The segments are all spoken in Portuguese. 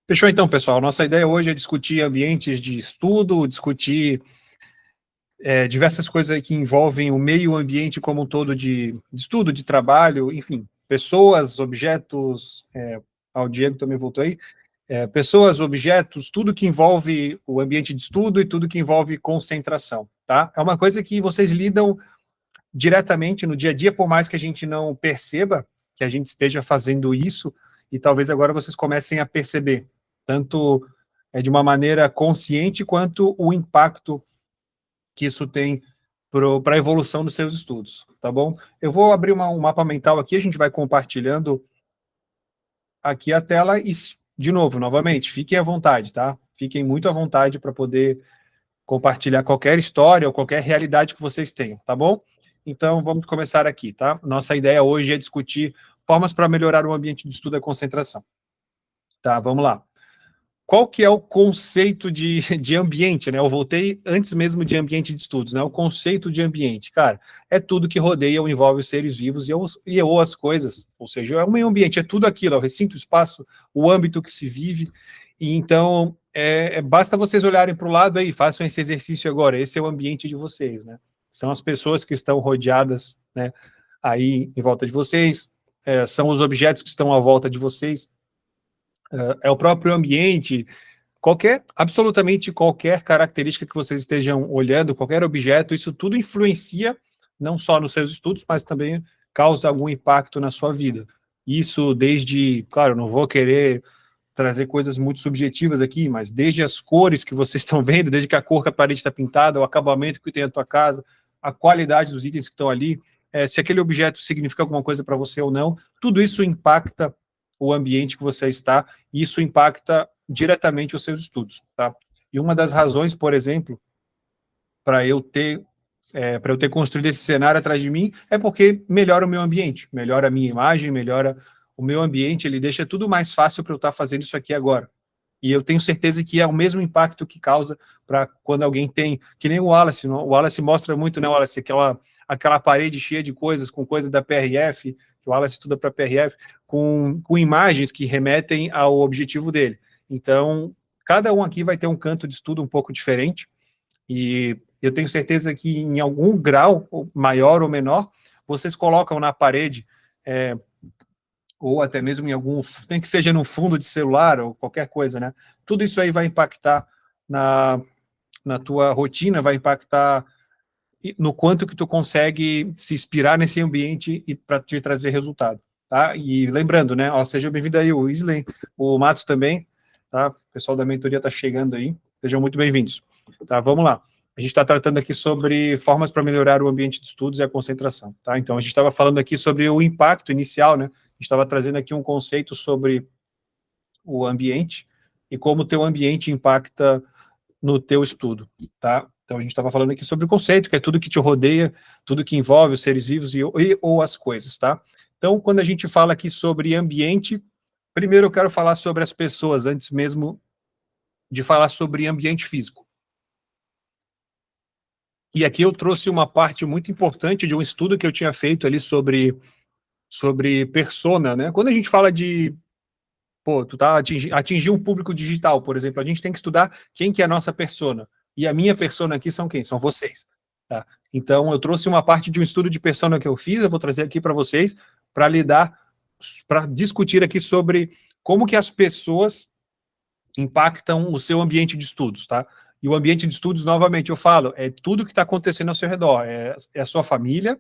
Fechou então, pessoal. Nossa ideia hoje é discutir ambientes de estudo, discutir diversas coisas que envolvem o meio ambiente como um todo de estudo, de trabalho, enfim, pessoas, objetos, o Diego também voltou aí, pessoas, objetos, tudo que envolve o ambiente de estudo e tudo que envolve concentração, tá? É uma coisa que vocês lidam diretamente no dia a dia, por mais que a gente não perceba que a gente esteja fazendo isso, e talvez agora vocês comecem a perceber, tanto de uma maneira consciente, quanto o impacto que isso tem para a evolução dos seus estudos, tá bom? Eu vou abrir um mapa mental aqui, a gente vai compartilhando aqui a tela e, de novo, novamente, fiquem à vontade, tá? Fiquem muito à vontade para poder compartilhar qualquer história ou qualquer realidade que vocês tenham, tá bom? Então, vamos começar aqui, tá? Nossa ideia hoje é discutir formas para melhorar o ambiente de estudo e concentração. Tá, vamos lá. Qual que é o conceito de ambiente, né? Eu voltei antes mesmo de ambiente de estudos, né? O conceito de ambiente, cara, é tudo que rodeia ou envolve os seres vivos ou as coisas, ou seja, é o meio ambiente, é tudo aquilo, é o recinto, o espaço, o âmbito que se vive, e então, basta vocês olharem para o lado aí, façam esse exercício agora, esse é o ambiente de vocês, né? São as pessoas que estão rodeadas, né, aí em volta de vocês, são os objetos que estão à volta de vocês, é o próprio ambiente, absolutamente qualquer característica que vocês estejam olhando, qualquer objeto, isso tudo influencia não só nos seus estudos, mas também causa algum impacto na sua vida. Isso desde, claro, não vou querer trazer coisas muito subjetivas aqui, mas desde as cores que vocês estão vendo, desde que a cor que a parede está pintada, o acabamento que tem na tua casa, a qualidade dos itens que estão ali, se aquele objeto significa alguma coisa para você ou não, tudo isso impacta o ambiente que você está, e isso impacta diretamente os seus estudos, tá? E uma das razões, por exemplo, para eu ter construído esse cenário atrás de mim, é porque melhora o meu ambiente, melhora a minha imagem, melhora o meu ambiente, ele deixa tudo mais fácil para eu estar fazendo isso aqui agora. E eu tenho certeza que é o mesmo impacto que causa para quando alguém tem, que nem o Wallace, não? O Wallace mostra muito, né, Wallace, aquela parede cheia de coisas, com coisas da PRF, que o Wallace estuda para PRF, com imagens que remetem ao objetivo dele. Então, cada um aqui vai ter um canto de estudo um pouco diferente, e eu tenho certeza que em algum grau, maior ou menor, vocês colocam na parede, ou até mesmo em algum, tem que seja no fundo de celular ou qualquer coisa, né? Tudo isso aí vai impactar na tua rotina, vai impactar no quanto que tu consegue se inspirar nesse ambiente e para te trazer resultado, tá? E lembrando, né? Ó, seja bem-vindo aí o Isley, o Matos também, tá? O pessoal da mentoria está chegando aí, sejam muito bem-vindos. Tá, vamos lá. A gente está tratando aqui sobre formas para melhorar o ambiente de estudos e a concentração, tá? Então, a gente estava falando aqui sobre o impacto inicial, né? A gente estava trazendo aqui um conceito sobre o ambiente e como o teu ambiente impacta no teu estudo, tá? Então, a gente estava falando aqui sobre o conceito, que é tudo que te rodeia, tudo que envolve os seres vivos ou as coisas, tá? Então, quando a gente fala aqui sobre ambiente, primeiro eu quero falar sobre as pessoas, antes mesmo de falar sobre ambiente físico. E aqui eu trouxe uma parte muito importante de um estudo que eu tinha feito ali sobre persona, né? Quando a gente fala de, tu tá atingir um público digital, por exemplo, a gente tem que estudar quem que é a nossa persona. E a minha persona aqui são quem? São vocês. Tá? Então, eu trouxe uma parte de um estudo de persona que eu fiz, eu vou trazer aqui para vocês, para discutir aqui sobre como que as pessoas impactam o seu ambiente de estudos, tá? E o ambiente de estudos, novamente, eu falo, é tudo que está acontecendo ao seu redor. É a sua família,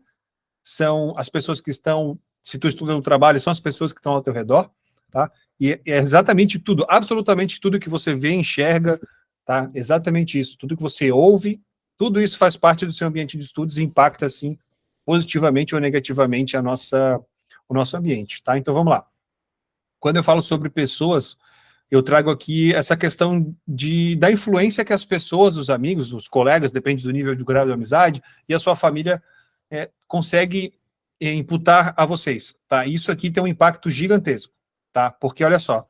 são as pessoas que estão, se tu estuda no trabalho, são as pessoas que estão ao teu redor, tá? E é exatamente tudo, absolutamente tudo que você vê, enxerga, tá? Exatamente isso. Tudo que você ouve, tudo isso faz parte do seu ambiente de estudos e impacta, assim, positivamente ou negativamente o nosso ambiente, tá? Então, vamos lá. Quando eu falo sobre pessoas, eu trago aqui essa questão da influência que as pessoas, os amigos, os colegas, depende do nível de grau de amizade, e a sua família consegue imputar a vocês, tá? Isso aqui tem um impacto gigantesco, tá? Porque, olha só,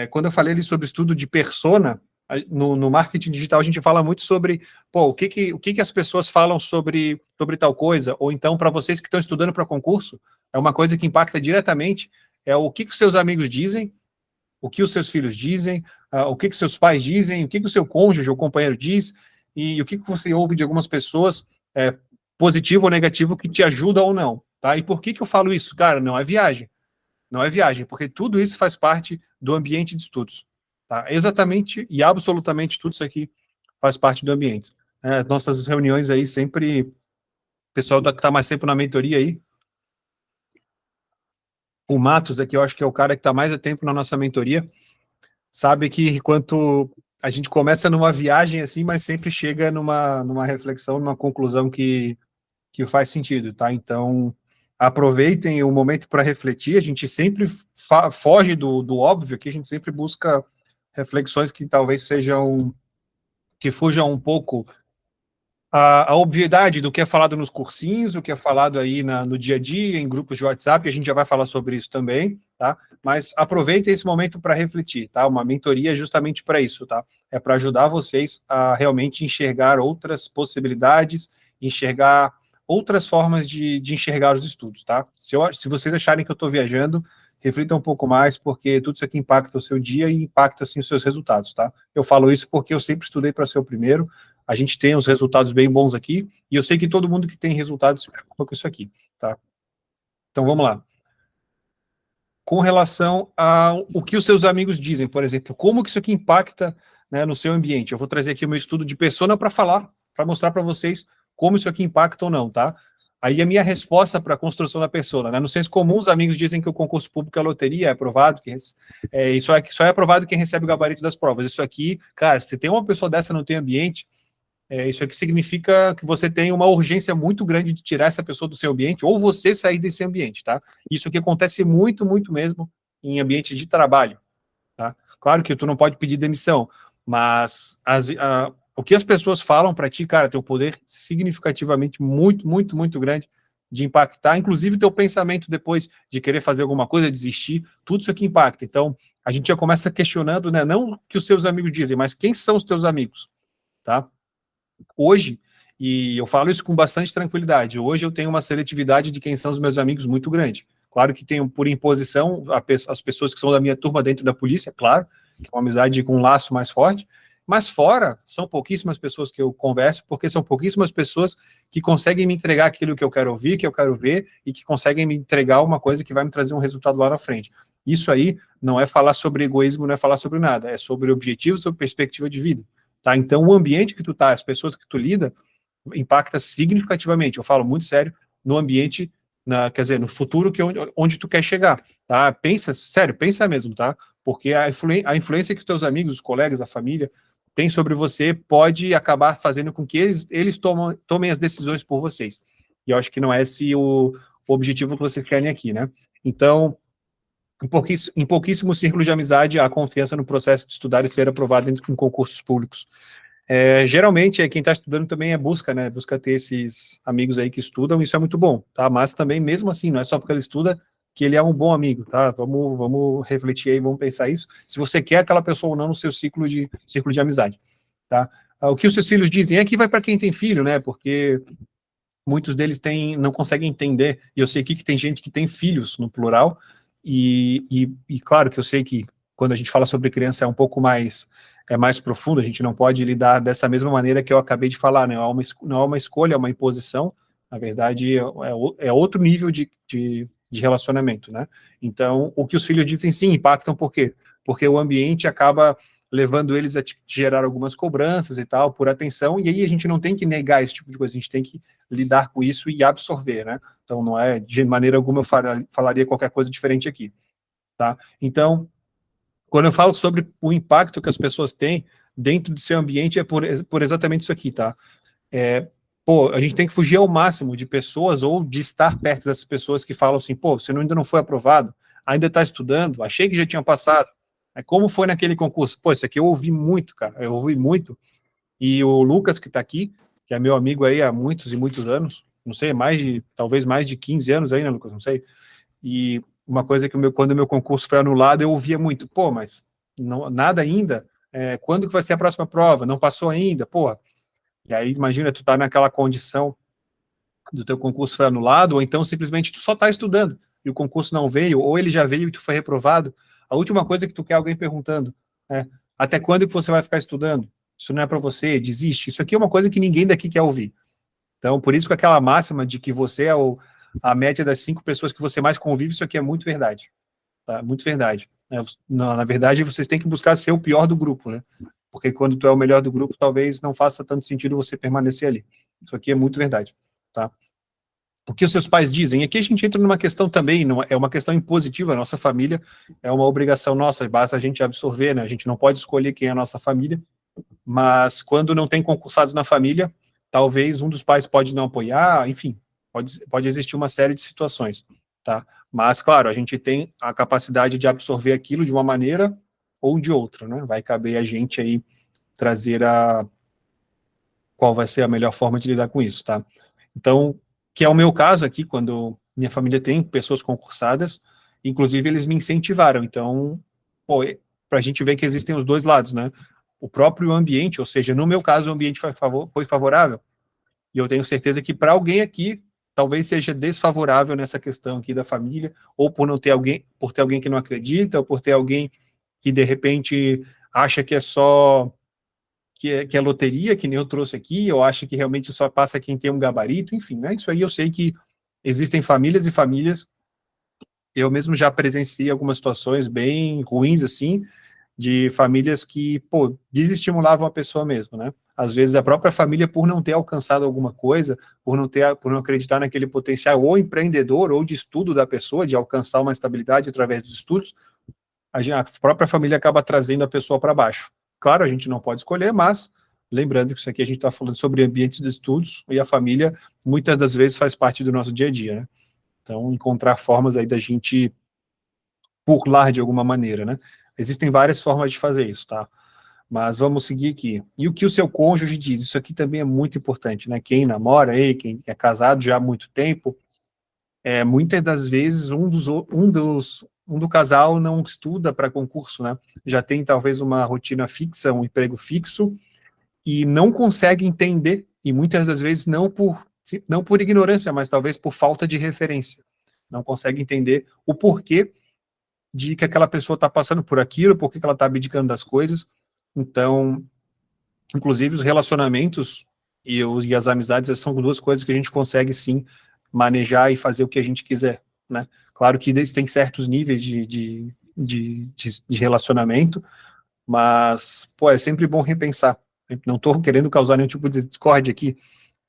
quando eu falei ali sobre estudo de persona, no marketing digital a gente fala muito sobre, o que as pessoas falam sobre tal coisa, ou então para vocês que estão estudando para concurso, é uma coisa que impacta diretamente é o que os seus amigos dizem, o que os seus filhos dizem, o que seus pais dizem, o que o seu cônjuge ou companheiro diz, e o que você ouve de algumas pessoas, positivo ou negativo, que te ajuda ou não, tá? E por que eu falo isso? Cara, não é viagem. Não é viagem, porque tudo isso faz parte do ambiente de estudos, tá? Exatamente e absolutamente tudo isso aqui faz parte do ambiente. As nossas reuniões aí sempre, o pessoal que tá mais tempo na mentoria aí, o Matos aqui, eu acho que é o cara que está mais tempo na nossa mentoria, sabe que enquanto a gente começa numa viagem assim, mas sempre chega numa reflexão, numa conclusão que faz sentido, tá? Então, aproveitem o momento para refletir, a gente sempre foge do óbvio, que a gente sempre busca reflexões que talvez sejam, que fujam um pouco a obviedade do que é falado nos cursinhos, o que é falado aí no dia a dia, em grupos de WhatsApp, a gente já vai falar sobre isso também, tá? Mas aproveitem esse momento para refletir, tá? Uma mentoria é justamente para isso, tá? É para ajudar vocês a realmente enxergar outras possibilidades, enxergar outras formas de enxergar os estudos, tá? Se vocês acharem que eu estou viajando, reflitam um pouco mais, porque tudo isso aqui impacta o seu dia e impacta, assim, os seus resultados, tá? Eu falo isso porque eu sempre estudei para ser o primeiro, a gente tem os resultados bem bons aqui, e eu sei que todo mundo que tem resultados se preocupa com isso aqui, tá? Então, vamos lá. Com relação ao que os seus amigos dizem, por exemplo, como que isso aqui impacta, né, no seu ambiente? Eu vou trazer aqui o meu estudo de persona para falar, para mostrar para vocês como isso aqui impacta ou não, tá? Aí a minha resposta para a construção da persona, né? No senso comum, os amigos dizem que o concurso público é loteria, é aprovado, só é aprovado quem recebe o gabarito das provas. Isso aqui, cara, se tem uma pessoa dessa no teu ambiente, isso aqui significa que você tem uma urgência muito grande de tirar essa pessoa do seu ambiente, ou você sair desse ambiente, tá? Isso aqui acontece muito, muito mesmo em ambientes de trabalho, tá? Claro que tu não pode pedir demissão, mas o que as pessoas falam para ti, cara, tem um poder significativamente muito, muito, muito grande de impactar, inclusive teu pensamento depois de querer fazer alguma coisa, desistir, tudo isso aqui impacta. Então, a gente já começa questionando, né, não o que os seus amigos dizem, mas quem são os teus amigos, tá? Hoje, e eu falo isso com bastante tranquilidade, hoje eu tenho uma seletividade de quem são os meus amigos muito grande. Claro que tenho por imposição as pessoas que são da minha turma dentro da polícia, claro, que é uma amizade com um laço mais forte, mas fora, são pouquíssimas pessoas que eu converso, porque são pouquíssimas pessoas que conseguem me entregar aquilo que eu quero ouvir, que eu quero ver, e que conseguem me entregar uma coisa que vai me trazer um resultado lá na frente. Isso aí não é falar sobre egoísmo, não é falar sobre nada, é sobre objetivos, sobre perspectiva de vida. Tá? Então, o ambiente que tu tá, as pessoas que tu lida, impacta significativamente, eu falo muito sério, no ambiente, quer dizer, no futuro onde tu quer chegar, tá? Pensa, sério, pensa mesmo, tá? Porque a influência que os teus amigos, os colegas, a família, tem sobre você pode acabar fazendo com que eles tomem as decisões por vocês. E eu acho que não é esse o objetivo que vocês querem aqui, né? Então, em pouquíssimos círculos de amizade, há confiança no processo de estudar e ser aprovado em concursos públicos. Geralmente, quem está estudando também busca, né? Busca ter esses amigos aí que estudam, isso é muito bom, tá? Mas também, mesmo assim, não é só porque ele estuda que ele é um bom amigo, tá? Vamos refletir aí, vamos pensar isso. Se você quer aquela pessoa ou não no seu ciclo de amizade, tá? O que os seus filhos dizem que vai para quem tem filho, né? Porque muitos deles não conseguem entender, e eu sei aqui que tem gente que tem filhos, no plural, e claro que eu sei que quando a gente fala sobre criança é mais profundo, a gente não pode lidar dessa mesma maneira que eu acabei de falar, né? Não é uma escolha, é uma imposição, na verdade é outro nível de relacionamento, né? Então, o que os filhos dizem sim, impactam, por quê? Porque o ambiente acaba levando eles a gerar algumas cobranças e tal, por atenção, e aí a gente não tem que negar esse tipo de coisa, a gente tem que lidar com isso e absorver, né? Então, não é, de maneira alguma, eu falaria qualquer coisa diferente aqui, tá? Então, quando eu falo sobre o impacto que as pessoas têm dentro do seu ambiente, é por exatamente isso aqui, tá? A gente tem que fugir ao máximo de pessoas ou de estar perto dessas pessoas que falam assim, você ainda não foi aprovado, ainda está estudando, achei que já tinha passado. Como foi naquele concurso? Isso aqui eu ouvi muito, cara, eu ouvi muito. E o Lucas, que está aqui, que é meu amigo aí há muitos e muitos anos, não sei, talvez mais de 15 anos aí, né, Lucas? Não sei. E uma coisa que quando o meu concurso foi anulado, eu ouvia muito, mas nada ainda? Quando que vai ser a próxima prova? Não passou ainda? E aí, imagina, tu tá naquela condição do teu concurso foi anulado, ou então simplesmente tu só tá estudando. e o concurso não veio, ou ele já veio e tu foi reprovado, a última coisa que tu quer é alguém perguntando, né? Até quando que você vai ficar estudando? Isso não é para você, desiste. Isso aqui é uma coisa que ninguém daqui quer ouvir. Então, por isso que aquela máxima de que você é a média das 5 pessoas que você mais convive, isso aqui é muito verdade. Tá? Muito verdade. Na verdade, vocês têm que buscar ser o pior do grupo, né? Porque quando tu é o melhor do grupo, talvez não faça tanto sentido você permanecer ali. Isso aqui é muito verdade, tá? O que os seus pais dizem? E aqui a gente entra numa questão também, é uma questão impositiva, a nossa família é uma obrigação nossa, basta a gente absorver, né? A gente não pode escolher quem é a nossa família, mas quando não tem concursados na família, talvez um dos pais pode não apoiar, enfim, pode existir uma série de situações, tá? Mas, claro, a gente tem a capacidade de absorver aquilo de uma maneira ou de outra, né? Vai caber a gente aí trazer qual vai ser a melhor forma de lidar com isso, tá? Então, que é o meu caso aqui, quando minha família tem pessoas concursadas, inclusive eles me incentivaram, então, para a gente ver que existem os dois lados, né? O próprio ambiente, ou seja, no meu caso, o ambiente foi favorável, e eu tenho certeza que para alguém aqui, talvez seja desfavorável nessa questão aqui da família, ou por não ter alguém, por ter alguém que não acredita, ou por ter alguém que de repente acha que é só que é loteria, que nem eu trouxe aqui, eu acho que realmente só passa quem tem um gabarito, enfim, né? Isso aí eu sei que existem famílias e famílias. Eu mesmo já presenciei algumas situações bem ruins, assim, de famílias que, pô, desestimulavam a pessoa mesmo, né? Às vezes a própria família, por não ter alcançado alguma coisa, por não acreditar naquele potencial ou empreendedor ou de estudo da pessoa, de alcançar uma estabilidade através dos estudos, a própria família acaba trazendo a pessoa para baixo. Claro, a gente não pode escolher, mas lembrando que isso aqui a gente está falando sobre ambientes de estudos e a família muitas das vezes faz parte do nosso dia a dia, né? Então, encontrar formas aí da gente burlar de alguma maneira, né? Existem várias formas de fazer isso, tá? Mas vamos seguir aqui. E o que o seu cônjuge diz? Isso aqui também é muito importante, né? Quem namora aí, quem é casado já há muito tempo, muitas das vezes um do casal não estuda para concurso, né? Já tem talvez uma rotina fixa, um emprego fixo, e não consegue entender, e muitas das vezes não por ignorância, mas talvez por falta de referência. Não consegue entender o porquê de que aquela pessoa está passando por aquilo, por que ela está abdicando das coisas. Então, inclusive os relacionamentos e as amizades são duas coisas que a gente consegue sim manejar e fazer o que a gente quiser, né? Claro que tem certos níveis de relacionamento, mas, pô, é sempre bom repensar. Não estou querendo causar nenhum tipo de discórdia aqui,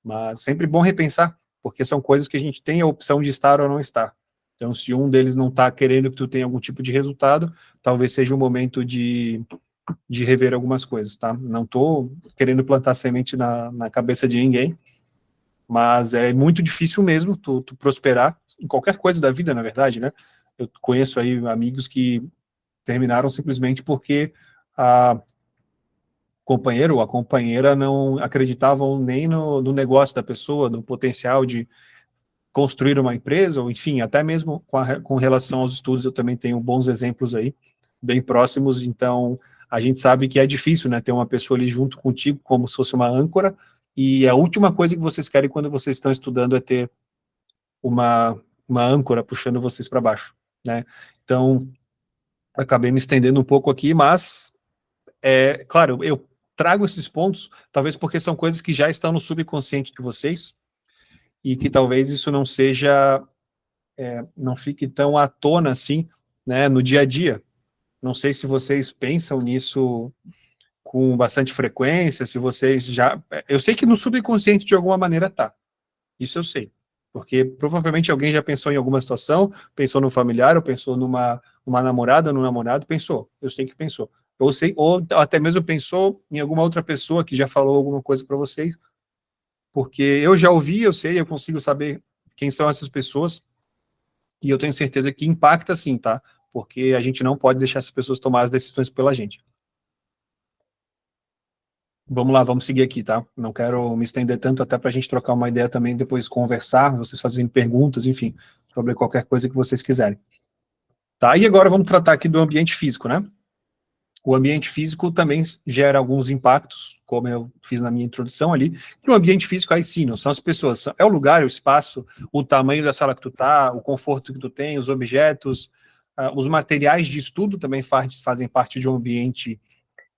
mas sempre bom repensar, porque são coisas que a gente tem a opção de estar ou não estar. Então, se um deles não está querendo que tu tenha algum tipo de resultado, talvez seja o momento de rever algumas coisas, tá? Não estou querendo plantar semente na cabeça de ninguém, mas é muito difícil mesmo tu prosperar em qualquer coisa da vida, na verdade, né? Eu conheço aí amigos que terminaram simplesmente porque a companheiro ou a companheira não acreditavam nem no negócio da pessoa, no potencial de construir uma empresa, ou enfim, até mesmo com relação aos estudos, eu também tenho bons exemplos aí, bem próximos, então a gente sabe que é difícil, né, ter uma pessoa ali junto contigo, como se fosse uma âncora, e a última coisa que vocês querem quando vocês estão estudando é ter uma âncora puxando vocês para baixo, né, então acabei me estendendo um pouco aqui, mas, claro, eu trago esses pontos, talvez porque são coisas que já estão no subconsciente de vocês, e que talvez isso não fique tão à tona assim, né, no dia a dia. Não sei se vocês pensam nisso com bastante frequência, se vocês já... Eu sei que no subconsciente de alguma maneira tá. Isso eu sei. Porque provavelmente alguém já pensou em alguma situação, pensou no familiar, ou pensou numa namorada, num namorado, pensou. Eu sei que pensou. Eu sei, ou até mesmo pensou em alguma outra pessoa que já falou alguma coisa para vocês, porque eu já ouvi, eu sei, eu consigo saber quem são essas pessoas, e eu tenho certeza que impacta sim, tá? Porque a gente não pode deixar essas pessoas tomar as decisões pela gente. Vamos lá, vamos seguir aqui, tá? Não quero me estender tanto, até para a gente trocar uma ideia também, depois conversar, vocês fazendo perguntas, enfim, sobre qualquer coisa que vocês quiserem. Tá? E agora vamos tratar aqui do ambiente físico, né? o ambiente físico também gera alguns impactos, como eu fiz na minha introdução ali, que o ambiente físico aí sim, não são as pessoas, é o lugar, é o espaço, o tamanho da sala que tu tá, o conforto que tu tem, os objetos, os materiais de estudo também fazem parte de um ambiente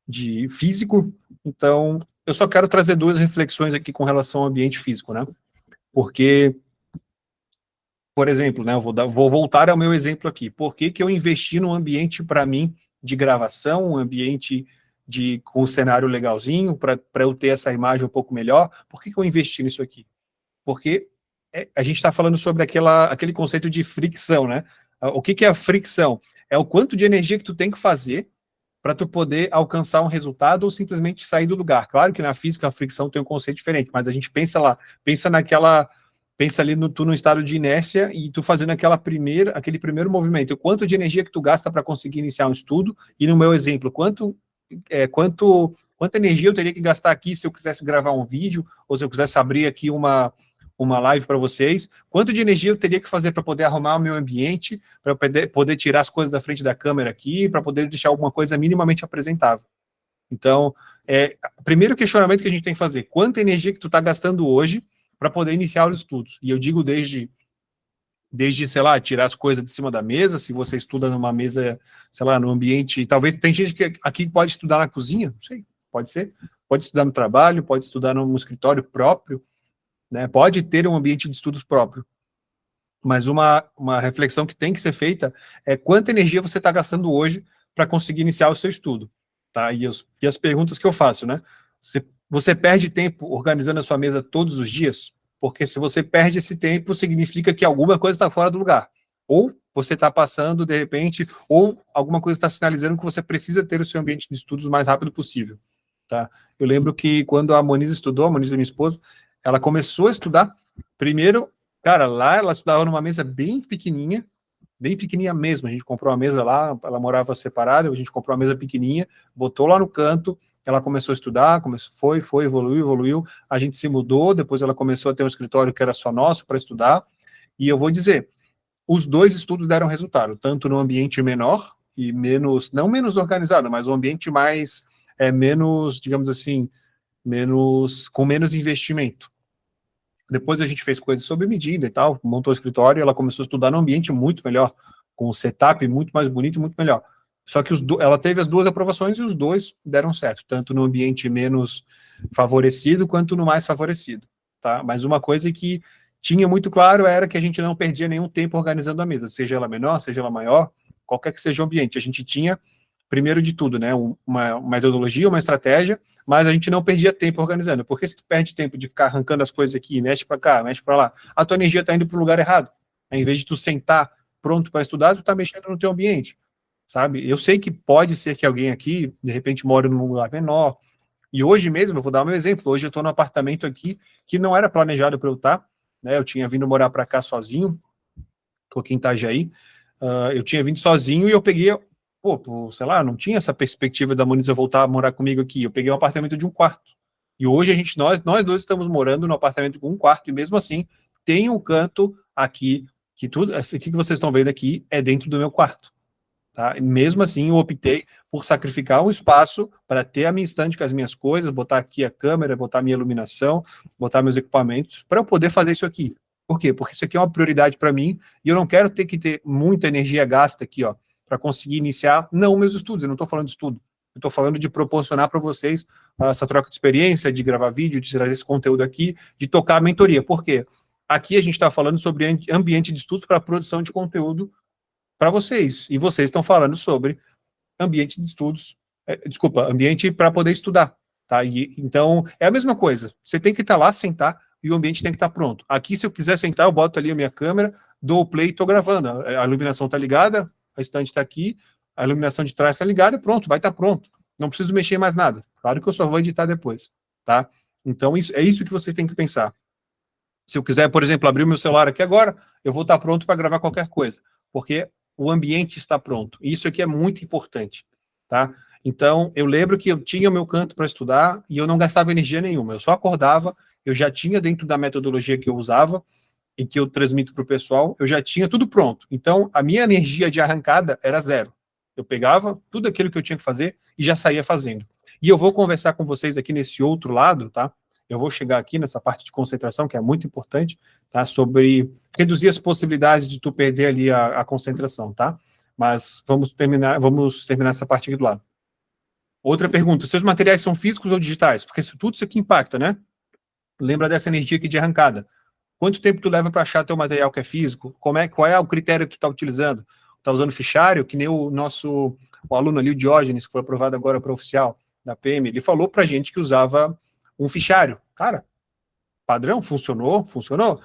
de físico. Então, eu só quero trazer duas reflexões aqui com relação ao ambiente físico, né? Porque, por exemplo, né, vou voltar ao meu exemplo aqui. Por que que eu investi num ambiente, para mim, de gravação, um ambiente com um cenário legalzinho, para eu ter essa imagem um pouco melhor? Por que que eu investi nisso aqui? Porque a gente está falando sobre aquele conceito de fricção, né? O que que é a fricção? É o quanto de energia que tu tem que fazer para tu poder alcançar um resultado ou simplesmente sair do lugar. Claro que na física a fricção tem um conceito diferente, mas a gente pensa lá, pensa ali tu no estado de inércia e tu fazendo aquele primeiro movimento. O quanto de energia que tu gasta para conseguir iniciar um estudo, e no meu exemplo, quanta energia eu teria que gastar aqui se eu quisesse gravar um vídeo, ou se eu quisesse abrir aqui uma live para vocês, quanto de energia eu teria que fazer para poder arrumar o meu ambiente, para poder tirar as coisas da frente da câmera aqui, para poder deixar alguma coisa minimamente apresentável. Então, o primeiro questionamento que a gente tem que fazer, quanta energia que tu está gastando hoje para poder iniciar os estudos? E eu digo desde, sei lá, tirar as coisas de cima da mesa, se você estuda numa mesa, sei lá, no ambiente, talvez tem gente que aqui pode estudar na cozinha, não sei, pode ser, pode estudar no trabalho, pode estudar num escritório próprio, né? Pode ter um ambiente de estudos próprio, mas uma reflexão que tem que ser feita é quanta energia você está gastando hoje para conseguir iniciar o seu estudo, tá? E as perguntas que eu faço, né? Você perde tempo organizando a sua mesa todos os dias? Porque se você perde esse tempo, significa que alguma coisa está fora do lugar. Ou você está passando, de repente, ou alguma coisa está sinalizando que você precisa ter o seu ambiente de estudos o mais rápido possível, tá? Eu lembro que quando a Moniz estudou, a Moniz é minha esposa, ela começou a estudar, primeiro, cara, lá ela estudava numa mesa bem pequenininha mesmo, a gente comprou uma mesa lá, ela morava separada, a gente comprou uma mesa pequenininha, botou lá no canto, ela começou a estudar, evoluiu, a gente se mudou, depois ela começou a ter um escritório que era só nosso para estudar, e eu vou dizer, os dois estudos deram resultado, tanto no ambiente menor, e não menos organizado, mas um ambiente mais, menos, digamos assim, com menos investimento. Depois a gente fez coisas sob medida e tal, montou o escritório e ela começou a estudar num ambiente muito melhor, com um setup muito mais bonito e muito melhor. Só que ela teve as duas aprovações e os dois deram certo, tanto no ambiente menos favorecido quanto no mais favorecido, tá? Mas uma coisa que tinha muito claro era que a gente não perdia nenhum tempo organizando a mesa, seja ela menor, seja ela maior, qualquer que seja o ambiente. A gente tinha, primeiro de tudo, né, uma metodologia, uma estratégia, mas a gente não perdia tempo organizando, porque se tu perde tempo de ficar arrancando as coisas aqui, mexe para cá, mexe para lá, a tua energia está indo para o lugar errado. Em vez de tu sentar pronto para estudar, tu está mexendo no teu ambiente, sabe? Eu sei que pode ser que alguém aqui, de repente, mora num lugar menor, e hoje mesmo, eu vou dar o meu exemplo, hoje eu estou num apartamento aqui que não era planejado para eu estar, né? Eu tinha vindo morar para cá sozinho, estou aqui em Itajaí, eu tinha vindo sozinho e eu peguei, sei lá, não tinha essa perspectiva da Moniza voltar a morar comigo aqui. Eu peguei um apartamento de um quarto. E hoje nós dois estamos morando no apartamento com um quarto, e mesmo assim tem um canto aqui, que tudo, isso aqui que vocês estão vendo aqui é dentro do meu quarto. Tá? E mesmo assim, eu optei por sacrificar um espaço para ter a minha estante com as minhas coisas, botar aqui a câmera, botar minha iluminação, botar meus equipamentos, para eu poder fazer isso aqui. Por quê? Porque isso aqui é uma prioridade para mim e eu não quero ter que ter muita energia gasta aqui, ó, para conseguir iniciar, não meus estudos, eu não estou falando de estudo, eu estou falando de proporcionar para vocês essa troca de experiência, de gravar vídeo, de trazer esse conteúdo aqui, de tocar a mentoria. Por quê? Aqui a gente está falando sobre ambiente de estudos para produção de conteúdo para vocês, e vocês estão falando sobre ambiente de estudos, ambiente para poder estudar, tá? Então, é a mesma coisa, você tem que estar lá, sentar, e o ambiente tem que estar pronto. Aqui, se eu quiser sentar, eu boto ali a minha câmera, dou o play e estou gravando, a iluminação está ligada, a estante está aqui, a iluminação de trás está ligada, pronto, vai estar pronto, não preciso mexer mais nada, claro que eu só vou editar depois, tá? Então, é isso que vocês têm que pensar. Se eu quiser, por exemplo, abrir o meu celular aqui agora, eu vou estar pronto para gravar qualquer coisa, porque o ambiente está pronto. Isso aqui é muito importante, tá? Então, eu lembro que eu tinha o meu canto para estudar e eu não gastava energia nenhuma. Eu só acordava, eu já tinha dentro da metodologia que eu usava e que eu transmito para o pessoal, eu já tinha tudo pronto. Então, a minha energia de arrancada era zero. Eu pegava tudo aquilo que eu tinha que fazer e já saía fazendo. E eu vou conversar com vocês aqui nesse outro lado, tá? Eu vou chegar aqui nessa parte de concentração, que é muito importante, tá? Sobre reduzir as possibilidades de tu perder ali a concentração, tá? Mas vamos terminar essa parte aqui do lado. Outra pergunta, seus materiais são físicos ou digitais? Porque tudo isso aqui impacta, né? Lembra dessa energia aqui de arrancada. Quanto tempo tu leva para achar teu material que é físico? Qual é o critério que tu está utilizando? Está usando fichário, que nem o aluno ali, o Diógenes, que foi aprovado agora para oficial da PM, ele falou para a gente que usava um fichário. Cara, padrão, funcionou,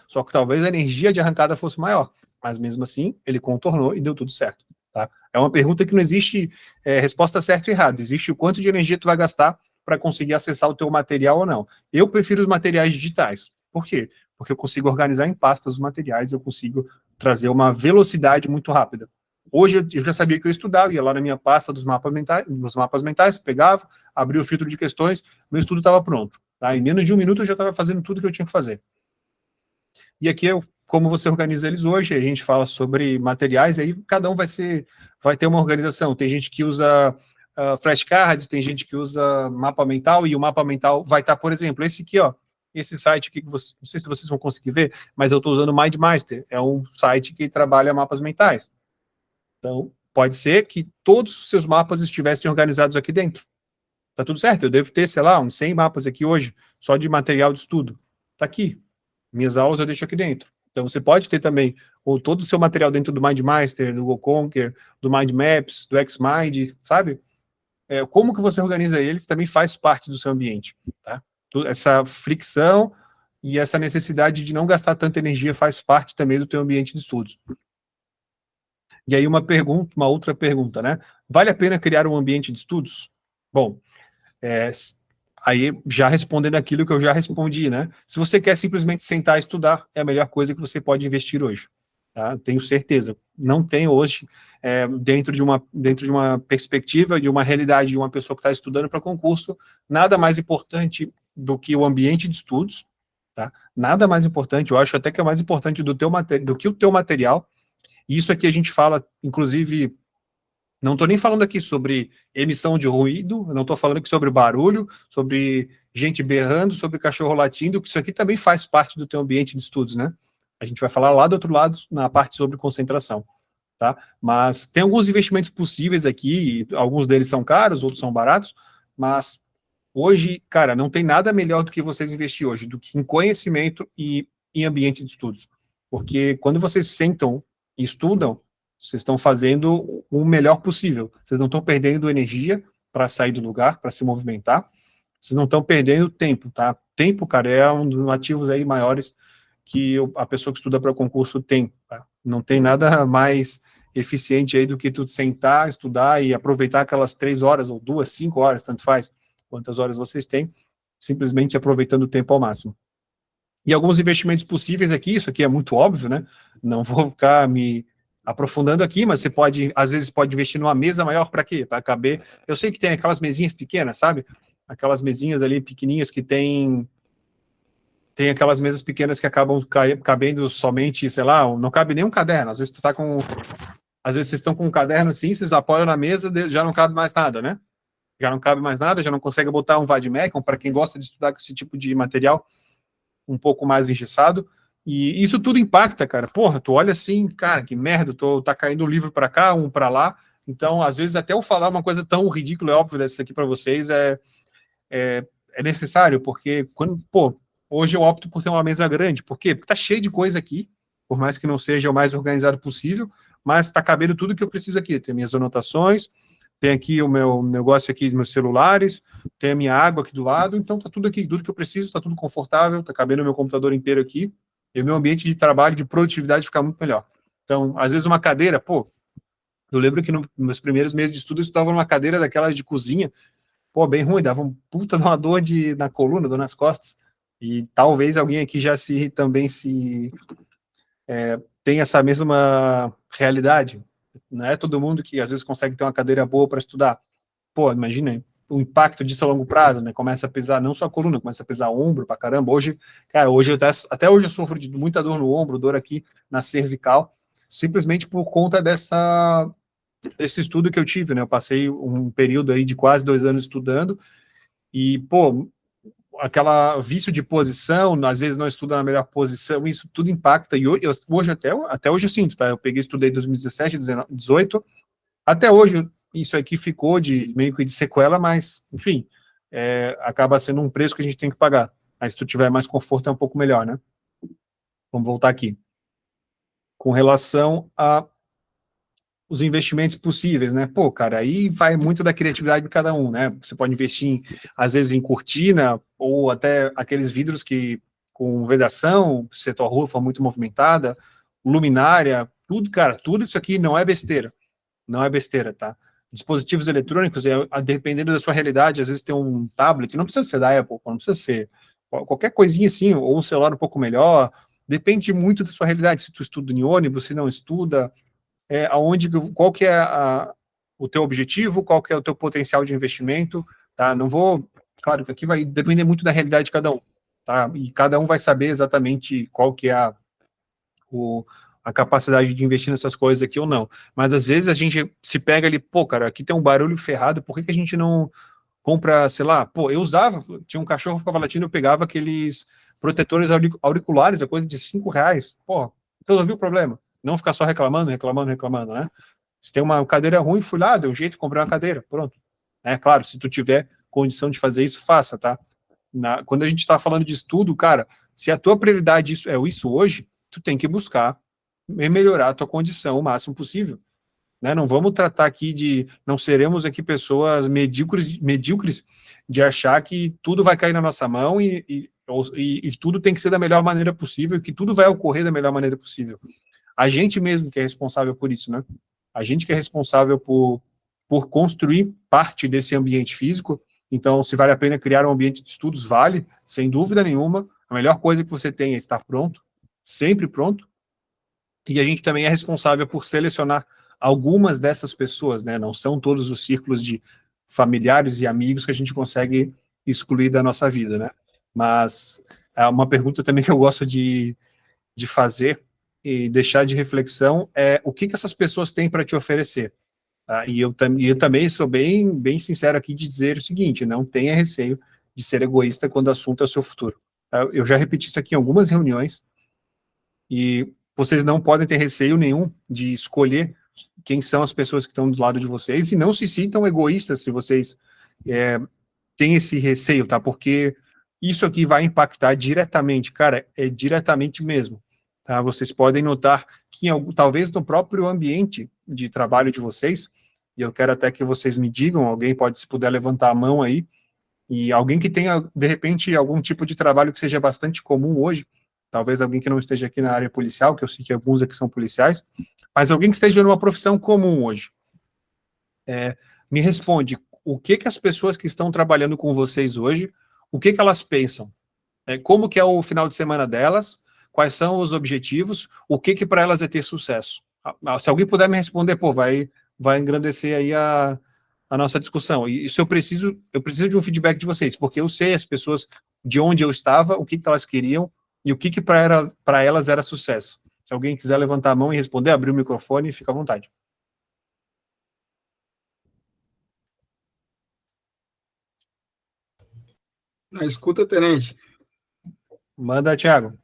só que talvez a energia de arrancada fosse maior. Mas mesmo assim, ele contornou e deu tudo certo. Tá? É uma pergunta que não existe resposta certa e errada. Existe o quanto de energia tu vai gastar para conseguir acessar o teu material ou não. Eu prefiro os materiais digitais. Por quê? Porque eu consigo organizar em pastas os materiais, eu consigo trazer uma velocidade muito rápida. Hoje eu já sabia que eu estudava, ia lá na minha pasta dos mapas mentais, pegava, abria o filtro de questões, meu estudo estava pronto. Tá? Em menos de um minuto eu já estava fazendo tudo que eu tinha que fazer. E aqui é como você organiza eles hoje, a gente fala sobre materiais, e aí cada um vai ter uma organização. Tem gente que usa flashcards, tem gente que usa mapa mental, e o mapa mental vai estar, por exemplo, esse aqui, ó, esse site aqui, não sei se vocês vão conseguir ver, mas eu estou usando o MindMaster, é um site que trabalha mapas mentais. Então, pode ser que todos os seus mapas estivessem organizados aqui dentro. Tá tudo certo, eu devo ter, sei lá, uns 100 mapas aqui hoje, só de material de estudo. Tá aqui. Minhas aulas eu deixo aqui dentro. Então, você pode ter também todo o seu material dentro do MindMaster, do GoConquer, do MindMaps, do XMind, sabe? Como que você organiza eles também faz parte do seu ambiente, tá? Essa fricção e essa necessidade de não gastar tanta energia faz parte também do teu ambiente de estudos. E aí uma outra pergunta, né? Vale a pena criar um ambiente de estudos? Bom, aí já respondendo aquilo que eu já respondi, né? Se você quer simplesmente sentar e estudar, é a melhor coisa que você pode investir hoje. Tá? Tenho certeza. Não tem hoje, dentro de uma perspectiva, de uma realidade de uma pessoa que está estudando para concurso, nada mais importante do que o ambiente de estudos, tá? Nada mais importante, eu acho até que é mais importante do que o teu material. E isso aqui a gente fala, inclusive, não estou nem falando aqui sobre emissão de ruído, não estou falando aqui sobre barulho, sobre gente berrando, sobre cachorro latindo, que isso aqui também faz parte do teu ambiente de estudos, né? A gente vai falar lá do outro lado, na parte sobre concentração, tá? Mas tem alguns investimentos possíveis aqui, alguns deles são caros, outros são baratos, mas hoje, cara, não tem nada melhor do que vocês investir hoje, do que em conhecimento e em ambiente de estudos. Porque quando vocês sentam e estudam, vocês estão fazendo o melhor possível. Vocês não estão perdendo energia para sair do lugar, para se movimentar. Vocês não estão perdendo tempo, tá? Tempo, cara, é um dos ativos aí maiores que a pessoa que estuda para concurso tem. Tá? Não tem nada mais eficiente aí do que tu sentar, estudar e aproveitar aquelas 3 horas, ou 2, 5 horas, tanto faz, quantas horas vocês têm, simplesmente aproveitando o tempo ao máximo. E alguns investimentos possíveis aqui, isso aqui é muito óbvio, né? Não vou ficar me aprofundando aqui, mas você pode, às vezes, pode investir numa mesa maior para quê? Para caber. Eu sei que tem aquelas mesinhas pequenas, sabe? Aquelas mesinhas ali pequenininhas que tem aquelas mesas pequenas que acabam cabendo somente, sei lá, não cabe nem um caderno. Às vezes vocês estão com um caderno assim, vocês apoiam na mesa, já não cabe mais nada, né? Já não cabe mais nada, já não consegue botar um vademecum, para quem gosta de estudar com esse tipo de material um pouco mais engessado. E isso tudo impacta, cara. Porra, tu olha assim, cara, que merda, tá caindo um livro para cá, um para lá. Então, às vezes, até eu falar uma coisa tão ridícula e óbvia dessa aqui para vocês é necessário, porque hoje eu opto por ter uma mesa grande. Por quê? Porque tá cheio de coisa aqui, por mais que não seja o mais organizado possível, mas tá cabendo tudo que eu preciso aqui. Tem minhas anotações, tem aqui o meu negócio aqui dos meus celulares, tem a minha água aqui do lado, então tá tudo aqui, tudo que eu preciso, tá tudo confortável, tá cabendo o meu computador inteiro aqui, e o meu ambiente de trabalho, de produtividade fica muito melhor. Então, às vezes uma cadeira, eu lembro que nos meus primeiros meses de estudo eu estudava numa cadeira daquela de cozinha, bem ruim, dava um puta de uma dor na coluna, dor nas costas, e talvez alguém aqui também tem essa mesma realidade. Não é todo mundo que às vezes consegue ter uma cadeira boa para estudar. Imagina o impacto disso a longo prazo, né? Começa a pesar não só a coluna, começa a pesar o ombro pra caramba. Hoje até hoje eu sofro de muita dor no ombro, dor aqui na cervical, simplesmente por conta esse estudo que eu tive, né? Eu passei um período aí de quase 2 anos estudando e, pô, aquela vício de posição, às vezes não estuda na melhor posição, isso tudo impacta, e hoje até hoje eu sinto, tá? Eu peguei, estudei 2017, 18, até hoje isso aqui ficou de meio que de sequela, mas, enfim, acaba sendo um preço que a gente tem que pagar. Mas se tu tiver mais conforto é um pouco melhor, né? Vamos voltar aqui. Com relação a os investimentos possíveis, né? Pô, cara, aí vai muito da criatividade de cada um, né? Você pode investir, às vezes, em cortina, ou até aqueles vidros que, com vedação, se a tua rua for muito movimentada, luminária, tudo, cara, tudo isso aqui não é besteira. Não é besteira, tá? Dispositivos eletrônicos, dependendo da sua realidade, às vezes tem um tablet, não precisa ser da Apple, não precisa ser qualquer coisinha assim, ou um celular um pouco melhor, depende muito da sua realidade. Se tu estuda em ônibus, se não estuda, qual que é o teu objetivo, qual que é o teu potencial de investimento, tá? Não vou, claro que aqui vai depender muito da realidade de cada um, tá? E cada um vai saber exatamente qual que é a capacidade de investir nessas coisas aqui ou não. Mas às vezes a gente se pega ali, pô, cara, aqui tem um barulho ferrado, por que que a gente não compra, sei lá, pô, eu usava, tinha um cachorro que ficava latindo, eu pegava aqueles protetores auriculares, a coisa de R$ 5, pô, você resolveu o problema. Não ficar só reclamando, reclamando, reclamando, né? Se tem uma cadeira ruim, fui lá, deu jeito de comprar uma cadeira, pronto. É claro, se tu tiver condição de fazer isso, faça, tá? Quando a gente está falando de estudo, cara, se a tua prioridade isso hoje, tu tem que buscar melhorar a tua condição o máximo possível. Né? Não vamos tratar aqui não seremos aqui pessoas medíocres de achar que tudo vai cair na nossa mão e tudo tem que ser da melhor maneira possível, que tudo vai ocorrer da melhor maneira possível. A gente mesmo que é responsável por isso, né? A gente que é responsável por construir parte desse ambiente físico. Então, se vale a pena criar um ambiente de estudos, vale, sem dúvida nenhuma. A melhor coisa que você tem é estar pronto, sempre pronto. E a gente também é responsável por selecionar algumas dessas pessoas, né? Não são todos os círculos de familiares e amigos que a gente consegue excluir da nossa vida, né? Mas é uma pergunta também que eu gosto de fazer e deixar de reflexão é o que essas pessoas têm para te oferecer. Tá? E eu também sou bem sincero aqui de dizer o seguinte, não tenha receio de ser egoísta quando o assunto é o seu futuro. Tá? Eu já repeti isso aqui em algumas reuniões, e vocês não podem ter receio nenhum de escolher quem são as pessoas que estão do lado de vocês, e não se sintam egoístas se vocês têm esse receio, tá? Porque isso aqui vai impactar diretamente, cara, diretamente mesmo. Tá? Vocês podem notar que talvez no próprio ambiente de trabalho de vocês, e eu quero até que vocês me digam, alguém pode, se puder levantar a mão aí, e alguém que tenha, de repente, algum tipo de trabalho que seja bastante comum hoje, talvez alguém que não esteja aqui na área policial, que eu sei que alguns aqui são policiais, mas alguém que esteja numa profissão comum hoje. Me responde, o que as pessoas que estão trabalhando com vocês hoje, o que elas pensam? Como que é o final de semana delas? Quais são os objetivos? O que para elas é ter sucesso? Se alguém puder me responder, pô, vai engrandecer aí a nossa discussão. E isso eu preciso de um feedback de vocês, porque eu sei as pessoas de onde eu estava, o que elas queriam e o que para elas era sucesso. Se alguém quiser levantar a mão e responder, abrir o microfone, fica à vontade. Na escuta, tenente, Manda, Thiago.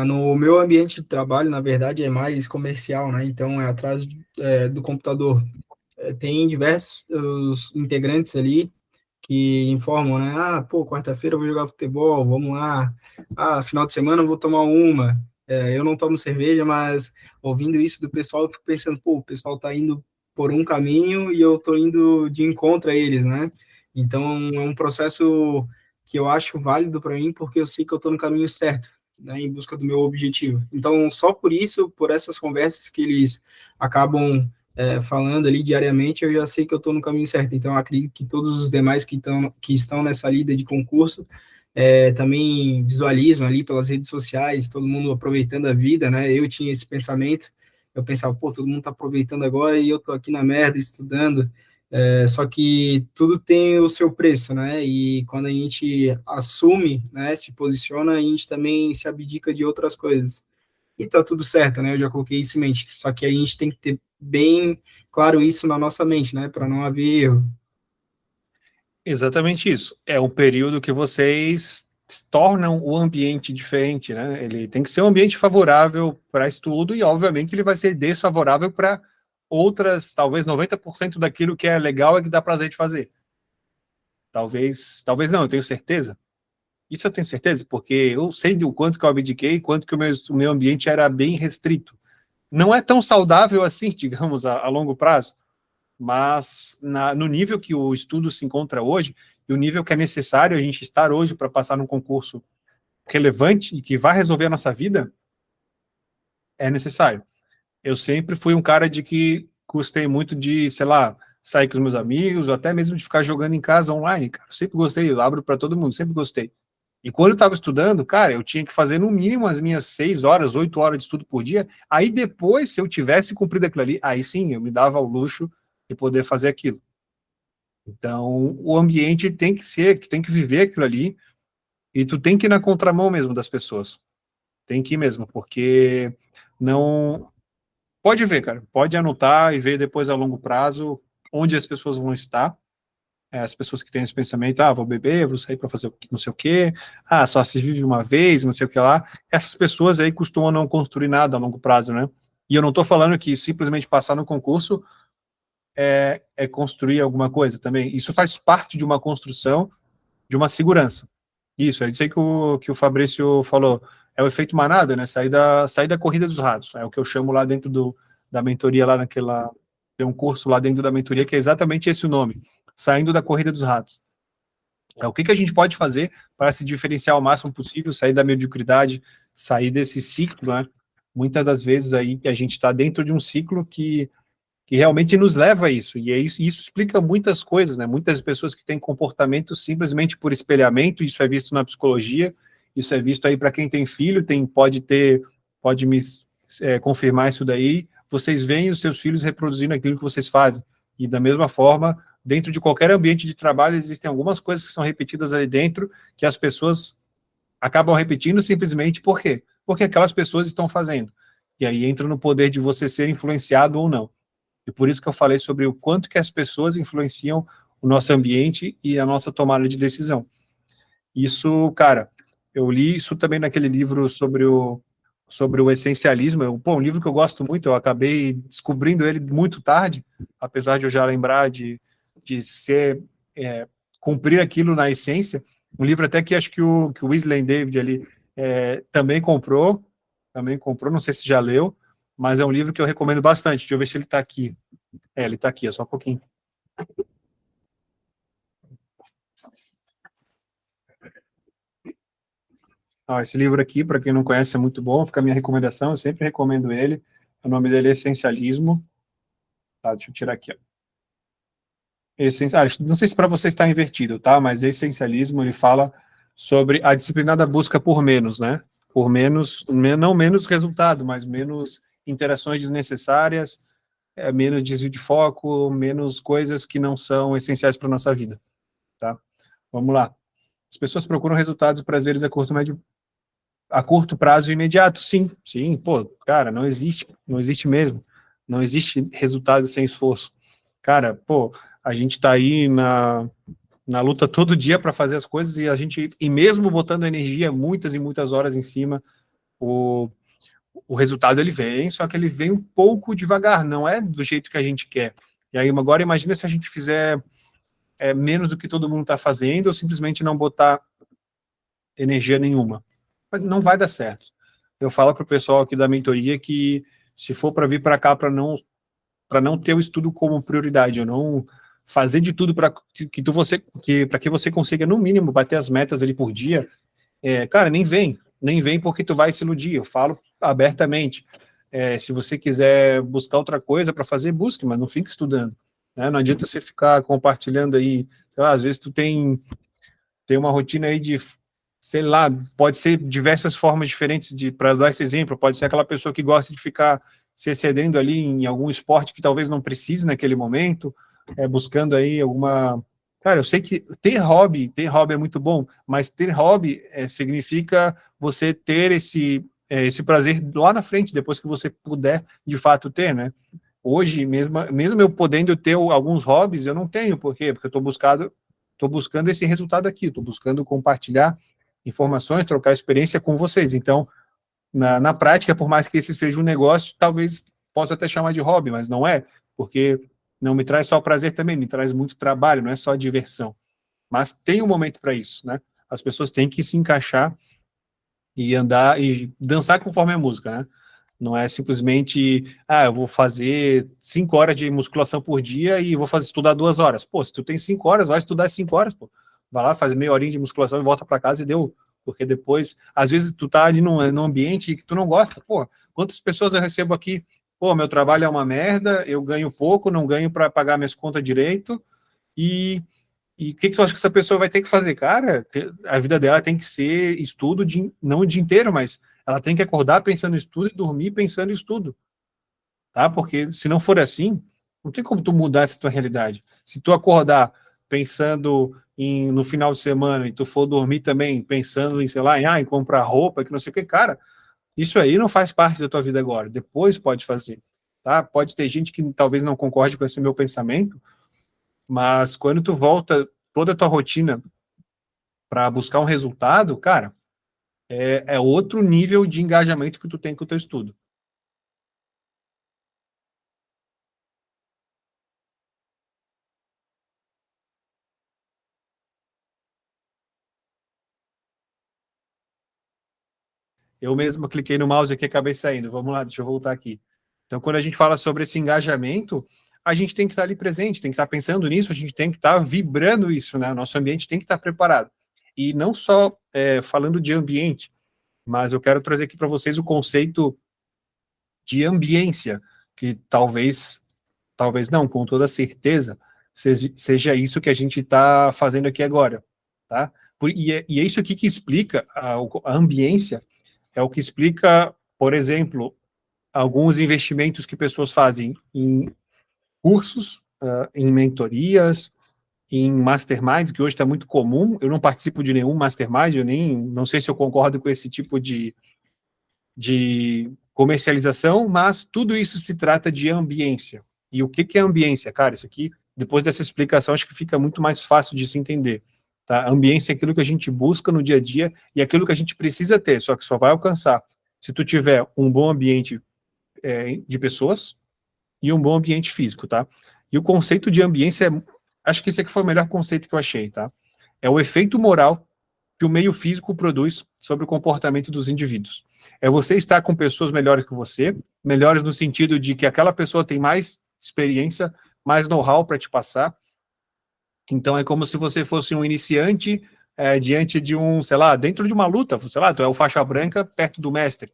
no meu ambiente de trabalho, na verdade, é mais comercial, né? Então, é atrás do computador. Tem diversos integrantes ali que informam, né? Ah, pô, quarta-feira eu vou jogar futebol, vamos lá. Ah, final de semana eu vou tomar uma. Eu não tomo cerveja, mas ouvindo isso do pessoal, eu fico pensando, pô, o pessoal tá indo por um caminho e eu tô indo de encontro a eles, né? Então, é um processo que eu acho válido para mim, porque eu sei que eu tô no caminho certo, né, em busca do meu objetivo. Então, só por isso, por essas conversas que eles acabam falando ali diariamente, eu já sei que eu estou no caminho certo. Então, eu acredito que todos os demais que estão nessa lida de concurso também visualizam ali pelas redes sociais, todo mundo aproveitando a vida, né? Eu tinha esse pensamento, eu pensava, pô, todo mundo está aproveitando agora e eu estou aqui na merda estudando. Só que tudo tem o seu preço, né? E quando a gente assume, né, se posiciona, a gente também se abdica de outras coisas. e tá tudo certo, né? Eu já coloquei isso em mente. Só que a gente tem que ter bem claro isso na nossa mente, né? Para não haver erro. Exatamente isso. É um período que vocês tornam o ambiente diferente, né? Ele tem que ser um ambiente favorável para estudo e, obviamente, ele vai ser desfavorável para outras, talvez 90% daquilo que é legal e que dá prazer de fazer. Talvez não, eu tenho certeza. Isso eu tenho certeza, porque eu sei do quanto que eu abdiquei, quanto que o meu ambiente era bem restrito. Não é tão saudável assim, digamos, a longo prazo, mas no nível que o estudo se encontra hoje, e o nível que é necessário a gente estar hoje para passar num concurso relevante e que vai resolver a nossa vida, é necessário. Eu sempre fui um cara de que gostei muito de, sei lá, sair com os meus amigos, ou até mesmo de ficar jogando em casa online, cara. Eu sempre gostei, eu abro para todo mundo, sempre gostei. E quando eu estava estudando, cara, eu tinha que fazer no mínimo as minhas 6 horas, 8 horas de estudo por dia. Aí depois, se eu tivesse cumprido aquilo ali, aí sim, eu me dava ao luxo de poder fazer aquilo. Então, o ambiente tem que ser, tu tem que viver aquilo ali, e tu tem que ir na contramão mesmo das pessoas. Tem que ir mesmo, porque não. Pode ver, cara, pode anotar e ver depois a longo prazo onde as pessoas vão estar. As pessoas que têm esse pensamento, vou beber, vou sair para fazer não sei o quê, só se vive uma vez, não sei o que lá. Essas pessoas aí costumam não construir nada a longo prazo, né? E eu não estou falando que simplesmente passar no concurso é construir alguma coisa também. Isso faz parte de uma construção, de uma segurança. Isso, é isso aí que o Fabrício falou. É o efeito manada, né? Sair da corrida dos ratos. É o que eu chamo lá dentro da mentoria, lá naquela. Tem um curso lá dentro da mentoria que é exatamente esse o nome. Saindo da corrida dos ratos. É o que a gente pode fazer para se diferenciar o máximo possível, sair da mediocridade, sair desse ciclo, né? Muitas das vezes aí que a gente está dentro de um ciclo que realmente nos leva a isso, e isso explica muitas coisas, né? Muitas pessoas que têm comportamento simplesmente por espelhamento, isso é visto na psicologia, isso é visto aí para quem tem filho, pode me confirmar isso daí, vocês veem os seus filhos reproduzindo aquilo que vocês fazem, e da mesma forma, dentro de qualquer ambiente de trabalho, existem algumas coisas que são repetidas ali dentro, que as pessoas acabam repetindo simplesmente por quê? Porque aquelas pessoas estão fazendo, e aí entra no poder de você ser influenciado ou não. E por isso que eu falei sobre o quanto que as pessoas influenciam o nosso ambiente e a nossa tomada de decisão. Isso, cara, eu li isso também naquele livro sobre o essencialismo. Um livro que eu gosto muito, eu acabei descobrindo ele muito tarde, apesar de eu já lembrar de ser, cumprir aquilo na essência. Um livro até que acho que o Wesley David ali também comprou, não sei se já leu, mas é um livro que eu recomendo bastante. Deixa eu ver se ele está aqui. Ele está aqui, é só um pouquinho. Esse livro aqui, para quem não conhece, é muito bom, fica a minha recomendação, eu sempre recomendo ele. O nome dele é Essencialismo. Tá, deixa eu tirar aqui. Ó. Não sei se para você está invertido, tá? Mas Essencialismo, ele fala sobre a disciplinada busca por menos, né? Por menos, não menos resultado, mas menos interações desnecessárias, menos desvio de foco, menos coisas que não são essenciais para a nossa vida, tá? Vamos lá. As pessoas procuram resultados e prazeres a curto prazo imediato, sim, pô, cara, não existe mesmo, não existe resultado sem esforço. Cara, pô, a gente tá aí na luta todo dia para fazer as coisas e mesmo botando energia muitas e muitas horas em cima, o, o resultado ele vem, só que ele vem um pouco devagar, não é do jeito que a gente quer. E aí agora imagina se a gente fizer menos do que todo mundo está fazendo ou simplesmente não botar energia nenhuma. Não vai dar certo. Eu falo para o pessoal aqui da mentoria que se for para vir para cá para não ter o estudo como prioridade, eu não fazer de tudo para que você consiga no mínimo bater as metas ali por dia, cara, nem vem porque tu vai se iludir. Eu falo abertamente. Se você quiser buscar outra coisa para fazer, busque, mas não fique estudando. Né? Não adianta você ficar compartilhando aí. Sei lá, às vezes tu tem uma rotina aí de, sei lá, pode ser diversas formas diferentes para dar esse exemplo, pode ser aquela pessoa que gosta de ficar se excedendo ali em algum esporte que talvez não precise naquele momento, buscando aí alguma... Cara, eu sei que ter hobby é muito bom, mas ter hobby significa você ter esse prazer lá na frente, depois que você puder, de fato, ter, né? Hoje, mesmo eu podendo ter alguns hobbies, eu não tenho. Por quê? Porque eu estou buscando esse resultado aqui, estou buscando compartilhar informações, trocar experiência com vocês. Então, na prática, por mais que esse seja um negócio, talvez possa até chamar de hobby, mas não é, porque não me traz só prazer também, me traz muito trabalho, não é só diversão. Mas tem um momento para isso, né? As pessoas têm que se encaixar e andar e dançar conforme a música, né? Não é simplesmente, eu vou fazer 5 horas de musculação por dia e vou estudar 2 horas. Pô, se tu tem 5 horas, vai estudar 5 horas, pô. Vai lá, faz meia horinha de musculação e volta para casa e deu. Porque depois, às vezes, tu tá ali num ambiente que tu não gosta. Pô, quantas pessoas eu recebo aqui? Pô, meu trabalho é uma merda, eu ganho pouco, não ganho para pagar minhas contas direito, e o que tu acha que essa pessoa vai ter que fazer? Cara, a vida dela tem que ser estudo, não o dia inteiro, mas ela tem que acordar pensando em estudo e dormir pensando em estudo, tá? Porque se não for assim, não tem como tu mudar essa tua realidade. Se tu acordar pensando no final de semana e tu for dormir também pensando em, sei lá, em comprar roupa, que não sei o que, cara, isso aí não faz parte da tua vida agora. Depois pode fazer, tá? Pode ter gente que talvez não concorde com esse meu pensamento, mas quando tu volta toda a tua rotina para buscar um resultado, cara, é outro nível de engajamento que tu tem com o teu estudo. Eu mesmo cliquei no mouse aqui e acabei saindo. Vamos lá, deixa eu voltar aqui. Então, quando a gente fala sobre esse engajamento, a gente tem que estar ali presente, tem que estar pensando nisso, a gente tem que estar vibrando isso, né? Nosso ambiente tem que estar preparado. E não só falando de ambiente, mas eu quero trazer aqui para vocês o conceito de ambiência, que talvez não, com toda certeza, seja isso que a gente está fazendo aqui agora, tá? E é isso aqui que explica a ambiência, é o que explica, por exemplo, alguns investimentos que pessoas fazem em cursos, em mentorias, em masterminds, que hoje está muito comum. Eu não participo de nenhum mastermind, eu nem não sei se eu concordo com esse tipo de comercialização, mas tudo isso se trata de ambiência. E o que é ambiência? Cara, isso aqui, depois dessa explicação, acho que fica muito mais fácil de se entender. Tá? Ambiência é aquilo que a gente busca no dia a dia e aquilo que a gente precisa ter, só que só vai alcançar se tu tiver um bom ambiente de pessoas e um bom ambiente físico, tá? E o conceito de ambiência, acho que esse aqui foi o melhor conceito que eu achei, tá? É o efeito moral que o meio físico produz sobre o comportamento dos indivíduos. É você estar com pessoas melhores que você, melhores no sentido de que aquela pessoa tem mais experiência, mais know-how para te passar. Então é como se você fosse um iniciante diante de sei lá, dentro de uma luta, sei lá, tu é o faixa branca perto do mestre.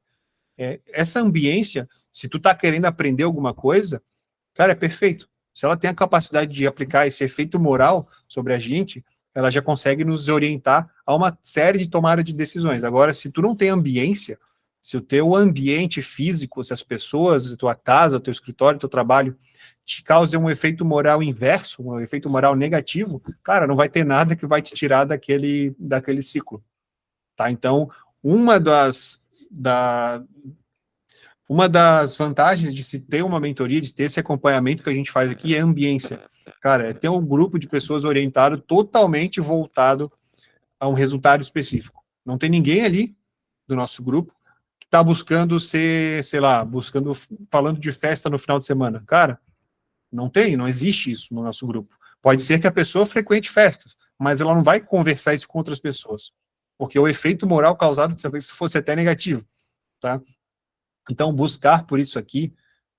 Essa ambiência, se tu tá querendo aprender alguma coisa, cara, é perfeito. Se ela tem a capacidade de aplicar esse efeito moral sobre a gente, ela já consegue nos orientar a uma série de tomada de decisões. Agora, se tu não tem ambiência, se o teu ambiente físico, se as pessoas, a tua casa, o teu escritório, o teu trabalho, te causam um efeito moral inverso, um efeito moral negativo, cara, não vai ter nada que vai te tirar daquele ciclo, tá? Então, uma da, uma das vantagens de se ter uma mentoria, de ter esse acompanhamento que a gente faz aqui, é a ambiência. Cara, é ter um grupo de pessoas orientado, totalmente voltado a um resultado específico. Não tem ninguém ali do nosso grupo que está buscando ser, sei lá, falando de festa no final de semana. Cara, não existe isso no nosso grupo. Pode ser que a pessoa frequente festas, mas ela não vai conversar isso com outras pessoas, porque o efeito moral causado talvez fosse até negativo, tá? Então, buscar por isso aqui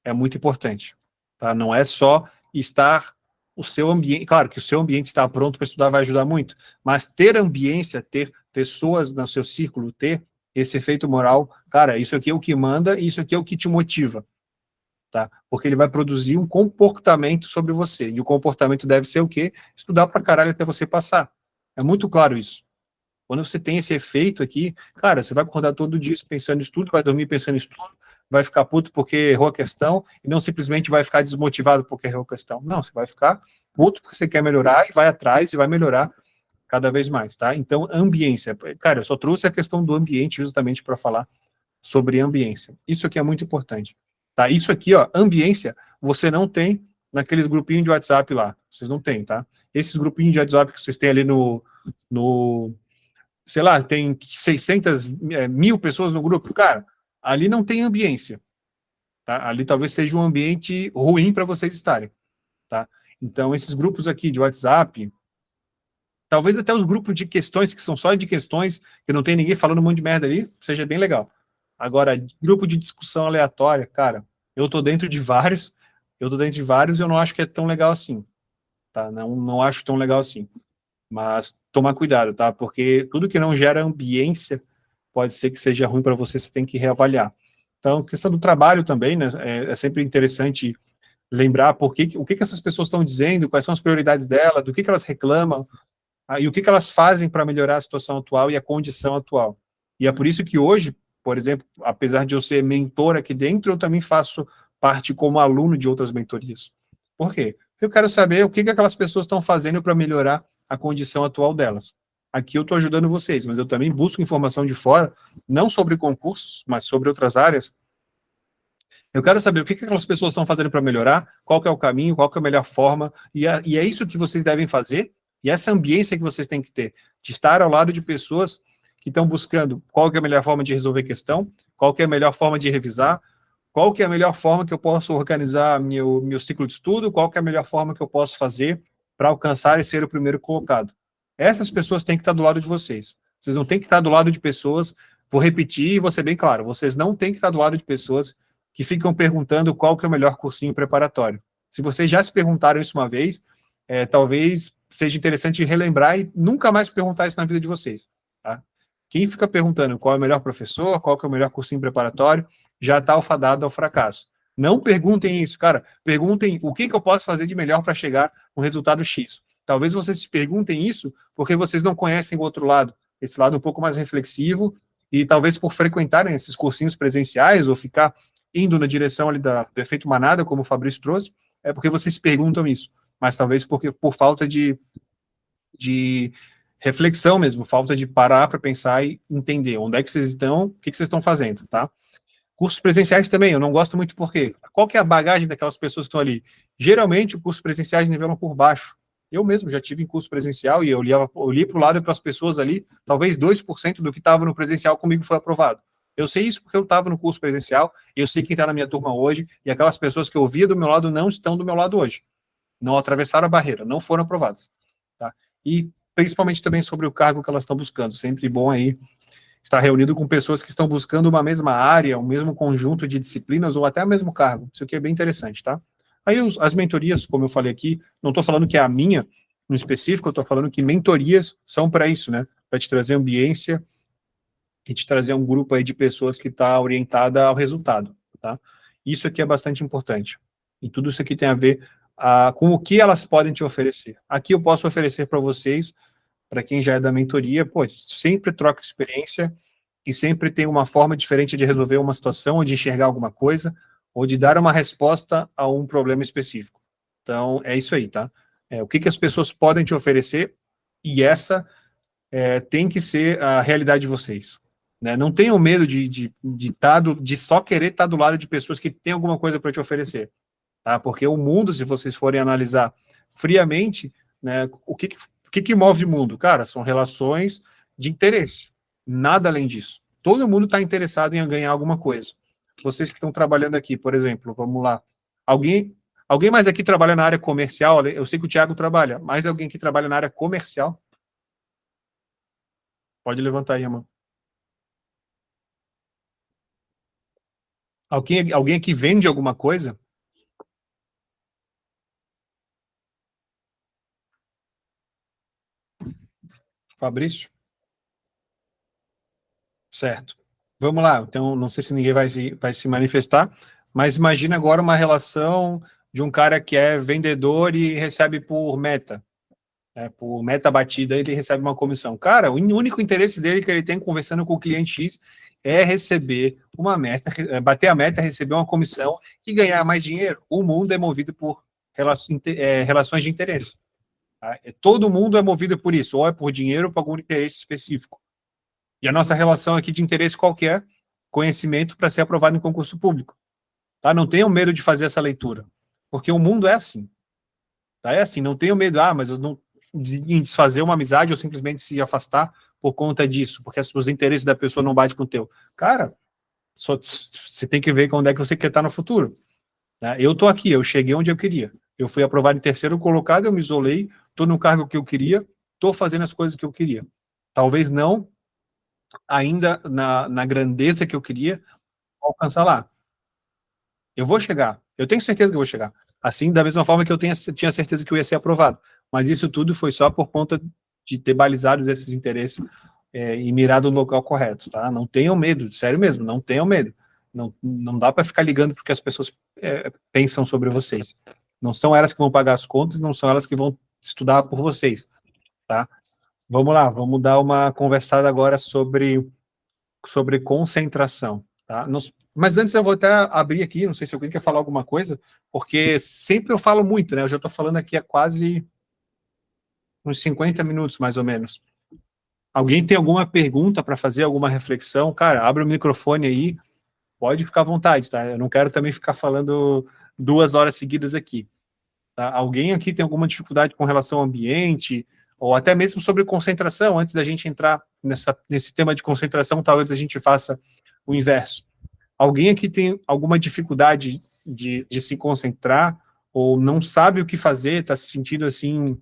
é muito importante, tá? Não é só estar o seu ambiente, claro que o seu ambiente estar pronto para estudar vai ajudar muito, mas ter ambiência, ter pessoas no seu círculo, ter esse efeito moral, cara, isso aqui é o que manda e isso aqui é o que te motiva, tá? Porque ele vai produzir um comportamento sobre você, e o comportamento deve ser o quê? Estudar pra caralho até você passar. É muito claro isso. Quando você tem esse efeito aqui, cara, você vai acordar todo dia pensando em estudo, vai dormir pensando em estudo, vai ficar puto porque errou a questão, e não simplesmente vai ficar desmotivado porque errou a questão. Não, você vai ficar puto porque você quer melhorar e vai atrás e vai melhorar cada vez mais, tá? Então, ambiência. Cara, eu só trouxe a questão do ambiente justamente para falar sobre ambiência. Isso aqui é muito importante. Tá? Isso aqui, ó, ambiência, você não tem naqueles grupinhos de WhatsApp lá. Vocês não têm, tá? Esses grupinhos de WhatsApp que vocês têm ali no sei lá, tem 600 mil pessoas no grupo, cara, ali não tem ambiência. Tá? Ali talvez seja um ambiente ruim para vocês estarem. Tá? Então, esses grupos aqui de WhatsApp, talvez até os grupos de questões, que são só de questões, que não tem ninguém falando um monte de merda ali, seja bem legal. Agora, grupo de discussão aleatória, cara, eu tô dentro de vários, e eu não acho que é tão legal assim. Tá? Não acho tão legal assim. Mas tomar cuidado, tá? Porque tudo que não gera ambiência pode ser que seja ruim para você, você tem que reavaliar. Então, questão do trabalho também, né? É sempre interessante lembrar o que essas pessoas estão dizendo, quais são as prioridades dela, do que elas reclamam, e o que elas fazem para melhorar a situação atual e a condição atual. E é por isso que hoje, por exemplo, apesar de eu ser mentor aqui dentro, eu também faço parte como aluno de outras mentorias. Por quê? Eu quero saber o que aquelas pessoas estão fazendo para melhorar a condição atual delas. Aqui eu estou ajudando vocês, mas eu também busco informação de fora, não sobre concursos, mas sobre outras áreas. Eu quero saber o que aquelas pessoas estão fazendo para melhorar, qual que é o caminho, qual que é a melhor forma, e é isso que vocês devem fazer, e essa ambiência que vocês têm que ter, de estar ao lado de pessoas que estão buscando qual que é a melhor forma de resolver questão, qual que é a melhor forma de revisar, qual que é a melhor forma que eu posso organizar meu ciclo de estudo, qual que é a melhor forma que eu posso fazer para alcançar e ser o primeiro colocado. Essas pessoas têm que estar do lado de vocês. Vocês não têm que estar do lado de pessoas, vou repetir e vou ser bem claro, vocês não têm que estar do lado de pessoas que ficam perguntando qual que é o melhor cursinho preparatório. Se vocês já se perguntaram isso uma vez, talvez seja interessante relembrar e nunca mais perguntar isso na vida de vocês. Tá? Quem fica perguntando qual é o melhor professor, qual que é o melhor cursinho preparatório, já está alfadado ao fracasso. Não perguntem isso, cara. Perguntem o que eu posso fazer de melhor para chegar no resultado X. Talvez vocês se perguntem isso porque vocês não conhecem o outro lado, esse lado um pouco mais reflexivo, e talvez por frequentarem esses cursinhos presenciais ou ficar indo na direção ali do efeito manada, como o Fabrício trouxe, é porque vocês perguntam isso, mas talvez por falta de reflexão mesmo, falta de parar para pensar e entender onde é que vocês estão, o que vocês estão fazendo, tá? Cursos presenciais também, eu não gosto muito porque qual que é a bagagem daquelas pessoas que estão ali? Geralmente, os cursos presenciais nivelam por baixo. Eu mesmo já tive em curso presencial e eu li para o lado e para as pessoas ali, talvez 2% do que estava no presencial comigo foi aprovado. Eu sei isso porque eu estava no curso presencial, eu sei quem está na minha turma hoje, e aquelas pessoas que eu via do meu lado não estão do meu lado hoje. Não atravessaram a barreira, não foram aprovadas. Tá? E principalmente também sobre o cargo que elas estão buscando. Sempre bom aí estar reunido com pessoas que estão buscando uma mesma área, um mesmo conjunto de disciplinas ou até o mesmo cargo. Isso aqui é bem interessante, tá? Aí as mentorias, como eu falei aqui, não estou falando que é a minha, no específico, eu estou falando que mentorias são para isso, né? Para te trazer ambiência e te trazer um grupo aí de pessoas que está orientada ao resultado, tá? Isso aqui é bastante importante. E tudo isso aqui tem a ver com o que elas podem te oferecer. Aqui eu posso oferecer para vocês, para quem já é da mentoria, pô, sempre troca experiência e sempre tem uma forma diferente de resolver uma situação, ou de enxergar alguma coisa, ou de dar uma resposta a um problema específico. Então, é isso aí, tá? O que as pessoas podem te oferecer, e essa tem que ser a realidade de vocês. Né? Não tenham medo de só querer estar do lado de pessoas que têm alguma coisa para te oferecer. Tá? Porque o mundo, se vocês forem analisar friamente, né, o que move o mundo? Cara, são relações de interesse. Nada além disso. Todo mundo está interessado em ganhar alguma coisa. Vocês que estão trabalhando aqui, por exemplo, vamos lá. Alguém mais aqui trabalha na área comercial? Eu sei que o Thiago trabalha. Mais alguém que trabalha na área comercial? Pode levantar aí a mão. Alguém aqui vende alguma coisa? Fabrício? Certo. Vamos lá. Então, não sei se ninguém vai se manifestar, mas imagina agora uma relação de um cara que é vendedor e recebe por meta. Por meta batida, ele recebe uma comissão. Cara, o único interesse dele que ele tem conversando com o cliente X é receber uma meta, bater a meta, receber uma comissão e ganhar mais dinheiro. O mundo é movido por relações de interesse. Tá? Todo mundo é movido por isso, ou é por dinheiro ou por algum interesse específico. E a nossa relação aqui de interesse qual que é? conhecimento para ser aprovado em concurso público. Tá? Não tenham medo de fazer essa leitura, porque o mundo é assim. Tá? É assim, não tenham medo, mas eu não de desfazer uma amizade ou simplesmente se afastar por conta disso, porque os interesses da pessoa não batem com o teu. Cara, só você tem que ver onde é que você quer estar no futuro. Né? Eu tô aqui, eu cheguei onde eu queria. Eu fui aprovado em terceiro colocado, eu me isolei, tô no cargo que eu queria, tô fazendo as coisas que eu queria. Talvez não ainda na grandeza que eu queria alcançar lá. Eu vou chegar, eu tenho certeza que eu vou chegar. Assim, da mesma forma que eu tinha certeza que eu ia ser aprovado. Mas isso tudo foi só por conta de ter balizado esses interesses e mirado no local correto, tá? Não tenham medo, sério mesmo, não tenham medo. Não dá para ficar ligando porque as pessoas pensam sobre vocês. Não são elas que vão pagar as contas, não são elas que vão estudar por vocês, tá? Vamos lá, vamos dar uma conversada agora sobre concentração, tá? Mas antes eu vou até abrir aqui, não sei se alguém quer falar alguma coisa, porque sempre eu falo muito, né? Eu já estou falando aqui há quase uns 50 minutos, mais ou menos. Alguém tem alguma pergunta para fazer, alguma reflexão? Cara, abre o microfone aí, pode ficar à vontade, tá? Eu não quero também ficar falando 2 horas seguidas aqui. Tá? Alguém aqui tem alguma dificuldade com relação ao ambiente, ou até mesmo sobre concentração? Antes da gente entrar nesse tema de concentração, talvez a gente faça o inverso. Alguém aqui tem alguma dificuldade de se concentrar, ou não sabe o que fazer, está se sentindo assim,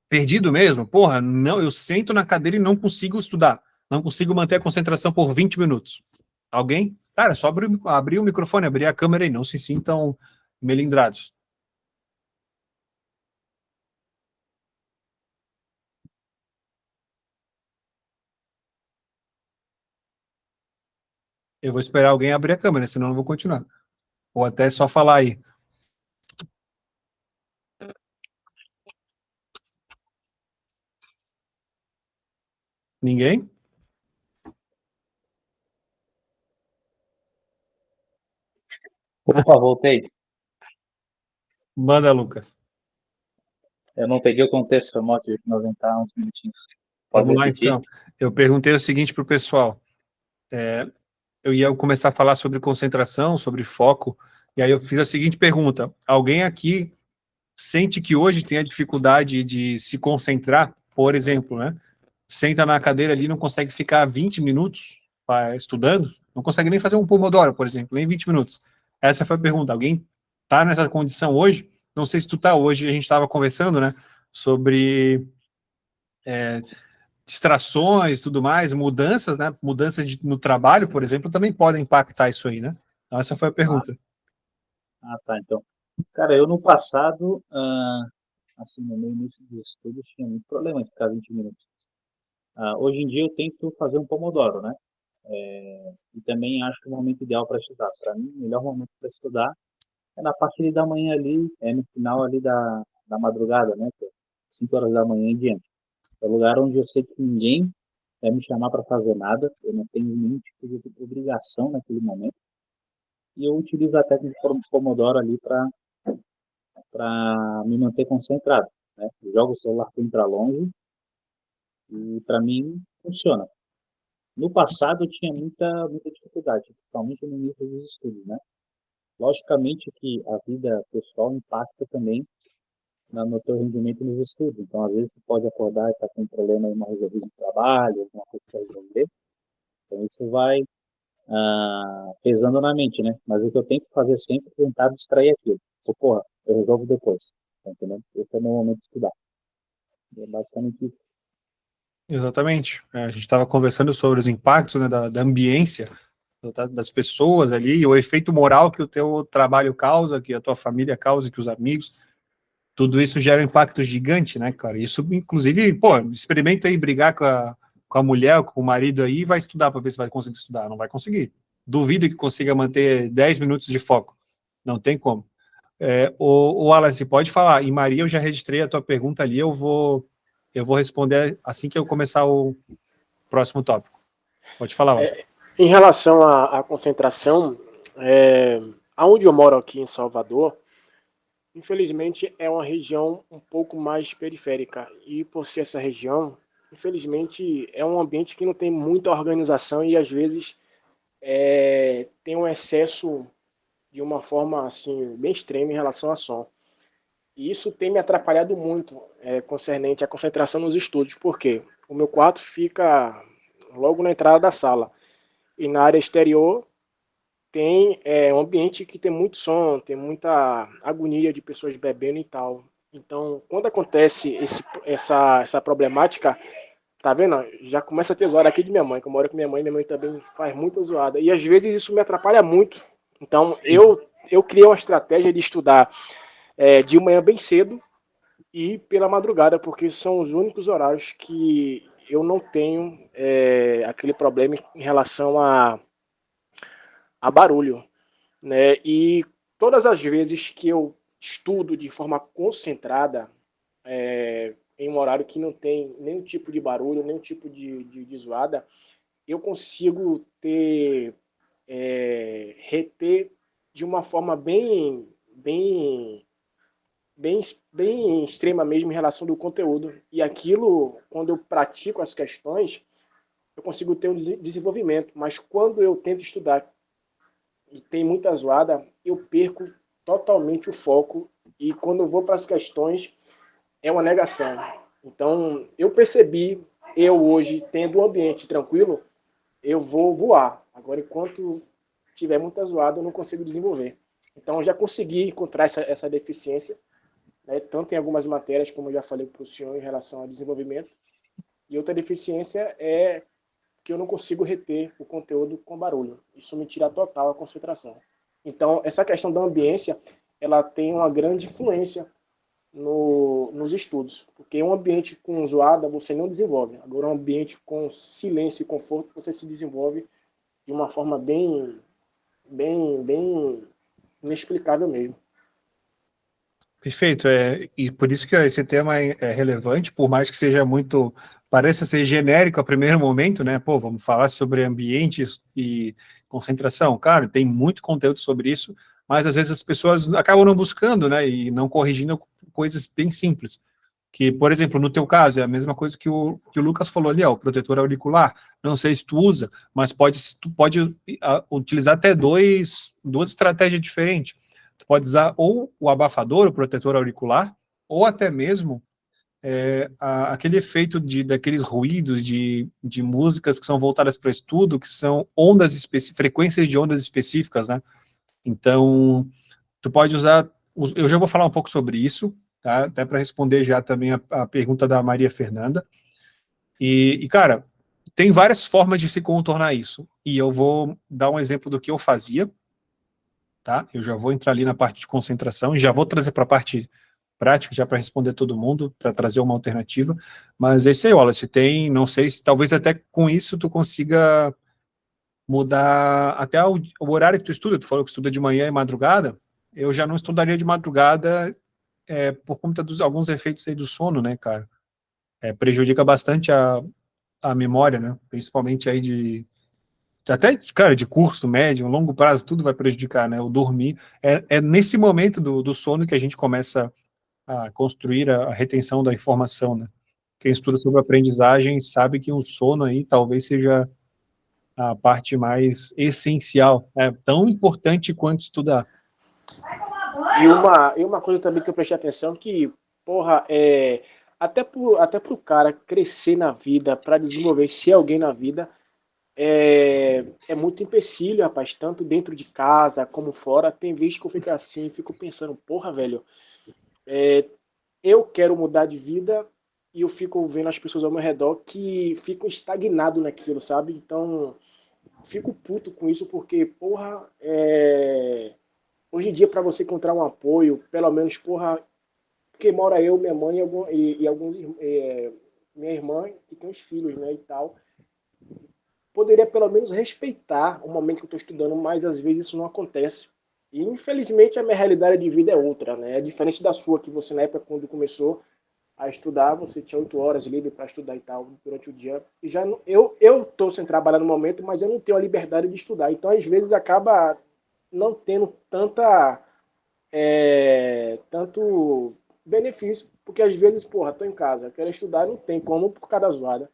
perdido mesmo? Porra, não, eu sento na cadeira e não consigo estudar, não consigo manter a concentração por 20 minutos. Alguém? Cara, só abrir o microfone, abrir a câmera e não se sintam melindrados. Eu vou esperar alguém abrir a câmera, senão eu não vou continuar. Ou até só falar aí. Ninguém? Opa, voltei. Manda, Lucas. Eu não peguei o contexto, foi mal, tive que me ausentar uns minutinhos. Pode Vamos lá, repetir? então. Eu perguntei o seguinte para o pessoal. Eu ia começar a falar sobre concentração, sobre foco, e aí eu fiz a seguinte pergunta. Alguém aqui sente que hoje tem a dificuldade de se concentrar, por exemplo, né? Senta na cadeira ali e não consegue ficar 20 minutos estudando? Não consegue nem fazer um pomodoro, por exemplo, nem 20 minutos. Essa foi a pergunta. Alguém está nessa condição hoje? Não sei se tu está hoje, a gente estava conversando, né? Sobre distrações e tudo mais, mudanças, né? Mudanças no trabalho, por exemplo, também podem impactar isso aí, né? Então, essa foi a pergunta. Tá, então. Cara, eu no passado, assim, no meu início de estudos, tinha muito problema de ficar 20 minutos. Hoje em dia eu tento fazer um pomodoro, né? E também acho que o momento ideal para estudar. Para mim, o melhor momento para estudar é na parte ali da manhã ali, no final ali da madrugada, né? 5 horas da manhã em diante. É o lugar onde eu sei que ninguém vai me chamar para fazer nada, eu não tenho nenhum tipo de obrigação naquele momento. E eu utilizo a técnica de Pomodoro ali para me manter concentrado, né? Eu jogo o celular para longe e para mim funciona. No passado eu tinha muita dificuldade, principalmente no início dos estudos, né? Logicamente que a vida pessoal impacta também no teu rendimento nos estudos. Então, às vezes, você pode acordar e estar com um problema em uma resolvida de trabalho, alguma coisa para resolver. Então, isso vai pesando na mente, né? Mas o que eu tenho que fazer sempre é tentar distrair aquilo. Então, porra, eu resolvo depois. Tá entendendo? Esse é o meu momento de estudar. É basicamente isso. Exatamente. A gente estava conversando sobre os impactos, né, da ambiência, das pessoas ali, o efeito moral que o teu trabalho causa, que a tua família causa, que os amigos, tudo isso gera um impacto gigante, né, cara? Isso, inclusive, pô, experimenta aí brigar com a mulher, com o marido aí, e vai estudar para ver se vai conseguir estudar. Não vai conseguir. Duvido que consiga manter 10 minutos de foco. Não tem como. O Wallace, pode falar. E Maria, eu já registrei a tua pergunta ali, eu vou responder assim que eu começar o próximo tópico. Pode falar, Wallace. Em relação à concentração, aonde eu moro aqui em Salvador, infelizmente é uma região um pouco mais periférica. E por ser essa região, infelizmente é um ambiente que não tem muita organização e às vezes tem um excesso de uma forma assim bem extrema em relação ao som. E isso tem me atrapalhado muito, concernente à concentração nos estudos, porque o meu quarto fica logo na entrada da sala. E na área exterior tem um ambiente que tem muito som, tem muita agonia de pessoas bebendo e tal. Então, quando acontece essa problemática, tá vendo? Já começa a ter zoada aqui de minha mãe, que eu moro com minha mãe também faz muita zoada. E às vezes isso me atrapalha muito. Então, Sim. eu criei uma estratégia de estudar de manhã bem cedo e pela madrugada, porque são os únicos horários que eu não tenho aquele problema em relação a barulho, né? E todas as vezes que eu estudo de forma concentrada, em um horário que não tem nenhum tipo de barulho, nenhum tipo de zoada, eu consigo reter de uma forma bem extrema mesmo em relação do conteúdo. E aquilo, quando eu pratico as questões, eu consigo ter um desenvolvimento. Mas quando eu tento estudar e tem muita zoada, eu perco totalmente o foco. E quando eu vou para as questões, é uma negação. Então, eu percebi, eu hoje, tendo um ambiente tranquilo, eu vou voar. Agora, enquanto tiver muita zoada, eu não consigo desenvolver. Então, eu já consegui encontrar essa deficiência, né, tanto em algumas matérias, como eu já falei para o senhor, em relação ao desenvolvimento, e outra deficiência é que eu não consigo reter o conteúdo com barulho. Isso me tira total a concentração. Então, essa questão da ambiência, ela tem uma grande influência nos estudos, porque um ambiente com zoada você não desenvolve. Agora, um ambiente com silêncio e conforto, você se desenvolve de uma forma bem inexplicável mesmo. Perfeito, e por isso que esse tema é relevante, por mais que seja muito, pareça ser genérico a primeiro momento, né? Pô, vamos falar sobre ambientes e concentração. Cara, tem muito conteúdo sobre isso, mas às vezes as pessoas acabam não buscando, né? E não corrigindo coisas bem simples. Que, por exemplo, no teu caso, é a mesma coisa que o Lucas falou ali, ó, o protetor auricular. Não sei se tu usa, mas tu pode utilizar até duas estratégias diferentes. Tu pode usar ou o abafador, o protetor auricular, ou até mesmo aquele efeito daqueles ruídos de músicas que são voltadas para o estudo, que são frequências de ondas específicas, né? Então, tu pode usar, eu já vou falar um pouco sobre isso, tá? Até para responder já também a pergunta da Maria Fernanda. Cara, tem várias formas de se contornar isso. E eu vou dar um exemplo do que eu fazia, tá? Eu já vou entrar ali na parte de concentração e já vou trazer para a parte prática, já para responder todo mundo, para trazer uma alternativa. Mas esse aí, Wallace, não sei se talvez até com isso tu consiga mudar até o horário que tu estuda. Tu falou que estuda de manhã e madrugada. Eu já não estudaria de madrugada por conta dos alguns efeitos aí do sono, né, cara? Prejudica bastante a memória, né? Principalmente aí até, cara, de curto, médio, longo prazo, tudo vai prejudicar, né? O dormir. É nesse momento do sono que a gente começa a construir a retenção da informação, né? Quem estuda sobre aprendizagem sabe que o sono aí talvez seja a parte mais essencial, tão importante quanto estudar. E uma coisa também que eu prestei atenção que, porra, até pro cara crescer na vida, para desenvolver ser alguém na vida, é muito empecilho, rapaz, tanto dentro de casa como fora. Tem vezes que eu fico assim, fico pensando, porra, velho, eu quero mudar de vida e eu fico vendo as pessoas ao meu redor que ficam estagnados naquilo, sabe? Então, fico puto com isso porque, porra, hoje em dia para você encontrar um apoio, pelo menos, porra, porque mora eu, minha mãe e alguns, minha irmã, que tem os filhos, né, e tal, poderia pelo menos respeitar o momento que eu estou estudando, mas às vezes isso não acontece. E infelizmente a minha realidade de vida é outra, né? É diferente da sua, que você na época quando começou a estudar, você tinha 8 horas livre para estudar e tal durante o dia. E já eu estou sem trabalhar no momento, mas eu não tenho a liberdade de estudar. Então às vezes acaba não tendo tanto benefício, porque às vezes, porra, tô em casa, quero estudar, não tem como por causa da zoada.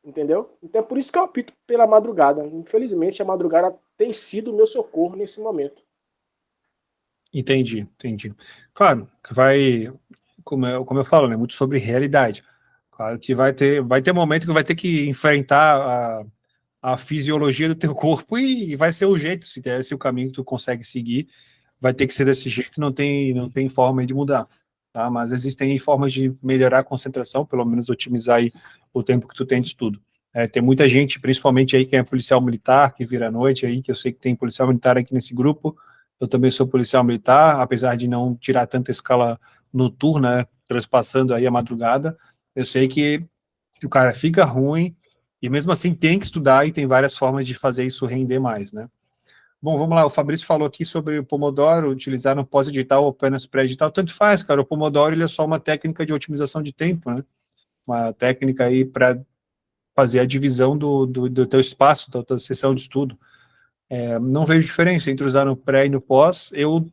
entendeu? Então é por isso que eu opto pela madrugada. Infelizmente, a madrugada tem sido o meu socorro nesse momento. Entendi. Claro, que vai, como eu falo, né, muito sobre realidade. Claro que vai ter momento que vai ter que enfrentar a fisiologia do teu corpo e vai ser o jeito, se der, se o caminho que tu consegue seguir, vai ter que ser desse jeito, não tem forma de mudar, tá? Mas existem formas de melhorar a concentração, pelo menos otimizar aí o tempo que tu tem de estudo. Tem muita gente, principalmente aí que é policial militar, que vira à noite aí, que eu sei que tem policial militar aqui nesse grupo, eu também sou policial militar, apesar de não tirar tanta escala noturna, né, transpassando aí a madrugada, eu sei que o cara fica ruim, e mesmo assim tem que estudar e tem várias formas de fazer isso render mais, né? Bom, vamos lá, o Fabrício falou aqui sobre o Pomodoro, utilizar no pós-edital ou apenas pré-edital, tanto faz, cara, o Pomodoro ele é só uma técnica de otimização de tempo, né? Uma técnica aí para fazer a divisão do teu espaço, da tua sessão de estudo. Não vejo diferença entre usar no pré e no pós, eu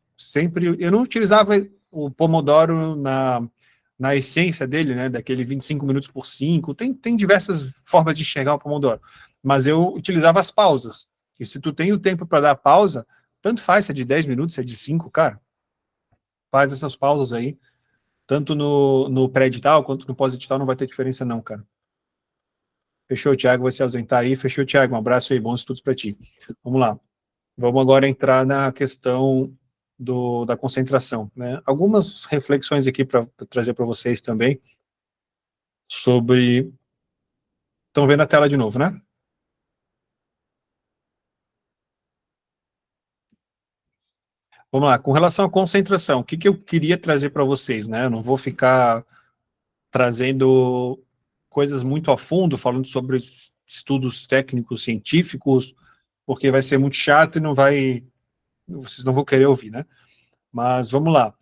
não utilizava o Pomodoro na essência dele, né, daquele 25 minutos por 5, tem diversas formas de enxergar o Pomodoro, mas eu utilizava as pausas, e se tu tem o tempo para dar pausa, tanto faz se é de 10 minutos, se é de 5, cara, faz essas pausas aí, tanto no pré-edital quanto no pós-edital não vai ter diferença não, cara. Fechou, Thiago, vai se ausentar aí, fechou, Thiago, um abraço aí, bons estudos para ti. Vamos lá, vamos agora entrar na questão da concentração, né? Algumas reflexões aqui para trazer para vocês também, sobre... Estão vendo a tela de novo, né? Vamos lá, com relação à concentração, o que eu queria trazer para vocês, né? Eu não vou ficar trazendo coisas muito a fundo, falando sobre estudos técnicos, científicos, porque vai ser muito chato e vocês não vão querer ouvir, né? Mas vamos lá.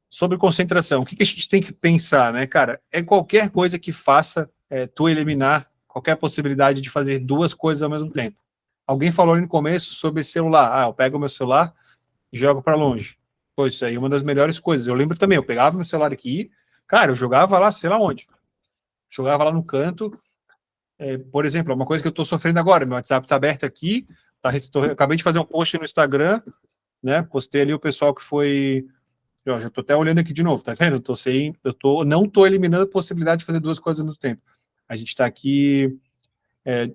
Sobre concentração, o que a gente tem que pensar, né, cara? É qualquer coisa que faça tu eliminar qualquer possibilidade de fazer duas coisas ao mesmo tempo. Alguém falou ali no começo sobre celular. Eu pego o meu celular e jogo para longe. Pô, isso aí é uma das melhores coisas. Eu lembro também, eu pegava meu celular aqui, cara, eu jogava lá, sei lá onde. Jogava lá no canto. Por exemplo, uma coisa que eu estou sofrendo agora, meu WhatsApp está aberto aqui, acabei de fazer um post no Instagram, né? Postei ali o pessoal que foi. Eu já estou até olhando aqui de novo, tá vendo? Não estou eliminando a possibilidade de fazer duas coisas ao mesmo tempo. A gente está aqui,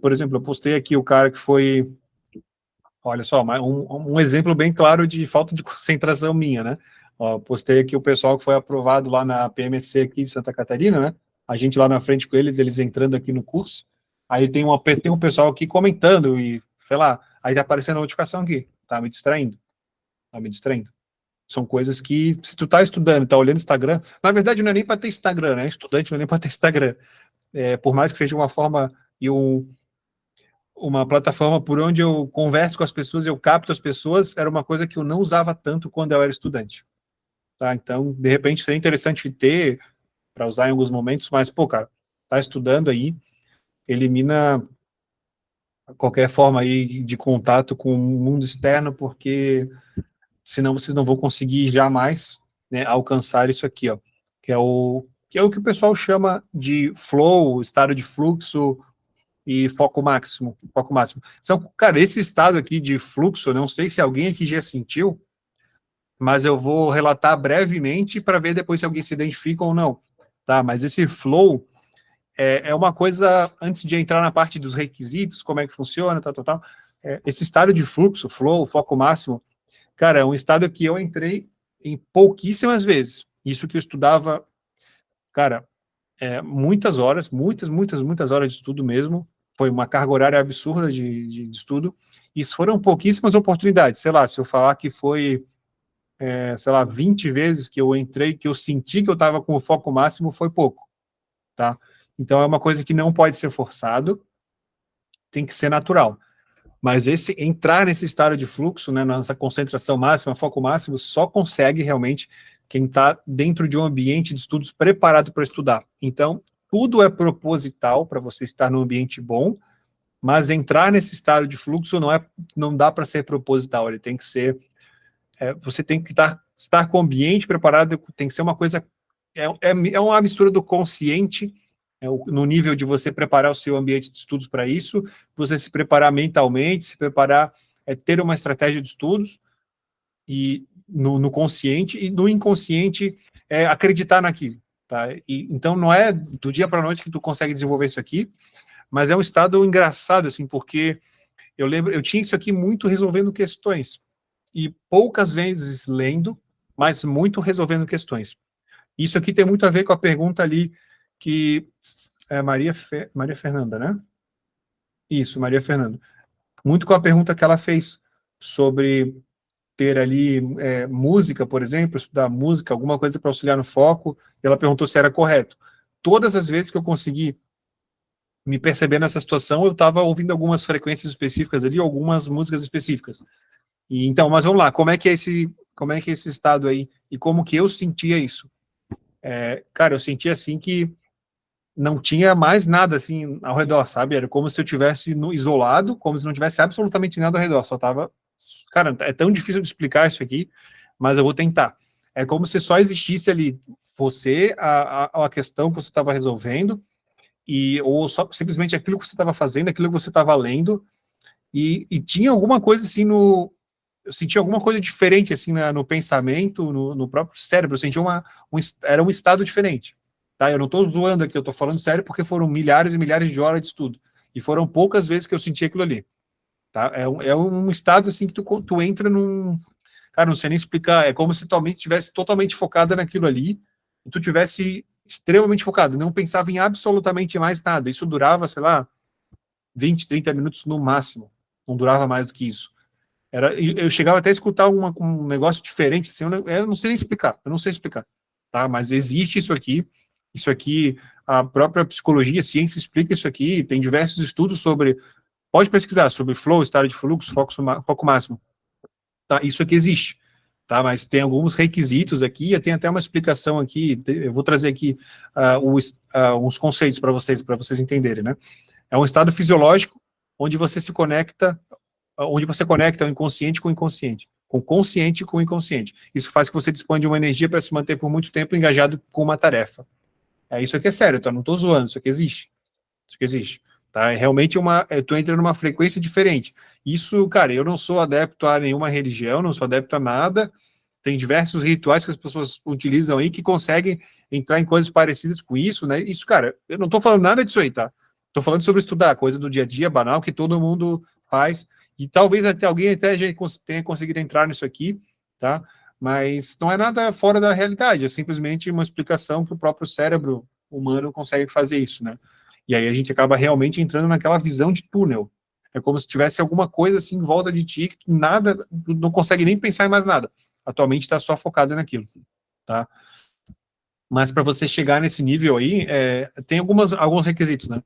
por exemplo, eu postei aqui o cara que foi, olha só, um exemplo bem claro de falta de concentração minha, né? Ó, postei aqui o pessoal que foi aprovado lá na PMC aqui de Santa Catarina, né? A gente lá na frente com eles entrando aqui no curso. Aí tem um pessoal aqui comentando e, sei lá, aí tá aparecendo a notificação aqui. Tá me distraindo. São coisas que, se tu tá estudando, tá olhando Instagram, na verdade não é nem para ter Instagram, né? Estudante não é nem para ter Instagram. Por mais que seja uma forma e uma plataforma por onde eu converso com as pessoas, eu capto as pessoas, era uma coisa que eu não usava tanto quando eu era estudante. Tá? Então, de repente, seria interessante ter para usar em alguns momentos, mas, pô, cara, tá estudando aí, elimina qualquer forma aí de contato com o mundo externo, porque senão vocês não vão conseguir jamais, né, alcançar isso aqui, ó, que é o que o pessoal chama de flow, estado de fluxo e foco máximo, foco máximo. Então, cara, esse estado aqui de fluxo, eu não sei se alguém aqui já sentiu, mas eu vou relatar brevemente para ver depois se alguém se identifica ou não, tá? Mas esse flow é uma coisa, antes de entrar na parte dos requisitos, como é que funciona, tal. Esse estado de fluxo, flow, foco máximo, cara, é um estado que eu entrei em pouquíssimas vezes. Isso que eu estudava, cara, muitas horas, muitas horas de estudo mesmo. Foi uma carga horária absurda de estudo. E foram pouquíssimas oportunidades. Sei lá, se eu falar que foi, sei lá, 20 vezes que eu entrei, que eu senti que eu estava com o foco máximo, foi pouco, tá? Então é uma coisa que não pode ser forçado, tem que ser natural. Mas entrar nesse estado de fluxo, né, nessa concentração máxima, foco máximo, só consegue realmente quem está dentro de um ambiente de estudos preparado para estudar. Então, tudo é proposital para você estar num ambiente bom, mas entrar nesse estado de fluxo não dá para ser proposital, ele tem que ser, você tem que estar com o ambiente preparado, tem que ser uma coisa, é uma mistura do consciente no nível de você preparar o seu ambiente de estudos para isso, você se preparar mentalmente, se preparar, ter uma estratégia de estudos, e no consciente, e no inconsciente acreditar naquilo. Tá? Então não é do dia para a noite que tu consegue desenvolver isso aqui, mas é um estado engraçado, assim, porque eu lembro, eu tinha isso aqui muito resolvendo questões, e poucas vezes lendo, mas muito resolvendo questões. Isso aqui tem muito a ver com a pergunta ali que é Maria Fernanda, né? Isso, Maria Fernanda. Muito com a pergunta que ela fez sobre ter ali música, por exemplo, estudar música, alguma coisa para auxiliar no foco, e ela perguntou se era correto. Todas as vezes que eu consegui me perceber nessa situação, eu estava ouvindo algumas frequências específicas ali, algumas músicas específicas. E então, mas vamos lá, como é que é esse estado aí, e como que eu sentia isso? Cara, eu sentia assim que não tinha mais nada assim ao redor, sabe? Era como se eu tivesse isolado, como se não tivesse absolutamente nada ao redor, só tava... Cara, é tão difícil de explicar isso aqui, mas eu vou tentar. É como se só existisse ali você, a questão que você estava resolvendo, ou só simplesmente aquilo que você estava fazendo, aquilo que você estava lendo, e tinha alguma coisa assim eu sentia alguma coisa diferente assim no pensamento, no próprio cérebro, eu sentia era um estado diferente. Tá? Eu não estou zoando aqui, eu estou falando sério porque foram milhares e milhares de horas de estudo. E foram poucas vezes que eu senti aquilo ali. Tá? É um estado assim que tu entra num... Cara, não sei nem explicar. É como se tua mente estivesse totalmente focada naquilo ali, e tu tivesse extremamente focado, não pensava em absolutamente mais nada. Isso durava, sei lá, 20, 30 minutos no máximo. Não durava mais do que isso. Eu chegava até a escutar um negócio diferente, assim, eu não sei nem explicar, eu não sei explicar. Tá? Mas existe isso aqui, a própria psicologia, a ciência explica isso aqui, tem diversos estudos sobre, pode pesquisar sobre flow, estado de fluxo, foco máximo. Tá? Isso aqui existe, tá? Mas tem alguns requisitos aqui, tem até uma explicação aqui, eu vou trazer aqui uns conceitos para vocês entenderem, né? É um estado fisiológico onde você conecta o inconsciente com o inconsciente, com o consciente com o inconsciente. Isso faz que você disponha de uma energia para se manter por muito tempo engajado com uma tarefa. Isso aqui é sério, tá? Não estou zoando, isso aqui existe. Isso aqui existe. Tá? É realmente tu entra numa frequência diferente. Isso, cara, eu não sou adepto a nenhuma religião, não sou adepto a nada. Tem diversos rituais que as pessoas utilizam aí que conseguem entrar em coisas parecidas com isso, né? Isso, cara, eu não estou falando nada disso aí, tá? Estou falando sobre estudar, coisa do dia a dia, banal, que todo mundo faz, e talvez alguém até já tenha conseguido entrar nisso aqui, tá? Mas não é nada fora da realidade, é simplesmente uma explicação que o próprio cérebro humano consegue fazer isso, né? E aí a gente acaba realmente entrando naquela visão de túnel. É como se tivesse alguma coisa assim em volta de ti, que nada, não consegue nem pensar em mais nada. Atualmente está só focado naquilo, tá? Mas para você chegar nesse nível aí, tem alguns requisitos, né?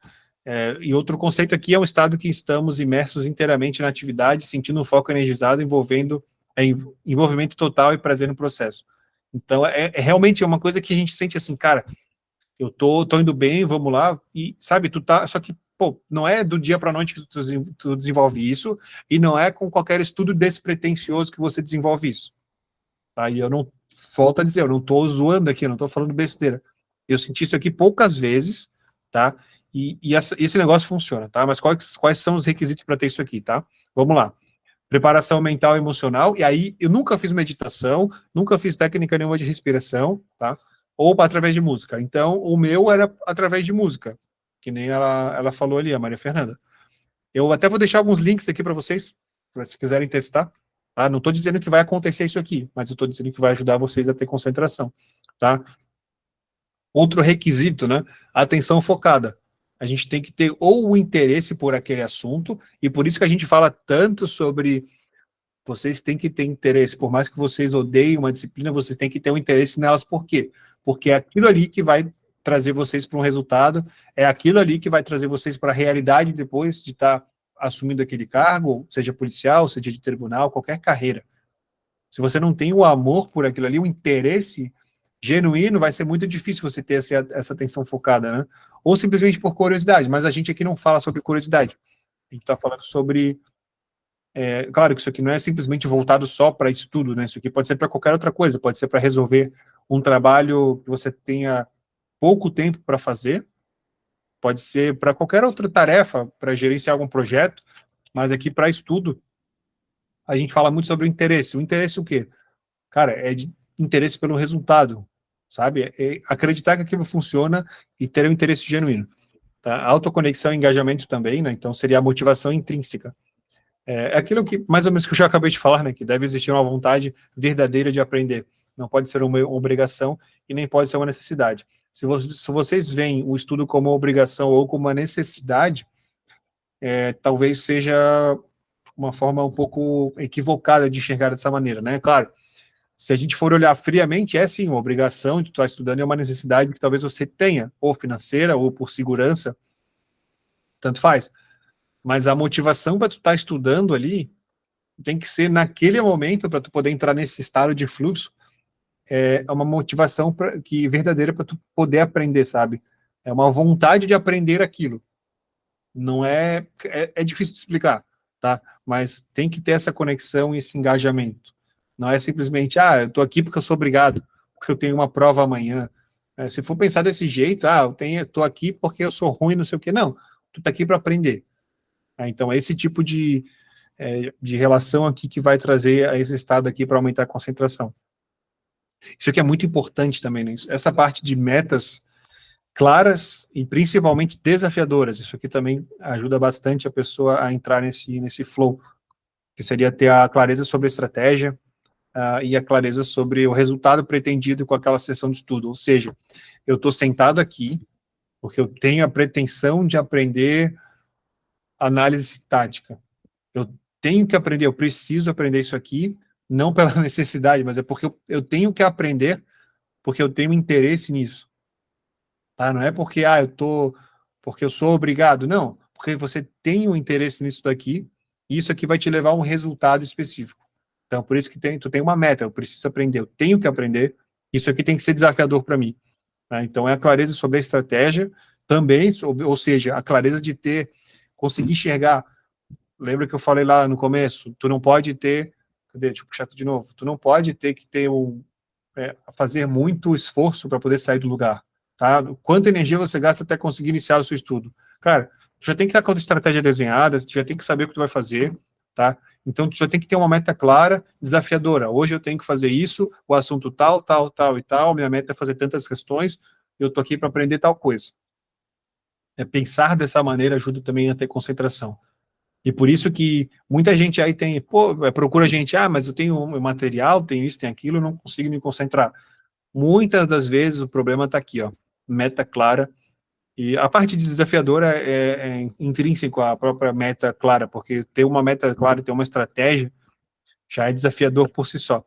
E outro conceito aqui é um estado que estamos imersos inteiramente na atividade, sentindo um foco energizado, envolvimento total e prazer no processo. Então, realmente uma coisa que a gente sente assim, cara, eu tô indo bem, vamos lá, e sabe, só que, pô, não é do dia para a noite que tu desenvolve isso, e não é com qualquer estudo despretensioso que você desenvolve isso. Tá? E eu não, volto a dizer, eu não tô zoando aqui, eu não tô falando besteira. Eu senti isso aqui poucas vezes, tá? E esse negócio funciona, tá? Mas quais são os requisitos para ter isso aqui, tá? Vamos lá. Preparação mental e emocional, e aí eu nunca fiz meditação, nunca fiz técnica nenhuma de respiração, tá? Ou através de música. Então, o meu era através de música, que nem ela falou ali, a Maria Fernanda. Eu até vou deixar alguns links aqui para vocês, se quiserem testar. Tá? Não estou dizendo que vai acontecer isso aqui, mas eu estou dizendo que vai ajudar vocês a ter concentração. Tá? Outro requisito, né? Atenção focada. A gente tem que ter ou o interesse por aquele assunto, e por isso que a gente fala tanto sobre vocês têm que ter interesse, por mais que vocês odeiem uma disciplina, vocês têm que ter um interesse nelas. Por quê? Porque é aquilo ali que vai trazer vocês para um resultado, é aquilo ali que vai trazer vocês para a realidade depois de estar assumindo aquele cargo, seja policial, seja de tribunal, qualquer carreira. Se você não tem o amor por aquilo ali, o interesse genuíno, vai ser muito difícil você ter essa atenção focada, né? Ou simplesmente por curiosidade, mas a gente aqui não fala sobre curiosidade. A gente está falando sobre... claro que isso aqui não é simplesmente voltado só para estudo, né? Isso aqui pode ser para qualquer outra coisa, pode ser para resolver um trabalho que você tenha pouco tempo para fazer, pode ser para qualquer outra tarefa, para gerenciar algum projeto, mas aqui para estudo, a gente fala muito sobre o interesse. O interesse o quê? Cara, é de interesse pelo resultado, sabe? É acreditar que aquilo funciona e ter um interesse genuíno. Tá? Autoconexão e engajamento também, né? Então seria a motivação intrínseca. É aquilo que, mais ou menos, que eu já acabei de falar, né? Que deve existir uma vontade verdadeira de aprender. Não pode ser uma obrigação e nem pode ser uma necessidade. Se vocês veem o estudo como uma obrigação ou como uma necessidade, talvez seja uma forma um pouco equivocada de enxergar dessa maneira, né? Claro, se a gente for olhar friamente, é sim uma obrigação de estar estudando, é uma necessidade que talvez você tenha, ou financeira, ou por segurança, tanto faz. Mas a motivação para tu estar estudando ali tem que ser naquele momento, para tu poder entrar nesse estado de fluxo, é uma motivação verdadeira para tu poder aprender, sabe? É uma vontade de aprender aquilo. Não é difícil de explicar, tá? Mas tem que ter essa conexão e esse engajamento. Não é simplesmente, eu tô aqui porque eu sou obrigado, porque eu tenho uma prova amanhã. Se for pensar desse jeito, eu tô aqui porque eu sou ruim, não sei o quê. Não, tu tá aqui para aprender. Então, é esse tipo de relação aqui que vai trazer a esse estado aqui para aumentar a concentração. Isso aqui é muito importante também, né? Essa parte de metas claras e principalmente desafiadoras. Isso aqui também ajuda bastante a pessoa a entrar nesse flow, que seria ter a clareza sobre a estratégia e a clareza sobre o resultado pretendido com aquela sessão de estudo. Ou seja, eu estou sentado aqui porque eu tenho a pretensão de aprender análise tática. Eu tenho que aprender, eu preciso aprender isso aqui, não pela necessidade, mas é porque eu tenho que aprender, porque eu tenho interesse nisso. Tá? Não é porque, porque eu sou obrigado, não. Porque você tem um interesse nisso daqui, e isso aqui vai te levar a um resultado específico. Então, por isso que tu tem uma meta, eu preciso aprender, eu tenho que aprender, isso aqui tem que ser desafiador para mim. Tá? Então, é a clareza sobre a estratégia, também, ou seja, a clareza de conseguir enxergar. Lembra que eu falei lá no começo? Tu não pode ter, deixa eu puxar aqui de novo, tu não pode ter que ter fazer muito esforço para poder sair do lugar, tá? Quanta energia você gasta até conseguir iniciar o seu estudo? Cara, tu já tem que estar com a estratégia desenhada, tu já tem que saber o que tu vai fazer, tá? Então, tu já tem que ter uma meta clara, desafiadora. Hoje eu tenho que fazer isso, o assunto tal, tal, tal e tal, minha meta é fazer tantas questões, eu tô aqui para aprender tal coisa. Pensar dessa maneira ajuda também a ter concentração. E por isso que muita gente aí procura gente, mas eu tenho material, tenho isso, tenho aquilo, eu não consigo me concentrar. Muitas das vezes o problema está aqui, ó, meta clara. E a parte desafiadora é intrínseco à própria meta clara, porque ter uma meta clara e ter uma estratégia já é desafiador por si só.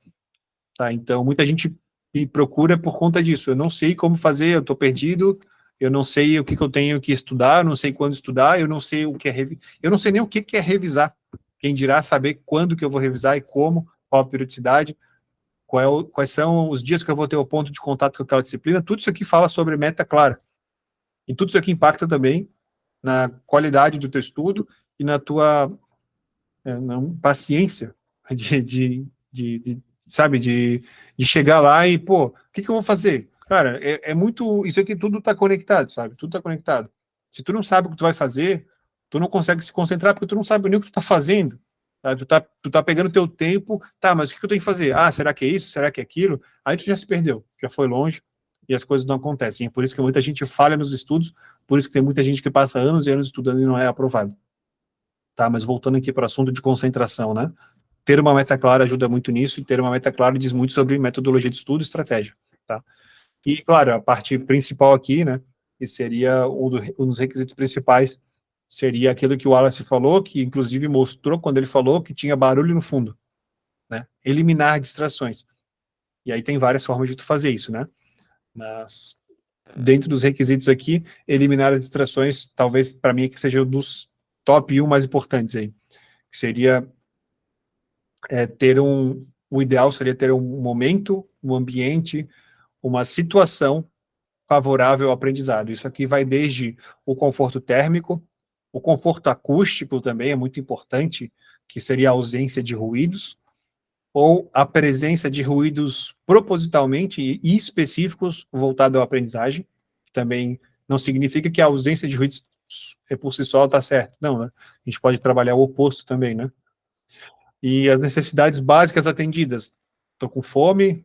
Tá? Então, muita gente me procura por conta disso. Eu não sei como fazer, eu estou perdido, eu não sei o que eu tenho que estudar, eu não sei quando estudar, eu não sei o que é eu não sei nem o que é revisar. Quem dirá saber quando que eu vou revisar e como, qual a periodicidade, quais são os dias que eu vou ter o ponto de contato com aquela disciplina. Tudo isso aqui fala sobre meta clara. E tudo isso aqui impacta também na qualidade do teu estudo e na tua paciência sabe, de chegar lá e, o que eu vou fazer? Cara, muito, isso aqui tudo tá conectado, sabe? Tudo tá conectado. Se tu não sabe o que tu vai fazer, tu não consegue se concentrar porque tu não sabe nem o que tu tá fazendo. Tá? Tu tá pegando teu tempo, mas o que eu tenho que fazer? Será que é isso? Será que é aquilo? Aí tu já se perdeu, já foi longe e as coisas não acontecem. É por isso que muita gente falha nos estudos, por isso que tem muita gente que passa anos e anos estudando e não é aprovado. Tá, mas voltando aqui para o assunto de concentração, né? Ter uma meta clara ajuda muito nisso, e ter uma meta clara diz muito sobre metodologia de estudo e estratégia, tá? E, claro, a parte principal aqui, né, que seria um dos requisitos principais, seria aquilo que o Wallace falou, que inclusive mostrou quando ele falou que tinha barulho no fundo, né? Eliminar distrações. E aí tem várias formas de tu fazer isso, né? Mas, dentro dos requisitos aqui, eliminar as distrações, talvez, para mim, que seja um dos top 1 mais importantes aí, que seria o ideal seria ter um momento, um ambiente, uma situação favorável ao aprendizado. Isso aqui vai desde o conforto térmico, o conforto acústico também é muito importante, que seria a ausência de ruídos, ou a presença de ruídos propositalmente e específicos voltado à aprendizagem, que também não significa que a ausência de ruídos por si só está certo. Não, né? A gente pode trabalhar o oposto também, né? E as necessidades básicas atendidas. Estou com fome,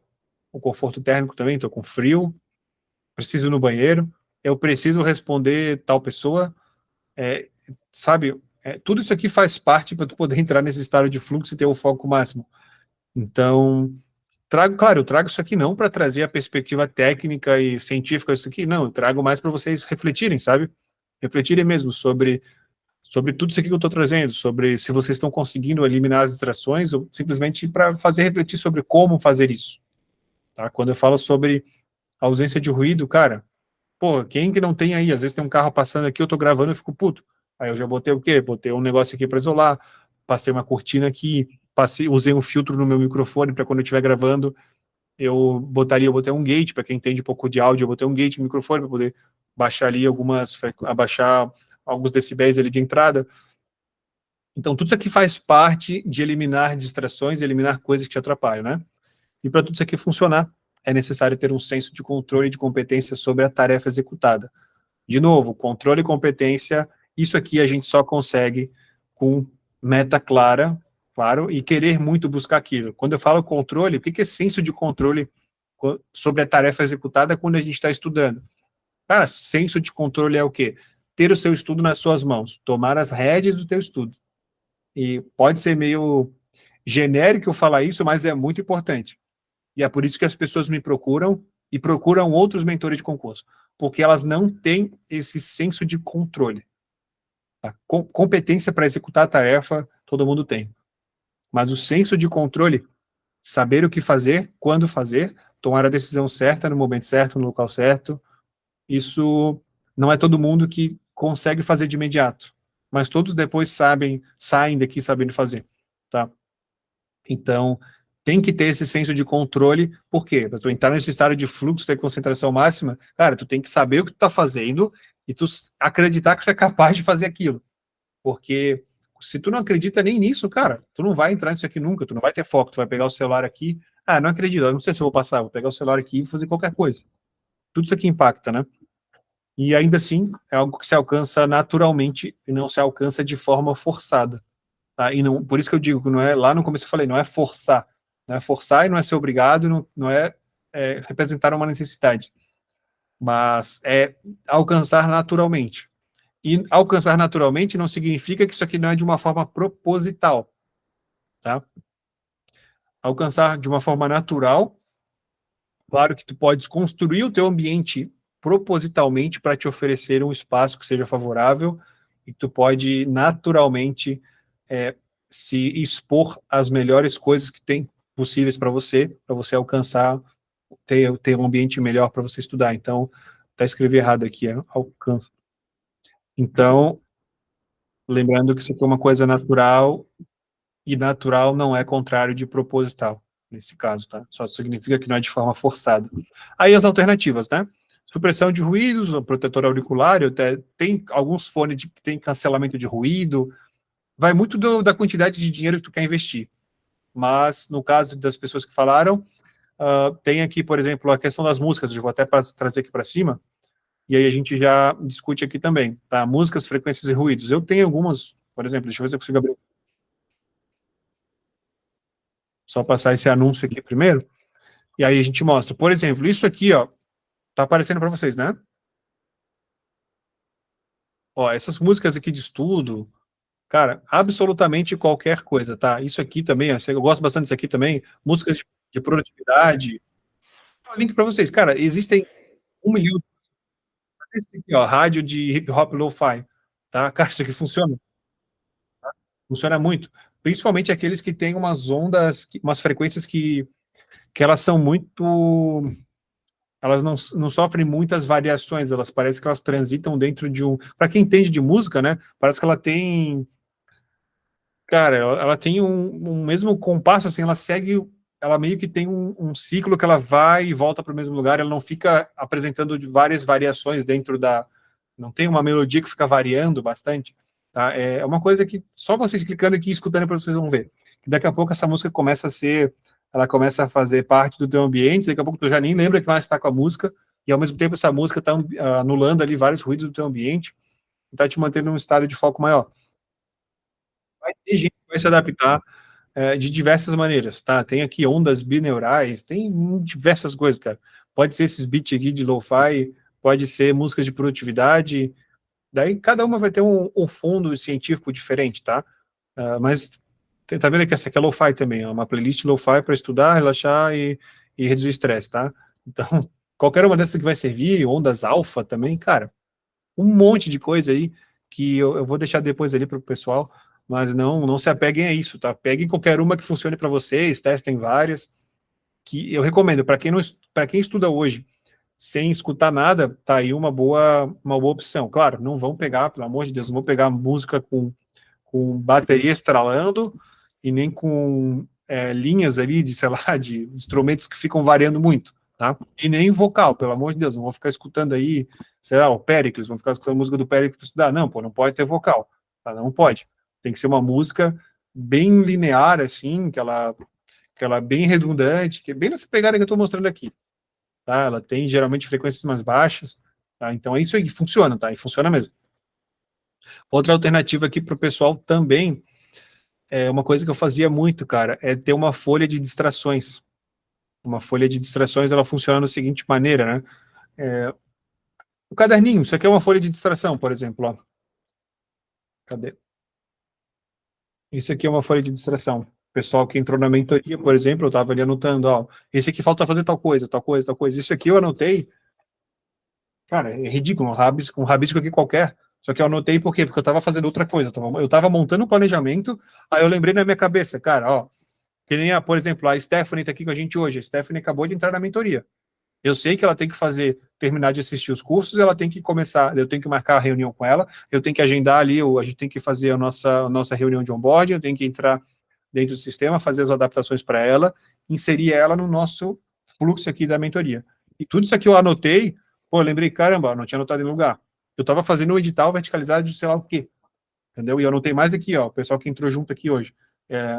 o conforto térmico também, estou com frio, preciso ir no banheiro, eu preciso responder tal pessoa, sabe? Tudo isso aqui faz parte para tu poder entrar nesse estado de fluxo e ter o foco máximo. Então, eu trago isso aqui não para trazer a perspectiva técnica e científica, isso aqui, não, eu trago mais para vocês refletirem, sabe? Refletirem mesmo sobre tudo isso aqui que eu estou trazendo, sobre se vocês estão conseguindo eliminar as distrações, ou simplesmente para fazer refletir sobre como fazer isso. Tá? Quando eu falo sobre ausência de ruído, cara, pô, quem que não tem aí? Às vezes tem um carro passando aqui, eu tô gravando e fico puto. Aí eu já botei o quê? Botei um negócio aqui para isolar, passei uma cortina aqui, usei um filtro no meu microfone para quando eu estiver gravando, eu botei um gate, para quem entende um pouco de áudio, eu botei um gate no microfone para poder baixar ali abaixar alguns decibéis ali de entrada. Então, tudo isso aqui faz parte de eliminar distrações, eliminar coisas que te atrapalham, né? E para tudo isso aqui funcionar, é necessário ter um senso de controle e de competência sobre a tarefa executada. De novo, controle e competência, isso aqui a gente só consegue com meta clara, claro, e querer muito buscar aquilo. Quando eu falo controle, o que é senso de controle sobre a tarefa executada quando a gente está estudando? Cara, senso de controle é o quê? Ter o seu estudo nas suas mãos, tomar as rédeas do teu estudo. E pode ser meio genérico eu falar isso, mas é muito importante. E é por isso que as pessoas me procuram e procuram outros mentores de concurso, porque elas não têm esse senso de controle. Tá? Competência para executar a tarefa, todo mundo tem. Mas o senso de controle, saber o que fazer, quando fazer, tomar a decisão certa, no momento certo, no local certo, isso não é todo mundo que consegue fazer de imediato. Mas todos depois saem daqui sabendo fazer. Tá? Então, tem que ter esse senso de controle, por quê? Para tu entrar nesse estado de fluxo, ter concentração máxima, cara, tu tem que saber o que tu tá fazendo e tu acreditar que tu é capaz de fazer aquilo. Porque se tu não acredita nem nisso, cara, tu não vai entrar nisso aqui nunca, tu não vai ter foco, tu vai pegar o celular aqui, não acredito, eu não sei se eu vou passar, vou pegar o celular aqui e fazer qualquer coisa. Tudo isso aqui impacta, né? E ainda assim, é algo que se alcança naturalmente e não se alcança de forma forçada. Tá? E não, por isso que eu digo que não é, lá no começo eu falei, não é forçar e não é ser obrigado, não é representar uma necessidade, mas é alcançar naturalmente. E alcançar naturalmente não significa que isso aqui não é de uma forma proposital, tá? Alcançar de uma forma natural, claro que tu podes construir o teu ambiente propositalmente para te oferecer um espaço que seja favorável e tu pode naturalmente se expor às melhores coisas que tem possíveis para você alcançar, ter um ambiente melhor para você estudar. Então, tá escrevi errado aqui, alcance. Então, lembrando que isso aqui é uma coisa natural, e natural não é contrário de proposital, nesse caso, tá? Só significa que não é de forma forçada. Aí as alternativas, né? Supressão de ruídos, o protetor auricular, tem alguns fones que tem cancelamento de ruído, vai muito da quantidade de dinheiro que tu quer investir. Mas, no caso das pessoas que falaram, tem aqui, por exemplo, a questão das músicas, eu vou até trazer aqui para cima, e aí a gente já discute aqui também, tá? Músicas, frequências e ruídos. Eu tenho algumas, por exemplo, deixa eu ver se eu consigo abrir. Só passar esse anúncio aqui primeiro, e aí a gente mostra. Por exemplo, isso aqui, ó, tá aparecendo para vocês, né? Ó, essas músicas aqui de estudo, cara, absolutamente qualquer coisa, tá? Isso aqui também, eu gosto bastante disso aqui também, músicas de produtividade. Vou link para vocês, cara, existem 1 milhão. Esse aqui, ó, rádio de hip hop lo-fi, tá? Cara, isso aqui funciona. Tá? Funciona muito. Principalmente aqueles que têm umas ondas, umas frequências que elas são muito... Elas não sofrem muitas variações, elas parecem que elas transitam dentro de um... Para quem entende de música, né? Parece que ela tem... Cara, ela tem um mesmo compasso, assim, ela segue... Ela meio que tem um ciclo que ela vai e volta para o mesmo lugar, ela não fica apresentando várias variações dentro da... Não tem uma melodia que fica variando bastante, tá? É uma coisa que só vocês clicando aqui e escutando para vocês vão ver. Daqui a pouco essa música começa a ser... Ela começa a fazer parte do teu ambiente, daqui a pouco tu já nem lembra que mais está com a música, e ao mesmo tempo essa música está anulando ali vários ruídos do teu ambiente, e está te mantendo num estado de foco maior. Vai ter gente que vai se adaptar de diversas maneiras, tá? Tem aqui ondas bineurais, tem diversas coisas, cara. Pode ser esses beats aqui de lo-fi, pode ser músicas de produtividade, daí cada uma vai ter um fundo científico diferente, tá? Mas tá vendo que essa aqui é lo-fi também, é uma playlist lo-fi para estudar, relaxar e reduzir estresse, tá? Então, qualquer uma dessas que vai servir, ondas alfa também, cara, um monte de coisa aí que eu vou deixar depois ali para o pessoal, mas não se apeguem a isso, tá? Peguem qualquer uma que funcione para vocês, testem várias, que eu recomendo, para quem estuda hoje, sem escutar nada, tá aí uma boa opção. Claro, não vão pegar, pelo amor de Deus, não vão pegar música com bateria estralando e nem com linhas ali de, sei lá, de instrumentos que ficam variando muito, tá? E nem vocal, pelo amor de Deus, não vão ficar escutando aí, sei lá, o Péricles, vão ficar escutando a música do Péricles para estudar. Não, pô, não pode ter vocal, tá? Não pode. Tem que ser uma música bem linear, assim, que ela é bem redundante, que é bem nessa pegada que eu estou mostrando aqui, tá? Ela tem geralmente frequências mais baixas, tá? Então é isso aí que funciona, tá? E funciona mesmo. Outra alternativa aqui para o pessoal também, uma coisa que eu fazia muito, cara, é ter uma folha de distrações. Uma folha de distrações, ela funciona da seguinte maneira, né? O caderninho, isso aqui é uma folha de distração, por exemplo, ó. Cadê? Isso aqui é uma folha de distração. O pessoal que entrou na mentoria, por exemplo, eu estava ali anotando, ó, esse aqui falta fazer tal coisa, tal coisa, tal coisa. Isso aqui eu anotei, cara, é ridículo, um rabisco aqui qualquer. Só que eu anotei por quê? Porque eu estava fazendo outra coisa. Eu estava montando um planejamento, aí eu lembrei na minha cabeça, cara, ó, que nem, por exemplo, a Stephanie está aqui com a gente hoje. A Stephanie acabou de entrar na mentoria. Eu sei que ela tem que terminar de assistir os cursos, ela tem que começar, eu tenho que marcar a reunião com ela, eu tenho que agendar ali, a gente tem que fazer a nossa reunião de onboarding, eu tenho que entrar dentro do sistema, fazer as adaptações para ela, inserir ela no nosso fluxo aqui da mentoria. E tudo isso aqui eu anotei, eu lembrei, caramba, não tinha anotado em lugar. Eu estava fazendo um edital verticalizado de sei lá o quê, entendeu? E eu anotei mais aqui, ó, o pessoal que entrou junto aqui hoje.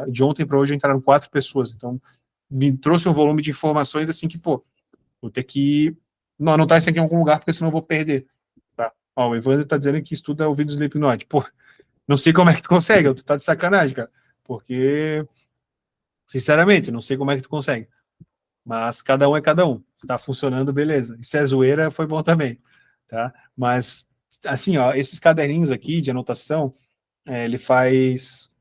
De ontem para hoje entraram 4 pessoas, então me trouxe um volume de informações assim que, pô, vou ter que anotar isso aqui em algum lugar, porque senão eu vou perder. Tá? Ó, o Evandro tá dizendo que estuda ouvido Slipknot. Pô, não sei como é que tu consegue, tu tá de sacanagem, cara. Porque, sinceramente, não sei como é que tu consegue. Mas cada um é cada um. Se tá funcionando, beleza. E se é zoeira, foi bom também. Tá? Mas, assim, ó, esses caderninhos aqui de anotação, ele faz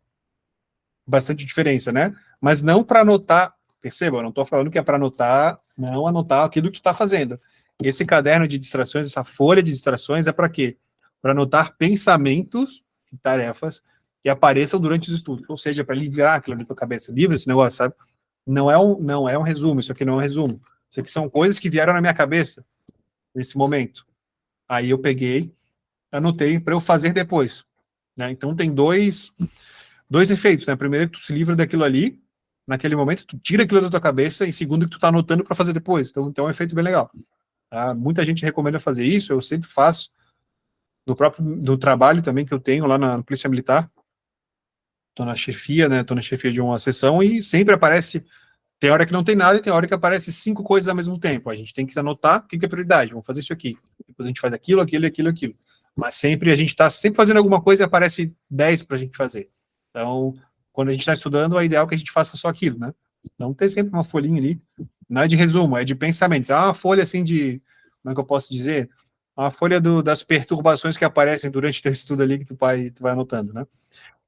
bastante diferença, né? Mas não para anotar, perceba, eu não estou falando que é para anotar, não anotar aquilo que tu está fazendo. Esse caderno de distrações, essa folha de distrações é para quê? Para anotar pensamentos e tarefas que apareçam durante os estudos, ou seja, para livrar aquilo da tua cabeça. Livra esse negócio, sabe? Não é um resumo, isso aqui não é um resumo. Isso aqui são coisas que vieram na minha cabeça nesse momento. Aí eu peguei, anotei para eu fazer depois. Né? Então tem dois efeitos, né? Primeiro que tu se livra daquilo ali, naquele momento, tu tira aquilo da tua cabeça, e segundo que tu tá anotando para fazer depois. Então é um efeito bem legal. Tá? Muita gente recomenda fazer isso, eu sempre faço, do trabalho também que eu tenho lá na Polícia Militar. Tô na chefia, né? Tô na chefia de uma seção e sempre aparece, tem hora que não tem nada e tem hora que aparece 5 coisas ao mesmo tempo. A gente tem que anotar o que é prioridade, vamos fazer isso aqui. Depois a gente faz aquilo. Mas sempre a gente tá sempre fazendo alguma coisa e aparece 10 pra gente fazer. Então, quando a gente está estudando, é ideal que a gente faça só aquilo, né? Não ter sempre uma folhinha ali, não é de resumo, é de pensamentos. Uma folha assim de, como é que eu posso dizer? Uma folha das perturbações que aparecem durante o teu estudo ali que tu vai anotando, né?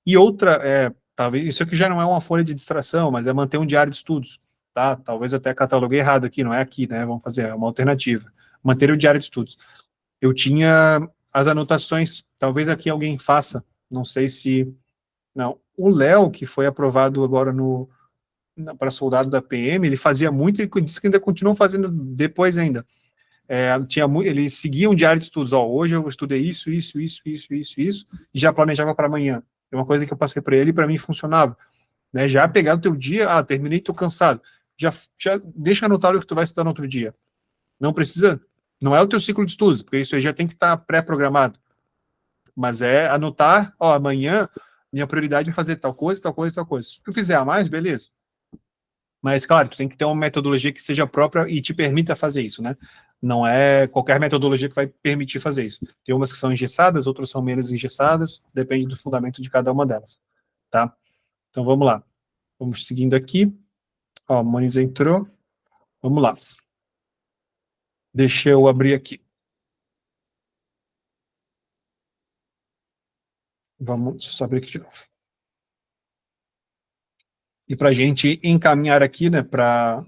E outra, talvez, isso aqui já não é uma folha de distração, mas é manter um diário de estudos, tá? Talvez até cataloguei errado aqui, não é aqui, né? Vamos fazer, é uma alternativa. Manter o diário de estudos. Eu tinha as anotações, talvez aqui alguém faça, não sei se... Não, o Léo, que foi aprovado agora para soldado da PM, ele fazia muito e disse que ainda continuou fazendo depois ainda. Ele seguia um diário de estudos, hoje eu estudei isso, e já planejava para amanhã. É uma coisa que eu passei para ele e para mim funcionava. Né? Já pegar o teu dia, terminei, estou cansado. Já deixa anotado o que tu vai estudar no outro dia. Não precisa, não é o teu ciclo de estudos, porque isso aí já tem que estar pré-programado. Mas é anotar, amanhã minha prioridade é fazer tal coisa. Se tu fizer a mais, beleza. Mas, claro, tu tem que ter uma metodologia que seja própria e te permita fazer isso, né? Não é qualquer metodologia que vai permitir fazer isso. Tem umas que são engessadas, outras são menos engessadas, depende do fundamento de cada uma delas, tá? Então, vamos lá. Vamos seguindo aqui. Ó, a Moniz entrou. Vamos lá. Deixa eu abrir aqui. Vamos só abrir aqui de novo. E para a gente encaminhar aqui, né, para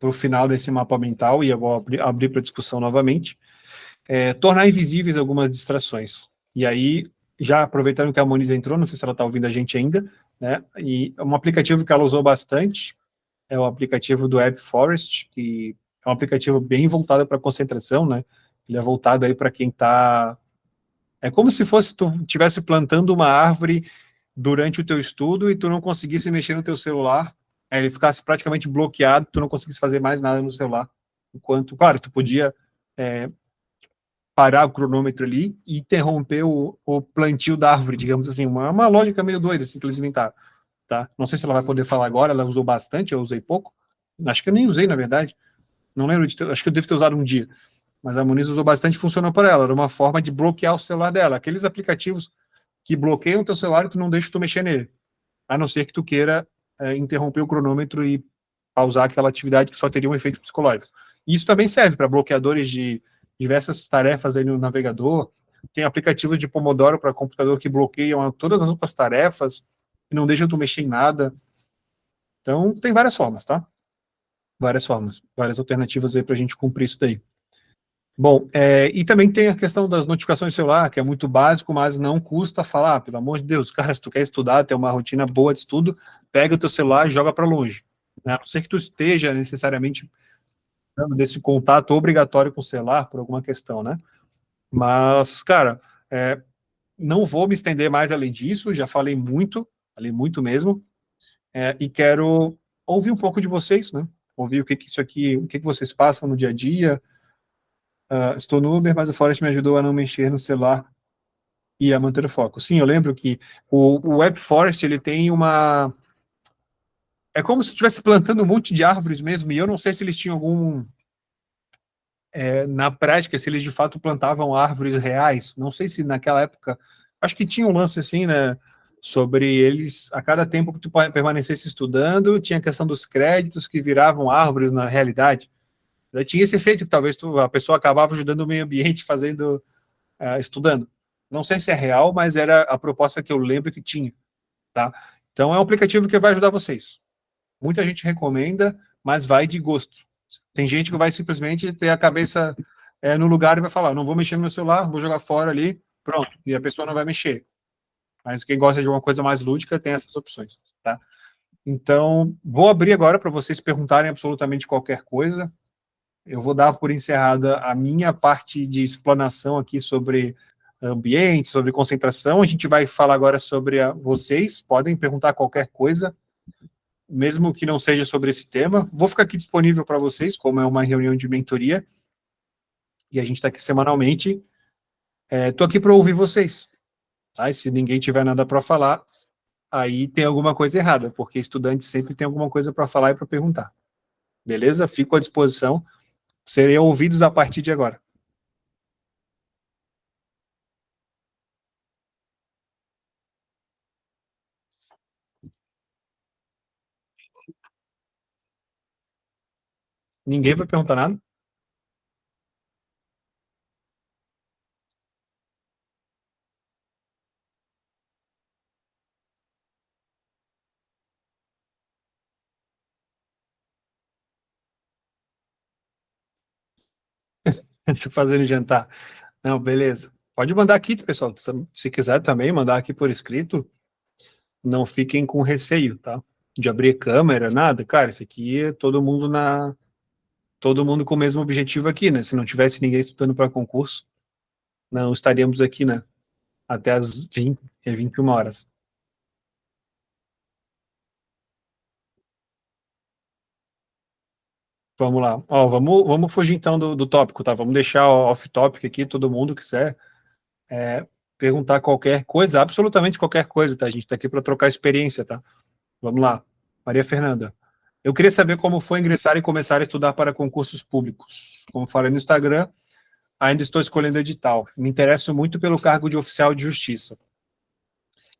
o final desse mapa mental, e eu vou abrir para discussão novamente, tornar invisíveis algumas distrações. E aí, já aproveitando que a Moniz entrou, não sei se ela está ouvindo a gente ainda, né, e um aplicativo que ela usou bastante é o aplicativo do App Forest, que é um aplicativo bem voltado para concentração, né, ele é voltado aí para quem está... É como se fosse tu estivesse plantando uma árvore durante o teu estudo e tu não conseguisse mexer no teu celular, aí ele ficasse praticamente bloqueado, tu não conseguisse fazer mais nada no celular. Enquanto, claro, tu podia parar o cronômetro ali e interromper o plantio da árvore, digamos assim, uma lógica meio doida, assim, que eles inventaram, tá? Não sei se ela vai poder falar agora, ela usou bastante, eu usei pouco, acho que eu nem usei, na verdade, não lembro, acho que eu devo ter usado um dia, mas a Moniz usou bastante e funcionou para ela, era uma forma de bloquear o celular dela, aqueles aplicativos que bloqueiam o teu celular e tu não deixa tu mexer nele, a não ser que tu queira interromper o cronômetro e pausar aquela atividade que só teria um efeito psicológico. E isso também serve para bloqueadores de diversas tarefas aí no navegador, tem aplicativos de Pomodoro para computador que bloqueiam todas as outras tarefas e não deixam tu mexer em nada. Então, tem várias formas, tá? Várias formas, várias alternativas aí para a gente cumprir isso daí. Bom, e também tem a questão das notificações do celular, que é muito básico, mas não custa falar, pelo amor de Deus, cara, se tu quer estudar, ter uma rotina boa de estudo, pega o teu celular e joga para longe, né? A não ser que tu esteja necessariamente desse contato obrigatório com o celular por alguma questão, né? Mas, cara, não vou me estender mais além disso, já falei muito mesmo, e quero ouvir um pouco de vocês, né? Ouvir o que isso aqui, o que vocês passam no dia a dia. Estou no Uber, mas o Forest me ajudou a não mexer no celular e a manter o foco. Sim, eu lembro que o App Forest, ele tem uma... É como se estivesse plantando um monte de árvores mesmo, e eu não sei se eles tinham algum... na prática, se eles de fato plantavam árvores reais. Não sei se naquela época... Acho que tinha um lance assim, né? Sobre eles, a cada tempo que tu permanecesse estudando, tinha a questão dos créditos que viravam árvores na realidade. Tinha esse efeito que talvez a pessoa acabava ajudando o meio ambiente fazendo... estudando. Não sei se é real, mas era a proposta que eu lembro que tinha, tá? Então é um aplicativo que vai ajudar vocês. Muita gente recomenda, mas vai de gosto. Tem gente que vai simplesmente ter a cabeça no lugar e vai falar, não vou mexer no meu celular, vou jogar fora ali, pronto, e a pessoa não vai mexer. Mas quem gosta de uma coisa mais lúdica tem essas opções, tá? Então, vou abrir agora para vocês perguntarem absolutamente qualquer coisa. Eu vou dar por encerrada a minha parte de explanação aqui sobre ambiente, sobre concentração. A gente vai falar agora sobre vocês, podem perguntar qualquer coisa, mesmo que não seja sobre esse tema. Vou ficar aqui disponível para vocês, como é uma reunião de mentoria, e a gente está aqui semanalmente. Estou aqui para ouvir vocês. Tá? E se ninguém tiver nada para falar, aí tem alguma coisa errada, porque estudante sempre tem alguma coisa para falar e para perguntar. Beleza? Fico à disposição. Serem ouvidos a partir de agora. Ninguém vai perguntar nada? Estou fazendo jantar. Não, beleza. Pode mandar aqui, pessoal. Se quiser também mandar aqui por escrito, não fiquem com receio, tá? De abrir câmera, nada. Cara, isso aqui é todo mundo com o mesmo objetivo aqui, né? Se não tivesse ninguém estudando para concurso, não estaríamos aqui, né? Até as 21 horas. Vamos lá. Ó, vamos fugir então do tópico, tá? Vamos deixar off-topic aqui, todo mundo quiser perguntar qualquer coisa, absolutamente qualquer coisa, tá? A gente tá aqui para trocar experiência, tá? Vamos lá. Maria Fernanda. Eu queria saber como foi ingressar e começar a estudar para concursos públicos. Como falei no Instagram, ainda estou escolhendo edital. Me interesso muito pelo cargo de oficial de justiça.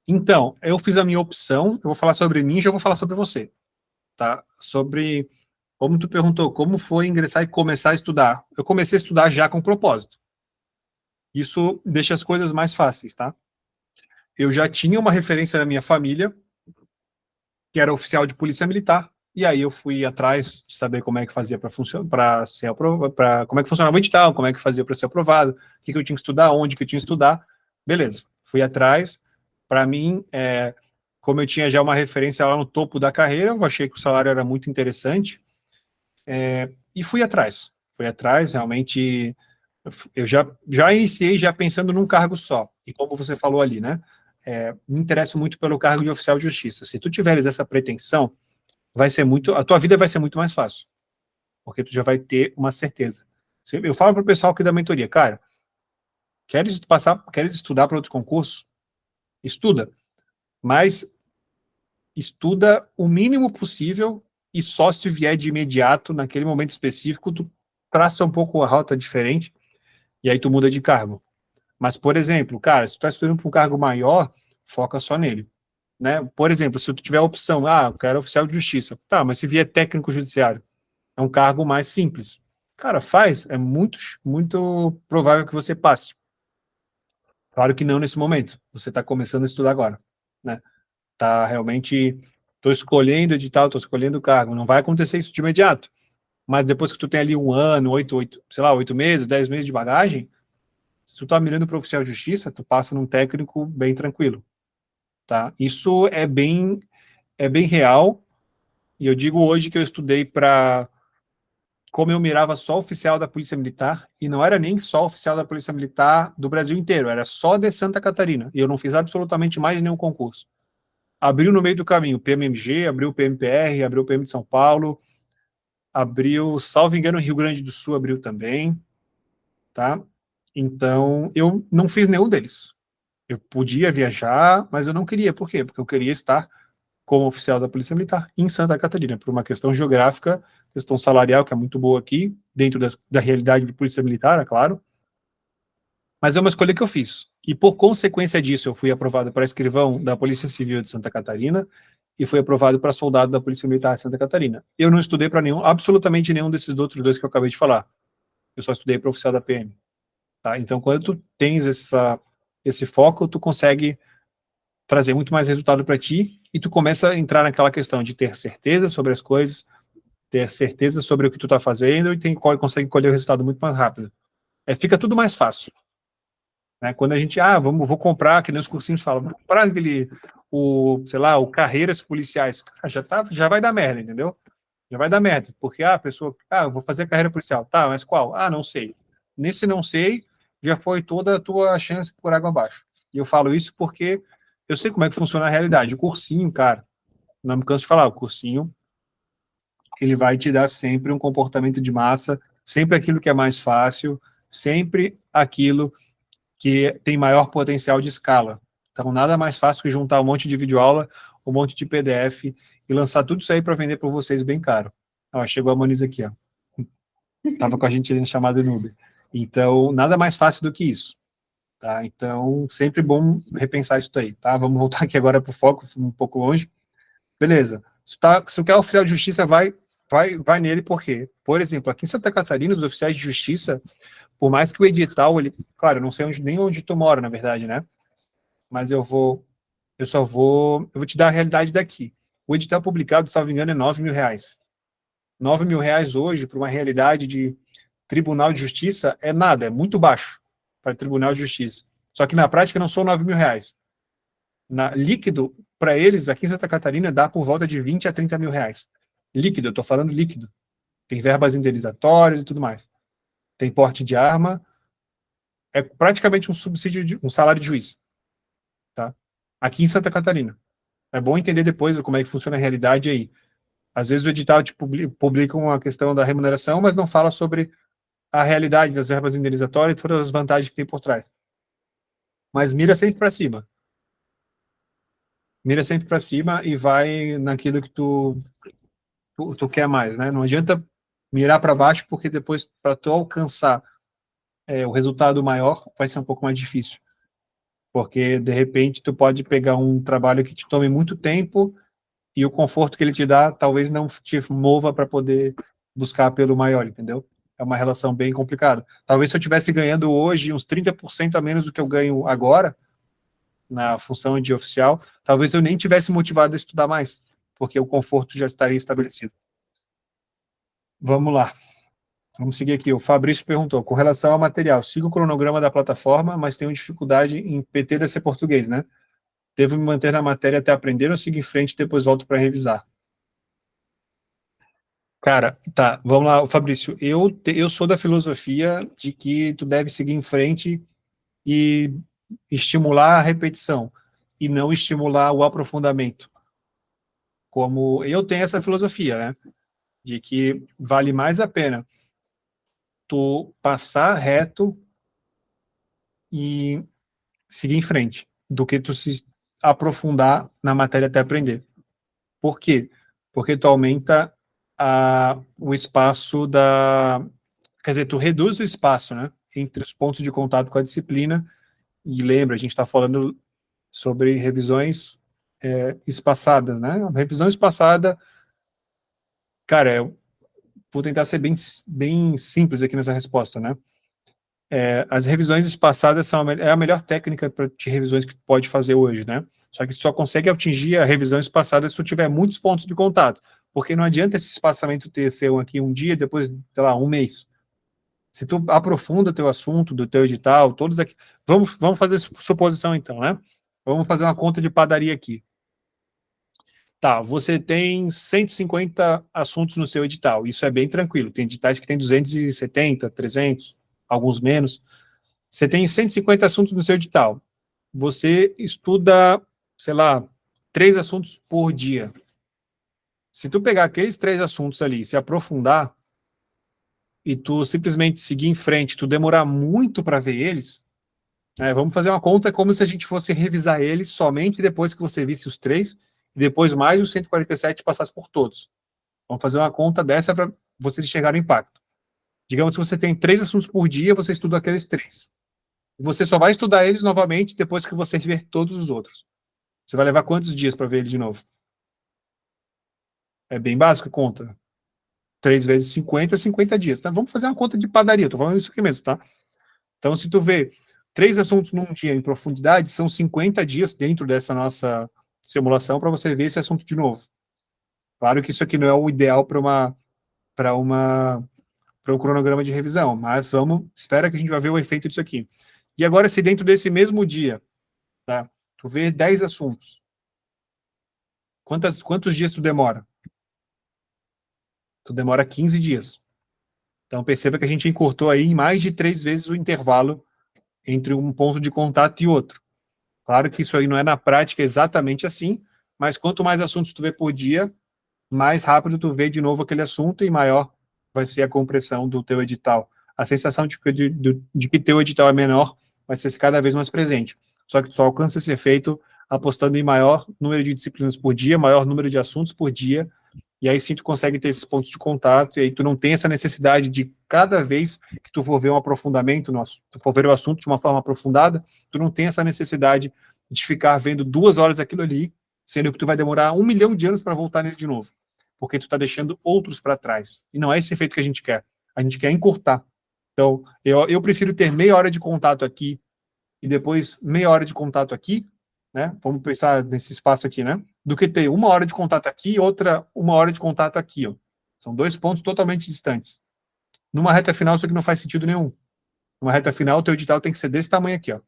Então, eu fiz a minha opção, eu vou falar sobre mim e já vou falar sobre você, tá? Sobre, como tu perguntou, como foi ingressar e começar a estudar. Eu comecei a estudar já com propósito. Isso deixa as coisas mais fáceis, tá? Eu já tinha uma referência na minha família, que era oficial de polícia militar, e aí eu fui atrás de saber como é que fazia para funcionar, para ser aprovado, para como é que funcionava o edital, como é que fazia para ser aprovado, o que eu tinha que estudar, onde que eu tinha que estudar. Beleza, fui atrás. Para mim, como eu tinha já uma referência lá no topo da carreira, eu achei que o salário era muito interessante, e fui atrás. Fui atrás, realmente, eu já iniciei já pensando num cargo só. E como você falou ali, né? Me interesso muito pelo cargo de oficial de justiça. Se tu tiveres essa pretensão, a tua vida vai ser muito mais fácil, porque tu já vai ter uma certeza. Eu falo para o pessoal aqui da mentoria, cara, queres estudar para outro concurso? Estuda, mas estuda o mínimo possível e só se vier de imediato, naquele momento específico, tu traça um pouco a rota diferente e aí tu muda de cargo. Mas, por exemplo, cara, se tu está estudando para um cargo maior, foca só nele. Né? Por exemplo, se tu tiver a opção, eu quero oficial de justiça. Tá, mas se vier técnico judiciário, é um cargo mais simples. Cara, faz, é muito provável que você passe. Claro que não nesse momento, você está começando a estudar agora, né? Tá realmente, estou escolhendo edital, estou escolhendo o cargo, não vai acontecer isso de imediato, mas depois que tu tem ali um ano, 8 meses, 10 meses de bagagem, se tu tá mirando para oficial de justiça, tu passa num técnico bem tranquilo, tá? Isso é bem real, e eu digo hoje que eu estudei para, como eu mirava só oficial da Polícia Militar, e não era nem só oficial da Polícia Militar do Brasil inteiro, era só de Santa Catarina, e eu não fiz absolutamente mais nenhum concurso. Abriu no meio do caminho o PMMG, abriu o PMPR, abriu o PM de São Paulo, abriu, salvo engano, Rio Grande do Sul abriu também, tá? Então, eu não fiz nenhum deles. Eu podia viajar, mas eu não queria. Por quê? Porque eu queria estar como oficial da Polícia Militar em Santa Catarina, por uma questão geográfica, questão salarial, que é muito boa aqui, dentro da realidade de Polícia Militar, é claro, mas é uma escolha que eu fiz. E por consequência disso, eu fui aprovado para escrivão da Polícia Civil de Santa Catarina e fui aprovado para soldado da Polícia Militar de Santa Catarina. Eu não estudei para absolutamente nenhum desses outros dois que eu acabei de falar. Eu só estudei para oficial da PM. Tá? Então, quando tu tens esse foco, tu consegue trazer muito mais resultado para ti e tu começa a entrar naquela questão de ter certeza sobre as coisas, ter certeza sobre o que tu está fazendo e consegue colher o resultado muito mais rápido. Fica tudo mais fácil. Né? Quando a gente, vou comprar, que nem os cursinhos falam, vou comprar sei lá, o carreiras policiais, já vai dar merda, entendeu? Já vai dar merda, porque a pessoa, eu vou fazer carreira policial, tá, mas qual? Não sei. Nesse não sei, já foi toda a tua chance por água abaixo. E eu falo isso porque eu sei como é que funciona a realidade. O cursinho, cara, não me canso de falar, o cursinho, ele vai te dar sempre um comportamento de massa, sempre aquilo que é mais fácil, sempre aquilo que tem maior potencial de escala. Então, nada mais fácil que juntar um monte de videoaula, um monte de PDF e lançar tudo isso aí para vender para vocês bem caro. Chegou a Moniz aqui, ó. Tava com a gente ali na chamada no Uber. Então, nada mais fácil do que isso. Tá? Então, sempre bom repensar isso aí, tá? Vamos voltar aqui agora para o foco, um pouco longe. Beleza. Se tu quer oficial de justiça, vai nele, por quê? Por exemplo, aqui em Santa Catarina, os oficiais de justiça, por mais que o edital, claro, eu não sei nem onde tu mora, na verdade, né? Mas eu vou te dar a realidade daqui. O edital publicado, salvo engano, é R$ 9.000. R$ 9.000 hoje, para uma realidade de Tribunal de Justiça, é nada, é muito baixo para Tribunal de Justiça. Só que na prática não são R$ 9.000. Líquido, para eles, aqui em Santa Catarina, dá por volta de R$ 20 a R$ 30 mil. Líquido, eu estou falando líquido. Tem verbas indenizatórias e tudo mais. Tem porte de arma. É praticamente um subsídio, um salário de juiz. Tá? Aqui em Santa Catarina. É bom entender depois como é que funciona a realidade aí. Às vezes o edital publica uma questão da remuneração, mas não fala sobre a realidade das verbas indenizatórias e todas as vantagens que tem por trás. Mas mira sempre para cima. Mira sempre para cima e vai naquilo que tu tu quer mais, né? Não adianta mirar para baixo, porque depois, para tu alcançar o resultado maior, vai ser um pouco mais difícil. Porque, de repente, tu pode pegar um trabalho que te tome muito tempo e o conforto que ele te dá talvez não te mova para poder buscar pelo maior, entendeu? É uma relação bem complicada. Talvez se eu estivesse ganhando hoje uns 30% a menos do que eu ganho agora, na função de oficial, talvez eu nem tivesse motivado a estudar mais, porque o conforto já estaria estabelecido. Vamos lá. Vamos seguir aqui. O Fabrício perguntou, com relação ao material, sigo o cronograma da plataforma, mas tenho dificuldade em PTDC português, né? Devo me manter na matéria até aprender ou sigo em frente e depois volto para revisar? Cara, tá, vamos lá, Fabrício. Eu sou da filosofia de que tu deve seguir em frente e estimular a repetição e não estimular o aprofundamento. Como eu tenho essa filosofia, né? De que vale mais a pena tu passar reto e seguir em frente do que tu se aprofundar na matéria até aprender. Por quê? Porque tu aumenta o espaço da... Quer dizer, tu reduz o espaço, né? Entre os pontos de contato com a disciplina. E lembra, a gente está falando sobre revisões espaçadas, né? A revisão espaçada, cara, eu vou tentar ser bem simples aqui nessa resposta, né? As revisões espaçadas é a melhor técnica de revisões que tu pode fazer hoje, né? Só que tu só consegue atingir a revisão espaçada se tu tiver muitos pontos de contato, porque não adianta esse espaçamento ser aqui um dia, depois, sei lá, um mês. Se tu aprofunda teu assunto, do teu edital, todos aqui... Vamos fazer suposição então, né? Vamos fazer uma conta de padaria aqui. Tá, você tem 150 assuntos no seu edital, isso é bem tranquilo. Tem editais que tem 270, 300, alguns menos. Você tem 150 assuntos no seu edital. Você estuda, sei lá, 3 assuntos por dia. Se tu pegar aqueles 3 assuntos ali, se aprofundar, e tu simplesmente seguir em frente, tu demorar muito para ver eles, vamos fazer uma conta como se a gente fosse revisar eles somente depois que você visse os 3, e depois mais os 147 passasse por todos. Vamos fazer uma conta dessa para vocês chegarem ao impacto. Digamos que você tem 3 assuntos por dia, você estuda aqueles 3. Você só vai estudar eles novamente depois que você ver todos os outros. Você vai levar quantos dias para ver ele de novo? É bem básico a conta. 3 vezes 50, 50 dias. Tá? Vamos fazer uma conta de padaria, estou falando isso aqui mesmo, tá? Então, se tu vê 3 assuntos num dia em profundidade, são 50 dias dentro dessa nossa simulação para você ver esse assunto de novo. Claro que isso aqui não é o ideal para um cronograma de revisão, mas espera que a gente vai ver o efeito disso aqui. E agora, se dentro desse mesmo dia, tá, tu vê 10 assuntos, quantos dias tu demora? Tu demora 15 dias. Então, perceba que a gente encurtou aí em mais de 3 vezes o intervalo entre um ponto de contato e outro. Claro que isso aí não é na prática exatamente assim, mas quanto mais assuntos tu vê por dia, mais rápido tu vê de novo aquele assunto e maior vai ser a compressão do teu edital. A sensação de que teu edital é menor vai ser cada vez mais presente. Só que tu só alcança esse efeito apostando em maior número de disciplinas por dia, maior número de assuntos por dia, e aí sim tu consegue ter esses pontos de contato, e aí tu não tem essa necessidade de cada vez que tu for ver um aprofundamento, tu for ver o assunto de uma forma aprofundada, tu não tem essa necessidade de ficar vendo 2 horas aquilo ali, sendo que tu vai demorar 1 milhão de anos para voltar nele de novo, porque tu está deixando outros para trás. E não é esse efeito que a gente quer. A gente quer encurtar. Então, eu prefiro ter meia hora de contato aqui e depois meia hora de contato aqui, né? Vamos pensar nesse espaço aqui, né? Do que ter 1 hora de contato aqui e outra 1 hora de contato aqui, ó. São 2 pontos totalmente distantes. Numa reta final, isso aqui não faz sentido nenhum. Numa reta final, o teu edital tem que ser desse tamanho aqui, ó.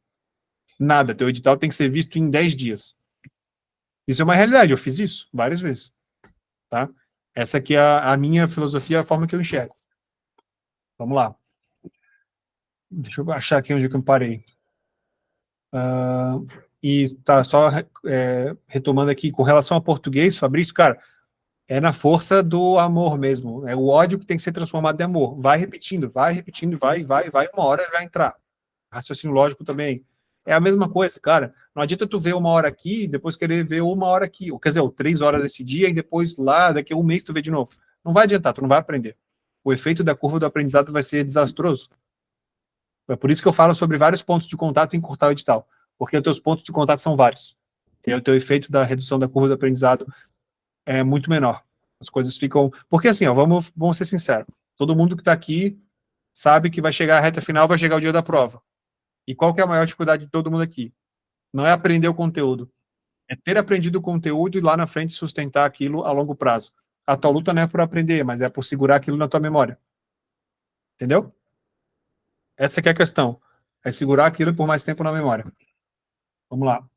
Nada, teu edital tem que ser visto em 10 dias. Isso é uma realidade, eu fiz isso várias vezes. Tá? Essa aqui é a minha filosofia, a forma que eu enxergo. Vamos lá. Deixa eu achar aqui onde que eu parei. E tá só retomando aqui, com relação ao português, Fabrício, cara, é na força do amor mesmo. É o ódio que tem que ser transformado em amor. Vai repetindo, vai, uma hora ele vai entrar. Raciocínio lógico também. É a mesma coisa, cara. Não adianta tu ver 1 hora aqui e depois querer ver 1 hora aqui, ou quer dizer, 3 horas desse dia e depois lá, daqui a 1 mês tu vê de novo. Não vai adiantar, tu não vai aprender. O efeito da curva do aprendizado vai ser desastroso. É por isso que eu falo sobre vários pontos de contato em encurtar o edital, porque os teus pontos de contato são vários. E o teu efeito da redução da curva do aprendizado é muito menor. As coisas ficam... Porque assim, ó, vamos ser sinceros. Todo mundo que está aqui sabe que vai chegar a reta final, vai chegar o dia da prova. E qual que é a maior dificuldade de todo mundo aqui? Não é aprender o conteúdo. É ter aprendido o conteúdo e lá na frente sustentar aquilo a longo prazo. A tua luta não é por aprender, mas é por segurar aquilo na tua memória. Entendeu? Essa que é a questão. É segurar aquilo por mais tempo na memória. Vamos lá.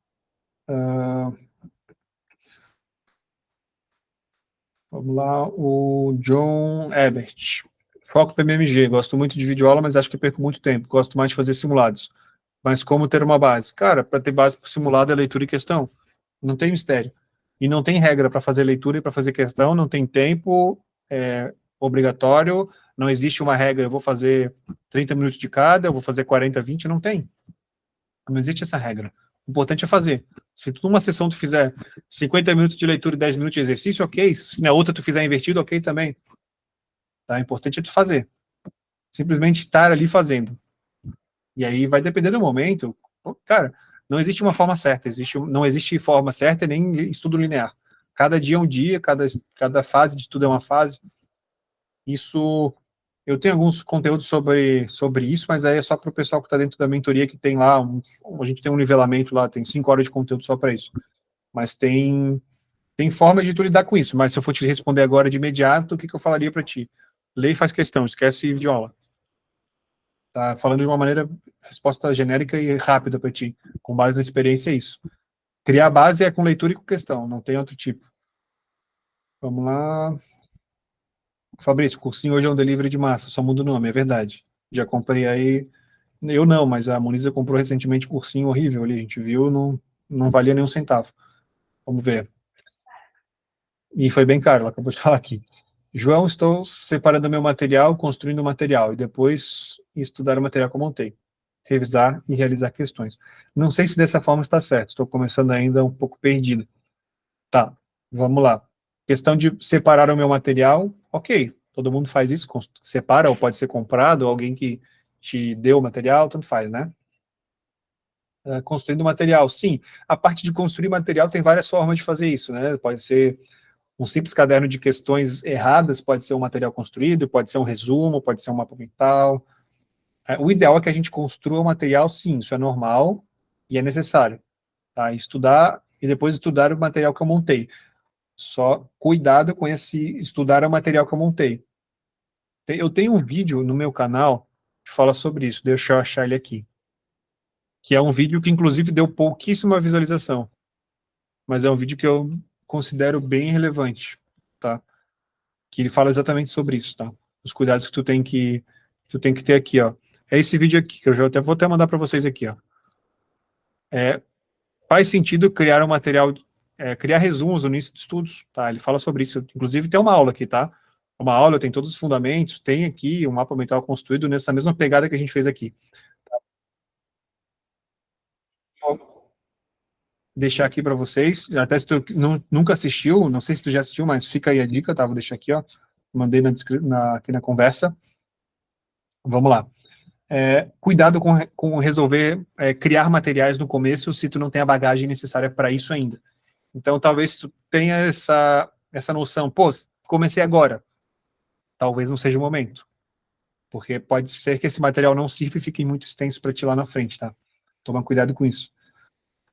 Vamos lá. O John Ebert. Foco PMMG. Gosto muito de videoaula, mas acho que perco muito tempo. Gosto mais de fazer simulados. Mas como ter uma base? Cara, para ter base para simulado é leitura e questão. Não tem mistério. E não tem regra para fazer leitura e para fazer questão, não tem tempo obrigatório, não existe uma regra, eu vou fazer 30 minutos de cada, eu vou fazer 40, 20, não tem. Não existe essa regra. O importante é fazer. Se tu numa sessão tu fizer 50 minutos de leitura e 10 minutos de exercício, ok. Se na outra tu fizer invertido, ok também. Tá? O importante é tu fazer. Simplesmente estar ali fazendo. E aí vai depender do momento. Cara, não existe uma forma certa, não existe forma certa nem estudo linear. Cada dia é um dia, cada fase de estudo é uma fase. Isso, eu tenho alguns conteúdos sobre isso, mas aí é só para o pessoal que está dentro da mentoria, que tem lá, a gente tem um nivelamento lá, tem 5 horas de conteúdo só para isso. Mas tem forma de tu lidar com isso, mas se eu for te responder agora de imediato, o que eu falaria para ti? Lê e faz questão, esquece videoaula. Tá falando de uma maneira, resposta genérica e rápida para ti, com base na experiência, é isso. Criar base é com leitura e com questão, não tem outro tipo. Vamos lá. Fabrício, o cursinho hoje é um delivery de massa, só muda o nome, é verdade. Já comprei aí, eu não, mas a Moniza comprou recentemente cursinho horrível ali, a gente viu, não valia nem um centavo. Vamos ver. E foi bem caro, ela acabou de falar aqui. João, estou separando meu material, construindo o material, e depois estudar o material que eu montei. Revisar e realizar questões. Não sei se dessa forma está certo, estou começando ainda um pouco perdido. Tá, vamos lá. Questão de separar o meu material, ok, todo mundo faz isso, separa, ou pode ser comprado, ou alguém que te deu o material, tanto faz, né? Construindo material, sim. A parte de construir material tem várias formas de fazer isso, né? Pode ser um simples caderno de questões erradas, pode ser um material construído, pode ser um resumo, pode ser um mapa mental. O ideal é que a gente construa o material, sim, isso é normal e é necessário. Tá? Estudar e depois estudar o material que eu montei. Só cuidado com esse estudar o material que eu montei. Eu tenho um vídeo no meu canal que fala sobre isso, deixa eu achar ele aqui. Que é um vídeo que, inclusive, deu pouquíssima visualização. Mas é um vídeo que eu considero bem relevante, tá? Que ele fala exatamente sobre isso, tá? Os cuidados que tu tem que ter aqui, ó. É esse vídeo aqui, que eu já vou até mandar para vocês aqui, ó. Faz sentido criar um material, criar resumos no início de estudos, tá? Ele fala sobre isso. Inclusive, tem uma aula aqui, tá? Uma aula, tem todos os fundamentos, tem aqui um mapa mental construído nessa mesma pegada que a gente fez aqui. Vou deixar aqui para vocês, até se tu nunca assistiu, não sei se tu já assistiu, mas fica aí a dica, tá? Vou deixar aqui, ó. Mandei aqui na conversa. Vamos lá. Cuidado com resolver, criar materiais no começo se tu não tem a bagagem necessária para isso ainda. Então, talvez tu tenha essa noção, pô, comecei agora, talvez não seja o momento, porque pode ser que esse material não sirva e fique muito extenso para ti lá na frente, tá? Toma cuidado com isso.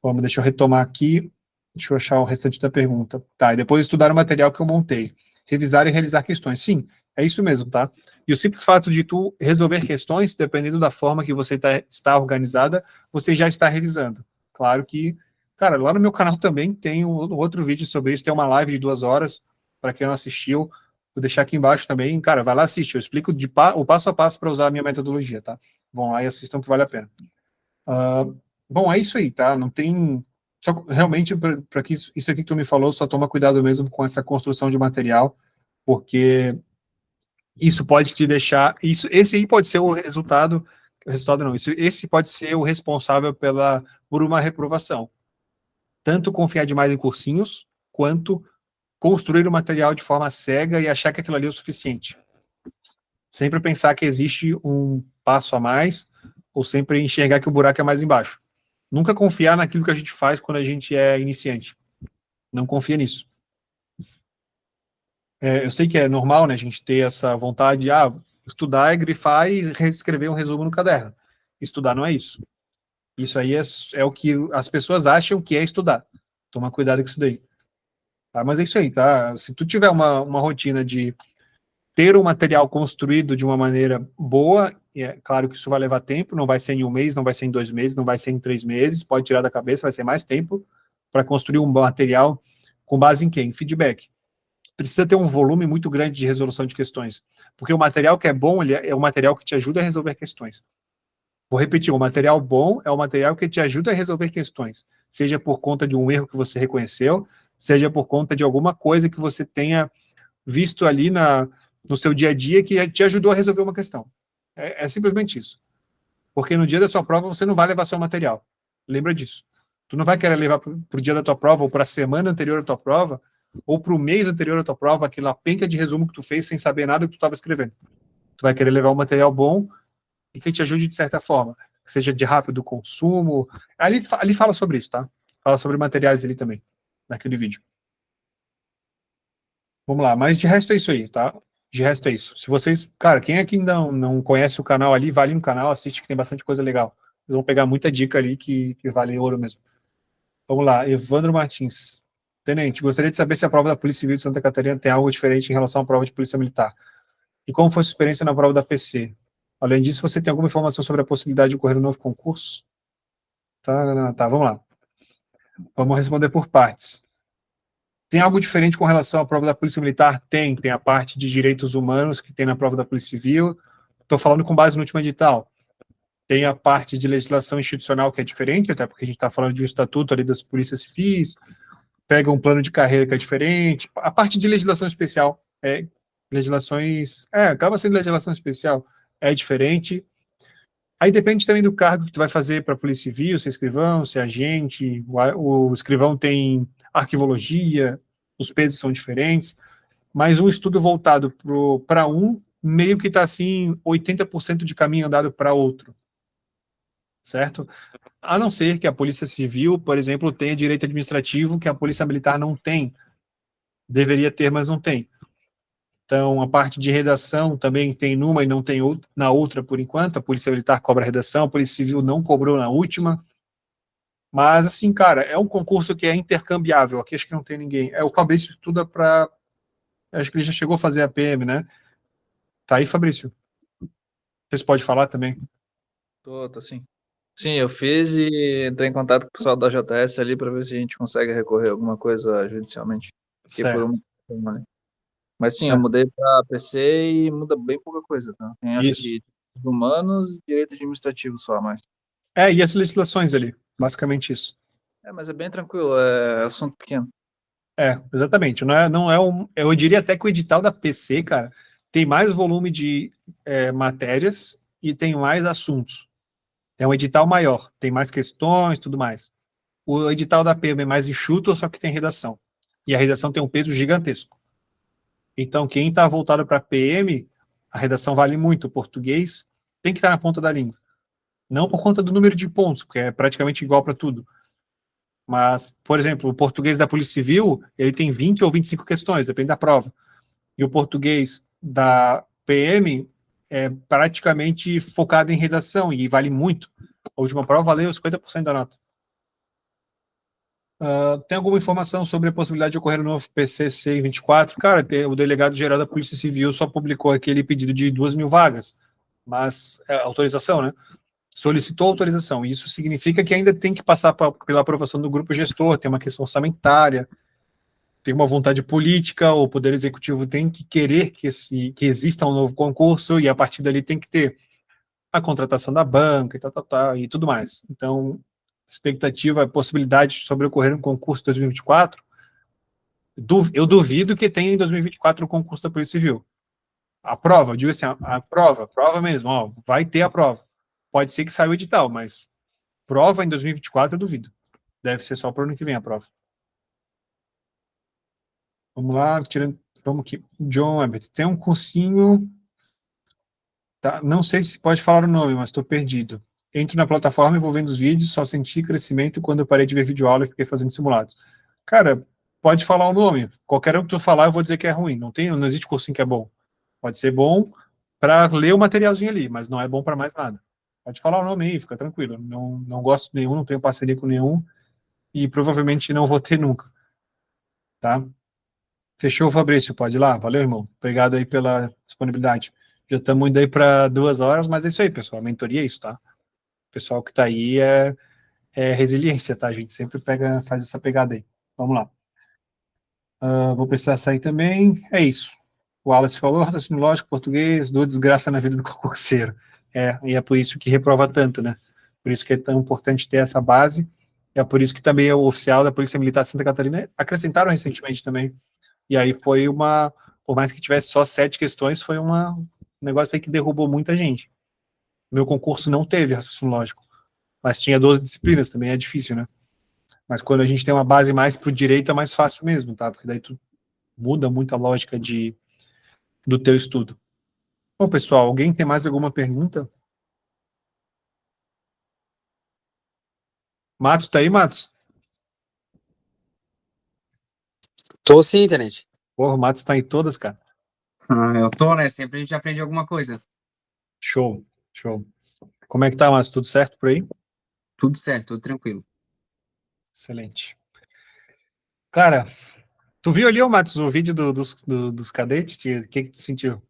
Vamos, deixa eu retomar aqui, deixa eu achar o restante da pergunta. Tá, e depois estudar o material que eu montei. Revisar e realizar questões. Sim, é isso mesmo, tá? E o simples fato de tu resolver questões, dependendo da forma que você está organizada, você já está revisando. Claro que, cara, lá no meu canal também tem um outro vídeo sobre isso, tem uma live de 2 horas, para quem não assistiu, vou deixar aqui embaixo também. Cara, vai lá assistir, eu explico o passo a passo para usar a minha metodologia, tá? Vão lá e assistam que vale a pena. Bom, é isso aí, tá? Não tem... Só, realmente, para que isso aqui que tu me falou, só toma cuidado mesmo com essa construção de material, porque isso pode te deixar... Esse aí pode ser o resultado resultado não, esse pode ser o responsável por uma reprovação. Tanto confiar demais em cursinhos, quanto construir o material de forma cega e achar que aquilo ali é o suficiente. Sempre pensar que existe um passo a mais, ou sempre enxergar que o buraco é mais embaixo. Nunca confiar naquilo que a gente faz quando a gente é iniciante. Não confia nisso. Eu sei que é normal, né, a gente ter essa vontade de estudar é grifar e reescrever um resumo no caderno. Estudar não é isso. Isso aí é o que as pessoas acham que é estudar. Toma cuidado com isso daí. Tá? Mas é isso aí, tá? Se tu tiver uma rotina de ter um material construído de uma maneira boa, e é claro que isso vai levar tempo, não vai ser em um mês, não vai ser em 2 meses, não vai ser em 3 meses, pode tirar da cabeça, vai ser mais tempo para construir um material com base em quê? Em feedback. Precisa ter um volume muito grande de resolução de questões, porque o material que é bom, ele é o material que te ajuda a resolver questões. Vou repetir, o material bom é o material que te ajuda a resolver questões, seja por conta de um erro que você reconheceu, seja por conta de alguma coisa que você tenha visto ali no seu dia a dia que te ajudou a resolver uma questão. É simplesmente isso. Porque no dia da sua prova você não vai levar seu material. Lembra disso. Tu não vai querer levar para o dia da tua prova, ou para a semana anterior à tua prova, ou para o mês anterior à tua prova, aquela penca de resumo que tu fez sem saber nada do que tu estava escrevendo. Tu vai querer levar um material bom e que te ajude de certa forma, que seja de rápido consumo. Ali fala sobre isso, tá? Fala sobre materiais ali também, naquele vídeo. Vamos lá, mas de resto é isso aí, tá? De resto é isso. Se vocês, cara, quem aqui ainda não conhece o canal ali, vale no canal, assiste que tem bastante coisa legal. Vocês vão pegar muita dica ali que vale ouro mesmo. Vamos lá, Evandro Martins. Tenente, gostaria de saber se a prova da Polícia Civil de Santa Catarina tem algo diferente em relação à prova de Polícia Militar. E como foi a sua experiência na prova da PC? Além disso, você tem alguma informação sobre a possibilidade de ocorrer um novo concurso? Tá, vamos lá. Vamos responder por partes. Tem algo diferente com relação à prova da Polícia Militar? Tem a parte de direitos humanos que tem na prova da Polícia Civil. Estou falando com base no último edital. Tem a parte de legislação institucional que é diferente, até porque a gente está falando de um estatuto ali das polícias civis, pega um plano de carreira que é diferente. A parte de legislação especial, acaba sendo legislação especial, é diferente. Aí depende também do cargo que tu vai fazer para a Polícia Civil, se é escrivão, se é agente, o escrivão tem arquivologia, os pesos são diferentes, mas um estudo voltado para meio que está assim, 80% de caminho andado para outro, certo? A não ser que a Polícia Civil, por exemplo, tenha direito administrativo que a Polícia Militar não tem. Deveria ter, mas não tem. Então, a parte de redação também tem numa e não tem na outra, por enquanto. A Polícia Militar cobra a redação, a Polícia Civil não cobrou na última. Mas, assim, cara, é um concurso que é intercambiável. Aqui acho que não tem ninguém. O Fabrício estuda para... Acho que ele já chegou a fazer a PM, né? Tá aí, Fabrício? Vocês podem falar também? Tô sim. Sim, eu fiz e entrei em contato com o pessoal da JS ali para ver se a gente consegue recorrer a alguma coisa judicialmente. Fiquei por uma, né? Mas sim, eu mudei para PC e muda bem pouca coisa, tá? Tem acho que humanos e direito administrativo só, mas... E as legislações ali, basicamente isso. Mas é bem tranquilo, é assunto pequeno. Exatamente. Não é eu diria até que o edital da PC, cara, tem mais volume de matérias e tem mais assuntos. É um edital maior, tem mais questões, tudo mais. O edital da PM é mais enxuto, só que tem redação. E a redação tem um peso gigantesco. Então, quem está voltado para PM, a redação vale muito. O português tem que estar na ponta da língua. Não por conta do número de pontos, porque é praticamente igual para tudo. Mas, por exemplo, o português da Polícia Civil, ele tem 20 ou 25 questões, depende da prova. E o português da PM é praticamente focado em redação, e vale muito. A última prova valeu 50% da nota. Tem alguma informação sobre a possibilidade de ocorrer um novo PCC em 24? Cara, o delegado-geral da Polícia Civil só publicou aquele pedido de 2.000 vagas, mas autorização, né? Solicitou autorização. Isso significa que ainda tem que passar pela aprovação do grupo gestor, tem uma questão orçamentária, tem uma vontade política, o Poder Executivo tem que querer que exista um novo concurso, e a partir dali tem que ter a contratação da banca e tudo mais. Então, expectativa, possibilidade sobre ocorrer um concurso em 2024, eu duvido que tenha em 2024 um concurso da Polícia Civil. A prova, eu digo assim, a prova mesmo, vai ter a prova. pode ser que saia o edital, mas prova em 2024 eu duvido. Deve ser só para o ano que vem a prova. Vamos lá, vamos aqui. John Abbott, tem um cursinho, tá? Não sei se pode falar o nome, mas estou perdido. Entro na plataforma e vou vendo os vídeos, só senti crescimento quando eu parei de ver videoaula e fiquei fazendo simulados. Cara, pode falar o nome. Qualquer um que tu falar, eu vou dizer que é ruim. Não existe cursinho que é bom. Pode ser bom para ler o materialzinho ali, mas não é bom para mais nada. Pode falar o nome aí, fica tranquilo. Não gosto de nenhum, não tenho parceria com nenhum e provavelmente não vou ter nunca. Tá? Fechou, Fabrício, pode ir lá. Valeu, irmão. Obrigado aí pela disponibilidade. Já estamos indo aí para 2 horas, mas é isso aí, pessoal. A mentoria é isso, tá? O pessoal que está aí é resiliência, tá? A gente sempre faz essa pegada aí. Vamos lá. Vou precisar sair também. É isso. O Wallace falou, raciocínio lógico, português, dor desgraça na vida do concurseiro. E é por isso que reprova tanto, né? Por isso que é tão importante ter essa base. É por isso que também o oficial da Polícia Militar de Santa Catarina acrescentaram recentemente também. E aí foi por mais que tivesse só 7 questões, foi um negócio aí que derrubou muita gente. Meu concurso não teve raciocínio lógico, mas tinha 12 disciplinas, também é difícil, né? Mas quando a gente tem uma base mais pro direito, é mais fácil mesmo, tá? Porque daí tu muda muito a lógica do teu estudo. Bom, pessoal, alguém tem mais alguma pergunta? Matos, tá aí, Matos? Tô sim, internet. Porra, o Matos tá em todas, cara. Eu tô, né? Sempre a gente aprende alguma coisa. Show, show. Como é que tá, Matos? Tudo certo por aí? Tudo certo, tudo tranquilo. Excelente. Cara, tu viu ali, ô, Matos, o vídeo dos cadetes? O que tu sentiu?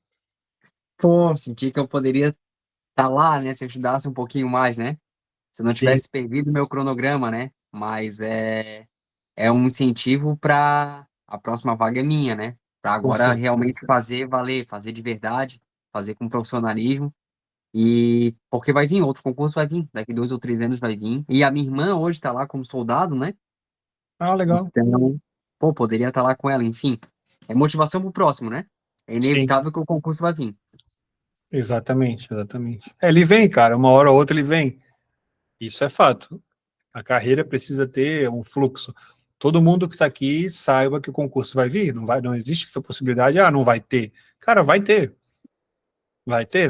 Pô, senti que eu poderia estar lá, né? Se eu estudasse um pouquinho mais, né? Se eu não Sim, tivesse perdido meu cronograma, né? Mas é um incentivo para a próxima vaga é minha, né? Para com agora realmente certeza. fazer valer, fazer de verdade, fazer com profissionalismo. E porque vai vir, outro concurso vai vir, daqui 2 ou 3 anos vai vir. E a minha irmã hoje está lá como soldado, né? Ah, legal. Então, pô, poderia estar lá com ela, enfim. É motivação pro próximo, né? É Sim, inevitável que o concurso vai vir. exatamente, exatamente. Ele vem, cara, uma hora ou outra ele vem. Isso é fato. A carreira precisa ter um fluxo. Todo mundo que está aqui saiba que o concurso vai vir, não existe essa possibilidade, não vai ter. Cara, vai ter,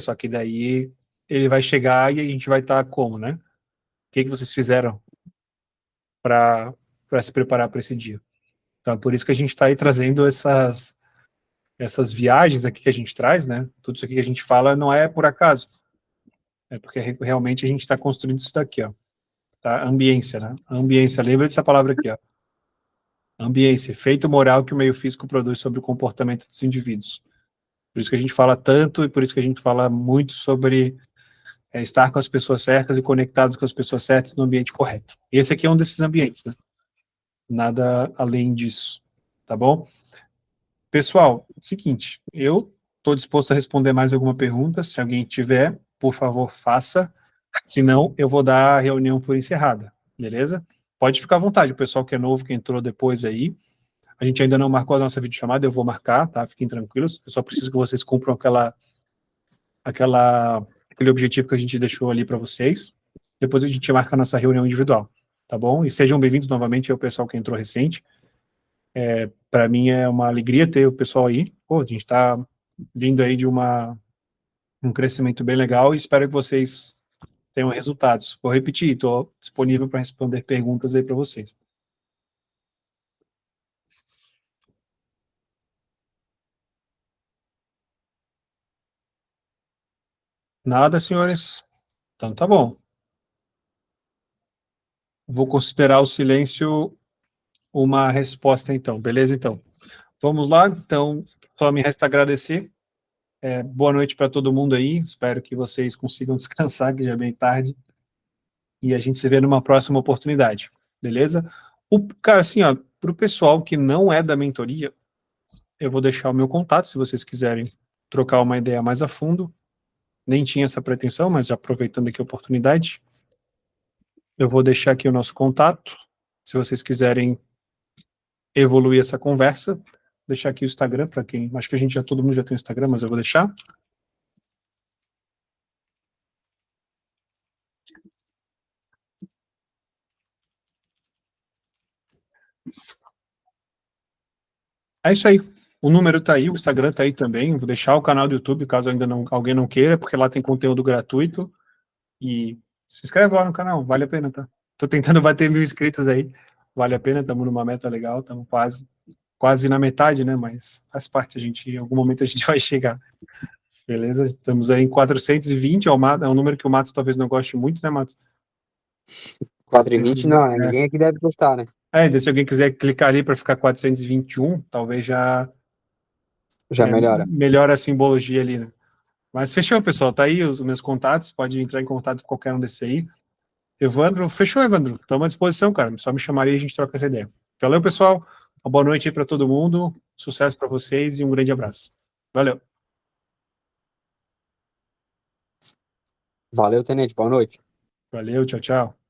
só que daí ele vai chegar e a gente vai estar como, né? O que vocês fizeram para se preparar para esse dia? Então, é por isso que a gente está aí trazendo essas viagens aqui que a gente traz, né? Tudo isso aqui que a gente fala não é por acaso, é porque realmente a gente está construindo isso daqui, ó. Tá? Ambiência, né? Ambiência, lembra dessa palavra aqui, ó. Ambiência, efeito moral que o meio físico produz sobre o comportamento dos indivíduos. Por isso que a gente fala tanto e por isso que a gente fala muito sobre estar com as pessoas certas e conectados com as pessoas certas no ambiente correto. Esse aqui é um desses ambientes, né? Nada além disso, tá bom? Pessoal, seguinte, eu estou disposto a responder mais alguma pergunta. Se alguém tiver, por favor, faça. Senão, eu vou dar a reunião por encerrada, beleza? Pode ficar à vontade, o pessoal que é novo, que entrou depois aí. A gente ainda não marcou a nossa videochamada, eu vou marcar, tá? Fiquem tranquilos. Eu só preciso que vocês cumpram aquele objetivo que a gente deixou ali para vocês. Depois a gente marca a nossa reunião individual, tá bom? E sejam bem-vindos novamente ao pessoal que entrou recente. Para mim é uma alegria ter o pessoal aí. Pô, a gente está vindo aí de um crescimento bem legal e espero que vocês tenham resultados. Vou repetir, estou disponível para responder perguntas aí para vocês. Nada, senhores? Então tá bom. Vou considerar o silêncio uma resposta, então. Beleza, então? Vamos lá? Então, só me resta agradecer. Boa noite para todo mundo aí. Espero que vocês consigam descansar, que já é bem tarde. E a gente se vê numa próxima oportunidade. Beleza? Cara, assim, ó, para o pessoal que não é da mentoria, eu vou deixar o meu contato, se vocês quiserem trocar uma ideia mais a fundo. Nem tinha essa pretensão, mas já aproveitando aqui a oportunidade, eu vou deixar aqui o nosso contato. Se vocês quiserem evoluir essa conversa, deixar aqui o Instagram para quem, acho que todo mundo já tem o Instagram, mas eu vou deixar. É isso aí. O número tá aí, o Instagram tá aí também. Vou deixar o canal do YouTube, caso ainda alguém não queira, porque lá tem conteúdo gratuito. E se inscreve lá no canal, vale a pena, tá? Tô tentando bater 1.000 inscritos aí. Vale a pena, estamos numa meta legal, estamos quase na metade, né? Mas faz parte, em algum momento a gente vai chegar. Beleza? Estamos aí em 420, é um número que o Matos talvez não goste muito, né, Matos? 4,20 não, né? Ninguém aqui deve gostar, né? Se alguém quiser clicar ali para ficar 421, talvez já melhora. Melhora a simbologia ali, né? Mas fechou, pessoal. Tá aí os meus contatos. Pode entrar em contato com qualquer um desses aí. Evandro, fechou, Evandro? Estamos à disposição, cara. Só me chamar aí e a gente troca essa ideia. Valeu, pessoal. Uma boa noite aí para todo mundo. Sucesso para vocês e um grande abraço. Valeu. Valeu, Tenente. Boa noite. Valeu, tchau, tchau.